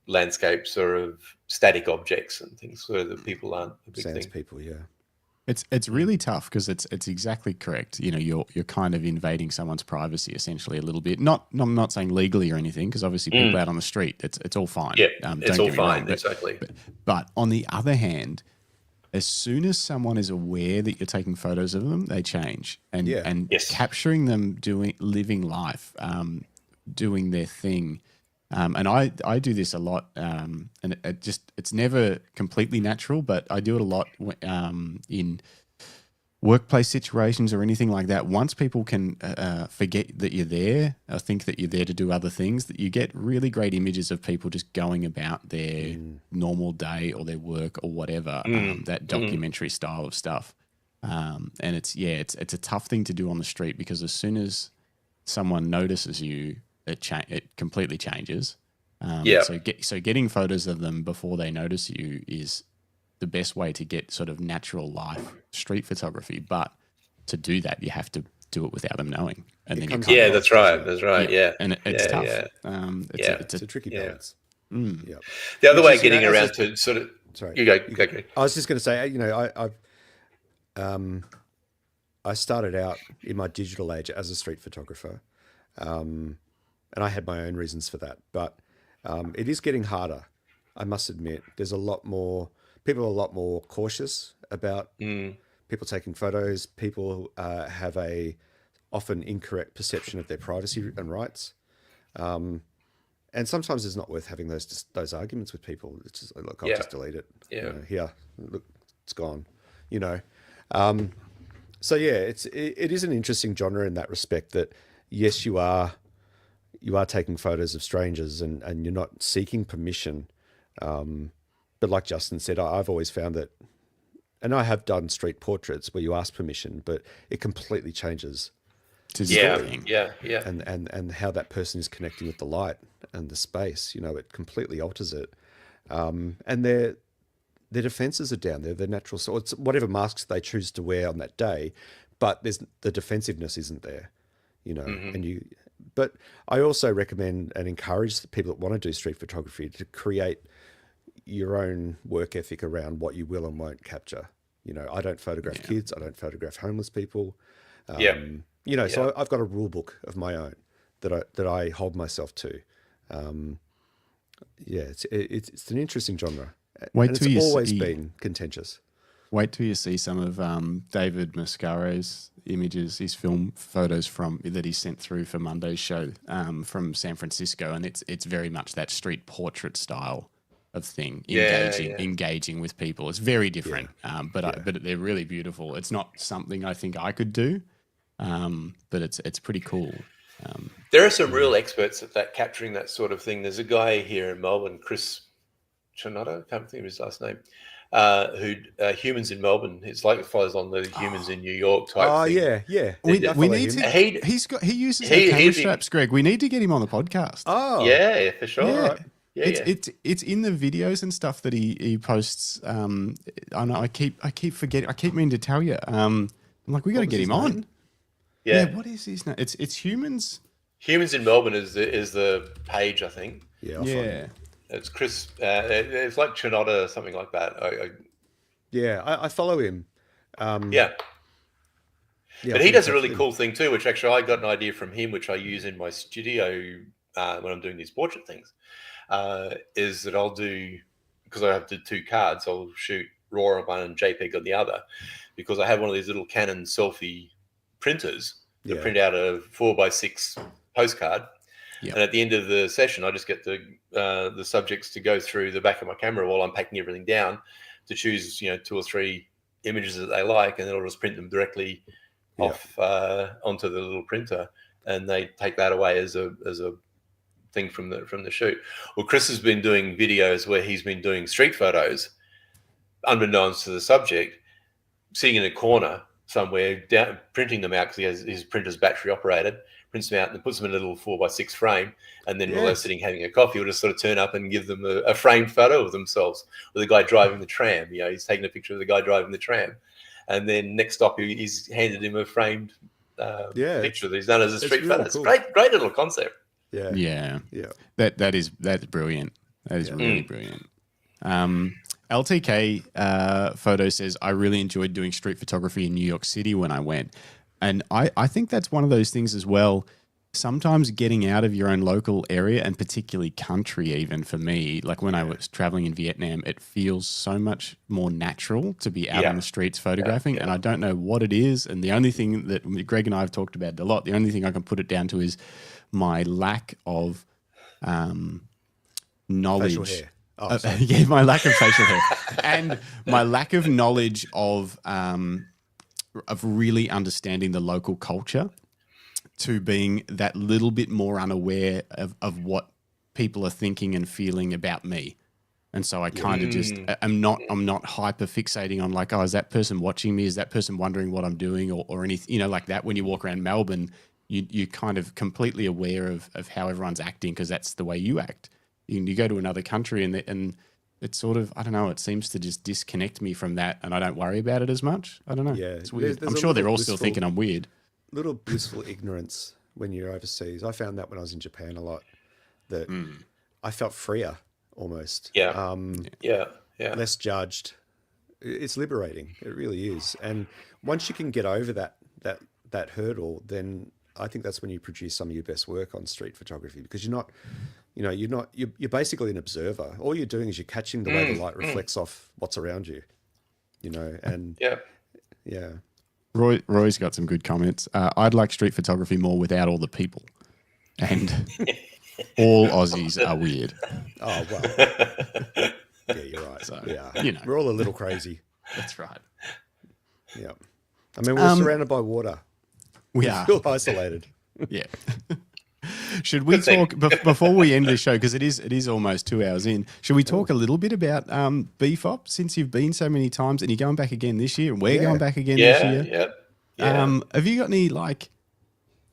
landscapes or of static objects and things where the people aren't a big thing. People, yeah. It's really tough because it's exactly correct. You're kind of invading someone's privacy essentially a little bit. I'm not saying legally or anything, because obviously people out on the street, it's all fine. Yeah, it's all fine, exactly. But on the other hand, as soon as someone is aware that you're taking photos of them, they change. And capturing them living life, doing their thing. And I do this a lot, and it's never completely natural, but I do it a lot in workplace situations or anything like that. Once people can forget that you're there, or think that you're there to do other things, that you get really great images of people just going about their normal day or their work or whatever, that documentary style of stuff. And it's a tough thing to do on the street, because as soon as someone notices you, it completely changes. So getting photos of them before they notice you is the best way to get sort of natural life street photography. But to do that, you have to do it without them knowing. And then that's right. Yeah, and it's tough. Yeah. It's a tricky balance. The other way of getting around to sort of. Sorry, you go. I was just going to say, I started out in my digital age as a street photographer. And I had my own reasons for that, but it is getting harder. I must admit, people are a lot more cautious about people taking photos. People have a often incorrect perception of their privacy and rights. And sometimes it's not worth having those arguments with people. It's just, look, I'll just delete it. Here, look, it's gone, So it is an interesting genre in that respect, that yes, you are taking photos of strangers and you're not seeking permission. But like Justin said, I've always found that, and I have done street portraits where you ask permission, but it completely changes. And how that person is connecting with the light and the space, it completely alters it. And their defenses are down there, their natural, so it's whatever masks they choose to wear on that day, but the defensiveness isn't there, But I also recommend and encourage the people that want to do street photography to create your own work ethic around what you will and won't capture. I don't photograph kids. I don't photograph homeless people. So I've got a rule book of my own that I hold myself to. It's an interesting genre. It's always been contentious. Wait till you see some of David Mascaro's images, his film photos that he sent through for Monday's show from San Francisco, and it's very much that street portrait style of thing, engaging with people. It's very different, but they're really beautiful. It's not something I think I could do, but it's pretty cool. There are some real experts at that, capturing that sort of thing. There's a guy here in Melbourne, Chris Chonotto, can't think of his last name, who Humans in Melbourne. It's like it follows on the Humans in New York type thing. Yeah. We need to. He uses camera straps, Greg. We need to get him on the podcast. Yeah, for sure. Yeah. Right. Yeah, It's in the videos and stuff that he posts. I know I keep forgetting. I keep meaning to tell you. I'm like, we got to get him on. Yeah. What is his name? It's humans. Humans in Melbourne is the page, I think. Yeah, I'll find it. It's Chris. It's like Chinotta or something like that. I follow him. Yeah. Yeah, But he does a really cool thing too, which actually I got an idea from him, which I use in my studio when I'm doing these portrait things. Is that I'll do, because I have the two cards, I'll shoot RAW on one and JPEG on the other, because I have one of these little Canon selfie printers that print out a 4x6 postcard. Yep. And at the end of the session, I just get the subjects to go through the back of my camera while I'm packing everything down to choose, 2 or 3 images that they like, and then I'll just print them directly off onto the little printer, and they take that away as a thing from the shoot. Well, Chris has been doing videos where he's been doing street photos, unbeknownst to the subject, sitting in a corner somewhere, printing them out because he has his printer's battery operated, prints them out and puts them in a little 4x6 frame, and then while they're sitting having a coffee, he'll just sort of turn up and give them a framed photo of themselves with the guy driving the tram. He's taking a picture of the guy driving the tram, and then next stop he's handed him a framed picture that he's done as a street photo. It's a great little concept. Yeah. That's brilliant. That is really brilliant. LTK Photo says, I really enjoyed doing street photography in New York City when I went. And I think that's one of those things as well. Sometimes getting out of your own local area, and particularly country, even for me, like when I was traveling in Vietnam, it feels so much more natural to be out on the streets photographing. And I don't know what it is. And the only thing that Greg and I have talked about a lot, the only thing I can put it down to is my lack of knowledge. Facial hair. My lack of facial hair, and my lack of knowledge of really understanding the local culture, to being that little bit more unaware of what people are thinking and feeling about me. And so I kind of just, I'm not hyper fixating on like, oh, is that person watching me? Is that person wondering what I'm doing or anything, like that. When you walk around Melbourne, you're kind of completely aware of how everyone's acting, because that's the way you act. You go to another country and it's sort of, I don't know, it seems to just disconnect me from that, and I don't worry about it as much. I don't know. Yeah, it's weird. I'm sure they're all still thinking I'm weird. Little blissful ignorance when you're overseas. I found that when I was in Japan a lot, that I felt freer almost. Less judged. It's liberating. It really is. And once you can get over that hurdle, then I think that's when you produce some of your best work on street photography, because you're basically an observer. All you're doing is you're catching the way the light reflects off what's around you, and Roy's got some good comments. I'd like street photography more without all the people, and all Aussies are weird. Oh, well. Yeah, you're right. So, we're all a little crazy. That's right. Yeah. I mean, we're surrounded by water. We are. Still isolated. Yeah. Should we talk before we end the show, because it is almost 2 hours in? Should we talk a little bit about BFOP, since you've been so many times and you're going back again this year, and we're going back again this year? Yeah. Have you got any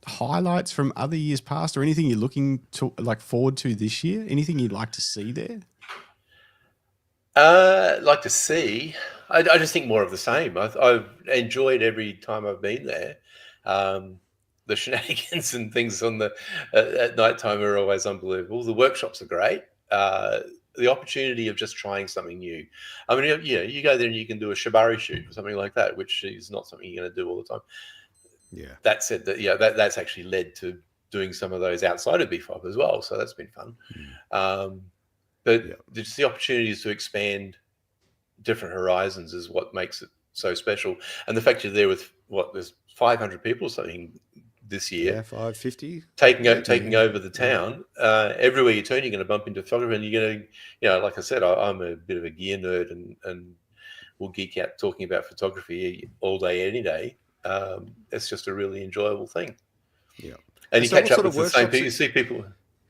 highlights from other years past, or anything you're looking to forward to this year? Anything you'd like to see there? Like to see. I just think more of the same. I've enjoyed every time I've been there. The shenanigans and things at night time are always unbelievable. The workshops are great. The opportunity of just trying something new. I mean, you go there and you can do a shibari shoot or something like that, which is not something you're going to do all the time. Yeah. That said, that's actually led to doing some of those outside of BFOP as well. So that's been fun. But just the opportunities to expand different horizons is what makes it so special. And the fact you're there with there's 500 people or something this year. Yeah, 550. Taking over the town. Everywhere you turn, you're going to bump into photography, and you're going to, like I said, I'm a bit of a gear nerd, and we'll geek out talking about photography all day, any day. It's just a really enjoyable thing. Yeah. And you catch up with the same people. You see people.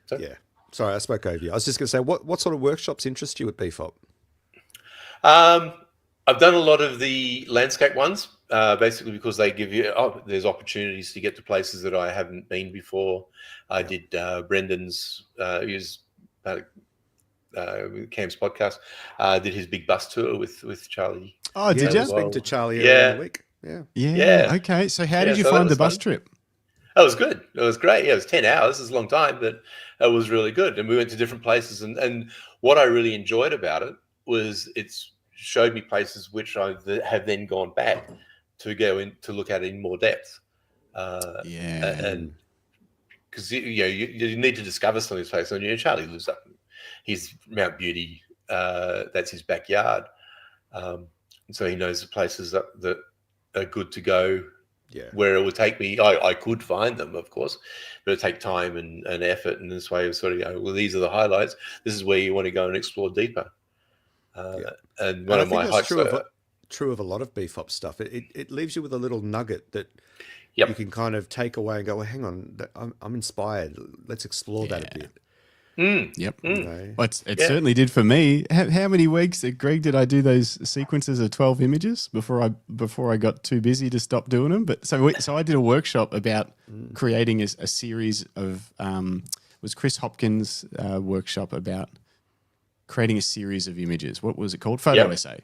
Sorry? Yeah. Sorry, I spoke over you. I was just going to say, what sort of workshops interest you at BFOP? I've done a lot of the landscape ones, basically because they give you, there's opportunities to get to places that I haven't been before. I did Brendan's, he was about with Cam's podcast, did his big bus tour with Charlie. Oh, did you? I was speaking to Charlie earlier in the week. Yeah. Okay. So how did you find the bus trip? That was good. It was great. Yeah, it was 10 hours. It was a long time, but it was really good. And we went to different places. And what I really enjoyed about it was it's showed me places which I have then gone back to go in to look at in more depth. And because you need to discover some of these places. And Charlie lives up. He's Mount Beauty. That's his backyard. And so he knows the places that are good to go. Yeah. Where it would take me, I could find them, of course, but it'd take time and effort. And this way, of sort of go, well, these are the highlights. This is where you want to go and explore deeper. And one of my hikes, true of a lot of BFOP stuff. It leaves you with a little nugget that you can kind of take away and go, well, hang on, I'm inspired. Let's explore that a bit. Yep. Well, it certainly did for me. How many weeks, Greg, did I do those sequences of 12 images before I got too busy to stop doing them? But so I did a workshop about creating a series of was Chris Hopkins' workshop about creating a series of images. What was it called? Photo essay.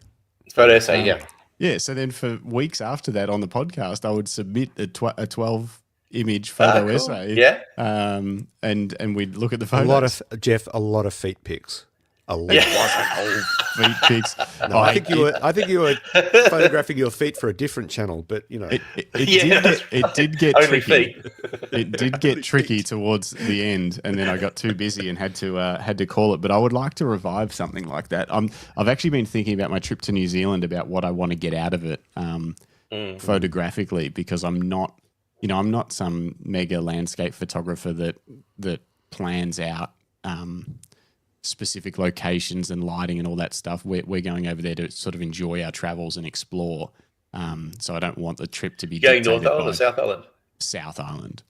Photo essay. Yeah. Yeah. So then for weeks after that on the podcast, I would submit a 12 image photo essay. And we'd look at the photos. A lot of feet pics. A lot of feet pics. No, I think you were photographing your feet for a different channel, but it did get only tricky. Feet. It did get tricky towards the end, and then I got too busy and had to call it. But I would like to revive something like that. I've actually been thinking about my trip to New Zealand, about what I want to get out of it photographically, because I'm not some mega landscape photographer that plans out specific locations and lighting and all that stuff. We're going over there to sort of enjoy our travels and explore. So I don't want the trip to be going North Island or South Island. South Island.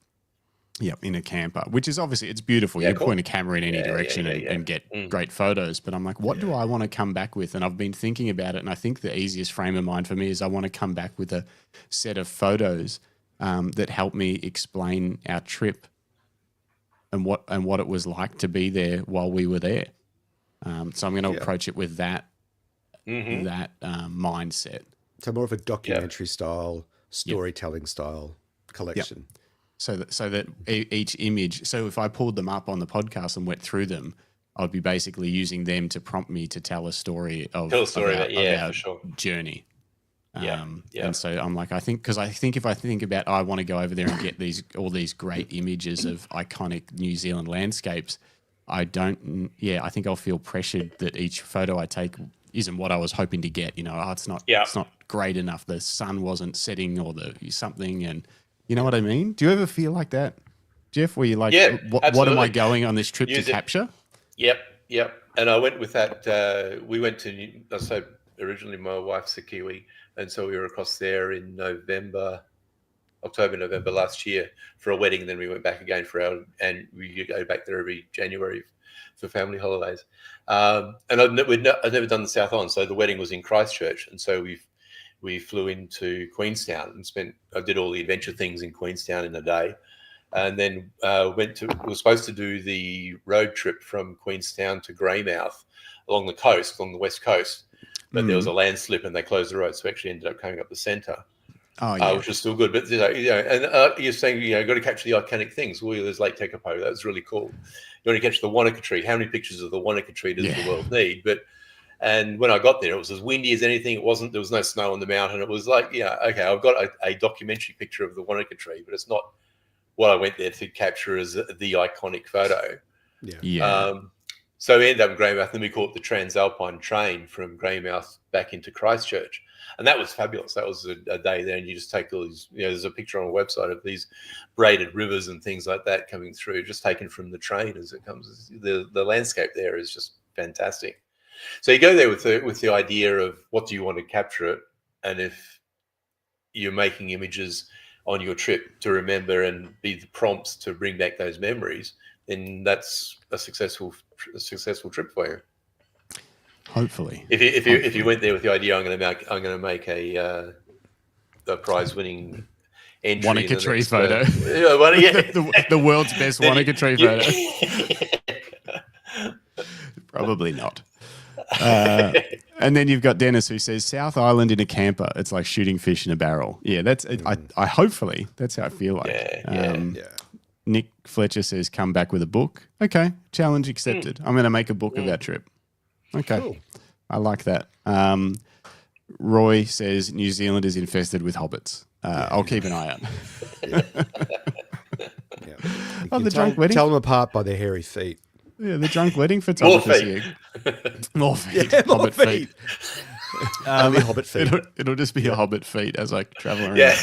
Yep, in a camper, which is obviously, it's beautiful. You point a camera in any direction and get great photos. But I'm like, what do I want to come back with? And I've been thinking about it, and I think the easiest frame of mind for me is I want to come back with a set of photos that help me explain our trip and what it was like to be there while we were there. So I'm going to approach it with that mindset. So more of a documentary style, storytelling style collection. Yep. So that each image. So if I pulled them up on the podcast and went through them, I'd be basically using them to prompt me to tell a story of our journey. And so I'm like, I think if I think about, I want to go over there and get all these great images of iconic New Zealand landscapes, I think I'll feel pressured that each photo I take isn't what I was hoping to get. It's not great enough. The sun wasn't setting or something, and you know what I mean? Do you ever feel like that, Geoff, where you're like, what am I going on this trip to capture? Yep. And I went with that. We went to, originally my wife's a Kiwi, and so we were across there in October, November last year for a wedding. And then we went back again and we go back there every January for family holidays. And I've never done the South Island. So the wedding was in Christchurch. And so we flew into Queenstown and I did all the adventure things in Queenstown in a day. And then we were supposed to do the road trip from Queenstown to Greymouth along the west coast. But there was a landslip and they closed the road. So we actually ended up coming up the centre. Which was still good. But, you're saying, got to capture the iconic things. Well, there's Lake Tekapo. That was really cool. You want to capture the Wanaka tree. How many pictures of the Wanaka tree does the world need? And when I got there, it was as windy as anything. There was no snow on the mountain. It was like, I've got a documentary picture of the Wanaka tree, but it's not what I went there to capture as the iconic photo. So we ended up in Greymouth, and we caught the Transalpine train from Greymouth back into Christchurch. And that was fabulous. That was a day there, and you just take all these, there's a picture on a website of these braided rivers and things like that coming through, just taken from the train as it comes. The landscape there is just fantastic. So you go there with the idea of what do you want to capture it, and if you're making images on your trip to remember and be the prompts to bring back those memories, then that's a successful trip for you. Hopefully, if you went there with the idea, I'm going to make a prize-winning entry. Wanaka tree photo. The world's best Wanaka tree photo. Probably not. And then you've got Dennis who says South Island in a camper. It's like shooting fish in a barrel. Yeah, that's it. I hopefully that's how I feel like. Yeah. Nick Fletcher says come back with a book. Okay, challenge accepted. I'm going to make a book of that trip. Okay, cool. I like that. Roy says New Zealand is infested with hobbits. I'll keep an eye out. Oh, the drunk wedding. Tell them apart by their hairy feet. Yeah, the drunk wedding photographers here. More feet. Yeah, more feet. Only hobbit feet. It'll just be a hobbit feet as I travel around. Yeah.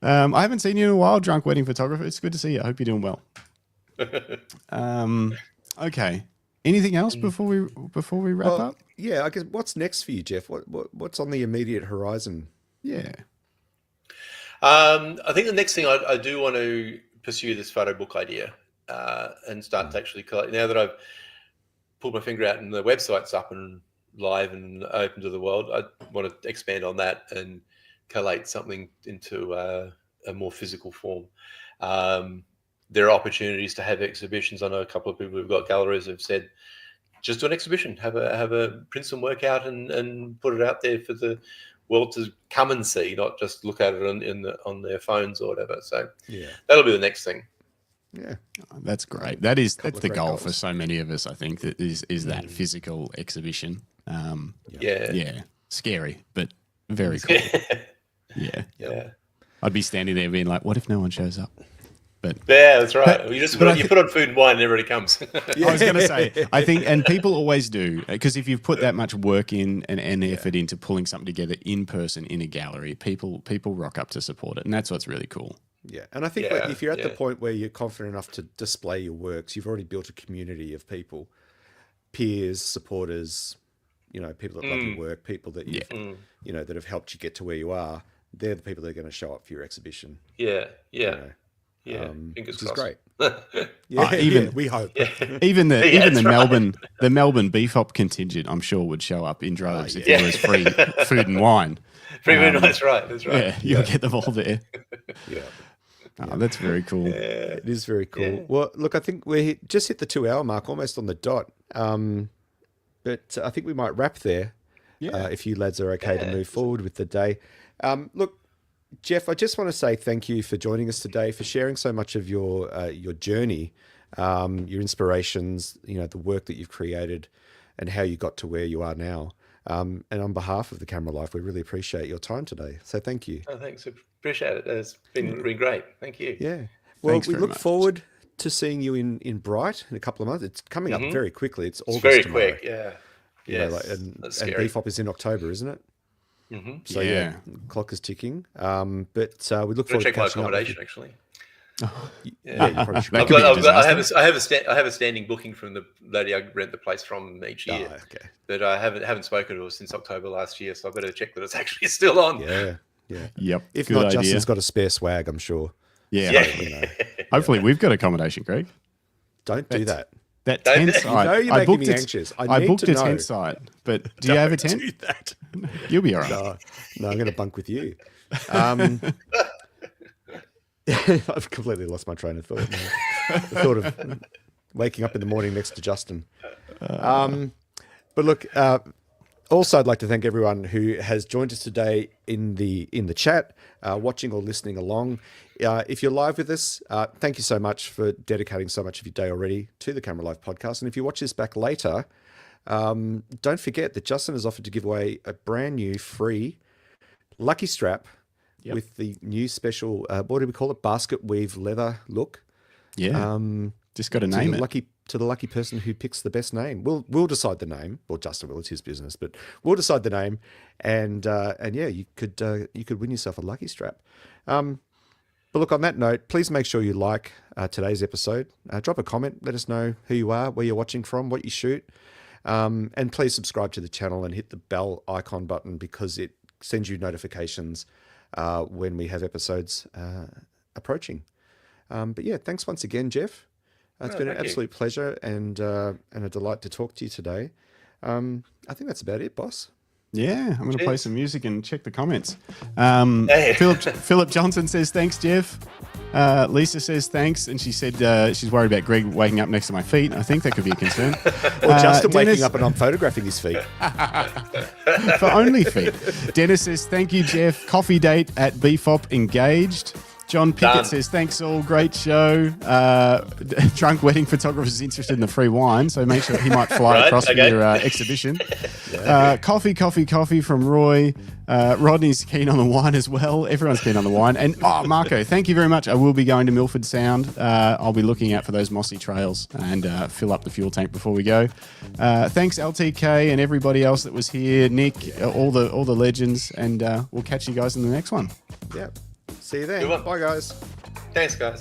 I haven't seen you in a while, drunk wedding photographer. It's good to see you. I hope you're doing well. Okay. Anything else before we wrap up? Yeah, I guess what's next for you, Geoff? What's on the immediate horizon? Yeah. I think the next thing I do want to pursue this photo book idea. And start to actually collect. Now that I've pulled my finger out and the website's up and live and open to the world, I want to expand on that and collate something into a more physical form. There are opportunities to have exhibitions. I know a couple of people who've got galleries have said, just do an exhibition, have a print some work out and put it out there for the world to come and see, not just look at it on their phones or whatever. So that'll be the next thing. Yeah, that's great. That's the goal for so many of us. I think that is that physical exhibition. Scary, but very cool. Yeah. I'd be standing there being like, "What if no one shows up?" But yeah, that's right. You put on food and wine, and everybody comes. I was going to say, I think, and people always do, because if you've put that much work in and effort into pulling something together in person in a gallery, people rock up to support it, and that's what's really cool. Yeah, and I think if you're at the point where you're confident enough to display your works, you've already built a community of people, peers, supporters, people that love your work, people that you've, that have helped you get to where you are. They're the people that are going to show up for your exhibition. Fingers which crossed. Is great. We hope. Even the Melbourne BFOP contingent, I'm sure, would show up in droves if there was free food and wine. Free food and wine, that's right. Yeah, you'll get them all there. That's very cool. It is very cool. Yeah. Well, look, I think we just hit the 2-hour mark, almost on the dot. But I think we might wrap there. If you lads are okay to move forward with the day. Look, Geoff, I just want to say thank you for joining us today, for sharing so much of your journey, your inspirations, the work that you've created, and how you got to where you are now. And on behalf of the Camera Life, we really appreciate your time today. So thank you. Oh, thanks. Appreciate it. It's been really great. Thank you. Yeah. Well, we look forward to seeing you in Bright in a couple of months. It's coming up very quickly. It's August. Very tomorrow. Quick. Yeah. And BFOP is in October, isn't it? Mm-hmm. So clock is ticking. But we look forward to catching up. Check my accommodation actually. You probably should. I have a standing booking from the lady I rent the place from each year. Okay. But I haven't spoken to her since October last year, so I better check that it's actually still on. Yeah. Yep. If not, Justin's got a spare swag, I'm sure. Yeah. Hopefully, we've got accommodation, Greg. Don't do that. That tent site. You're making me anxious. I booked a tent site, but do you have a tent? Do that. You'll be all right. No, I'm going to bunk with you. I've completely lost my train of thought now. The thought of waking up in the morning next to Justin. But look, also I'd like to thank everyone who has joined us today in the chat, watching or listening along. If you're live with us, thank you so much for dedicating so much of your day already to the Camera Life podcast. And if you watch this back later, don't forget that Justin has offered to give away a brand new free lucky strap with the new special, what do we call it? Basket weave leather look. Yeah. Just got to name it. To the lucky person who picks the best name. We'll decide the name. Well, Justin will, it's his business, but we'll decide the name. And you could win yourself a lucky strap. But look, on that note, please make sure you like today's episode. Drop a comment. Let us know who you are, where you're watching from, what you shoot. And please subscribe to the channel and hit the bell icon button, because it sends you notifications when we have episodes approaching. But yeah, thanks once again, Geoff. It's been an absolute pleasure and a delight to talk to you today. I think that's about it, boss. Yeah, I'm going to play some music and check the comments. Hey. Philip Johnson says, thanks, Geoff. Lisa says thanks, and she said she's worried about Greg waking up next to my feet. I think that could be a concern. Or Justin waking up and I'm photographing his feet. For only feet. Dennis says, thank you, Geoff. Coffee date at BFOP engaged. John Pickett says, thanks all, great show. Drunk wedding photographer's interested in the free wine, so make sure he might fly across for your exhibition. Coffee from Roy. Rodney's keen on the wine as well. Everyone's keen on the wine. And Marco, thank you very much. I will be going to Milford Sound. I'll be looking out for those mossy trails and fill up the fuel tank before we go. Thanks LTK and everybody else that was here. Nick, all the legends, and we'll catch you guys in the next one. Yeah. See you then. Bye, guys. Thanks, guys.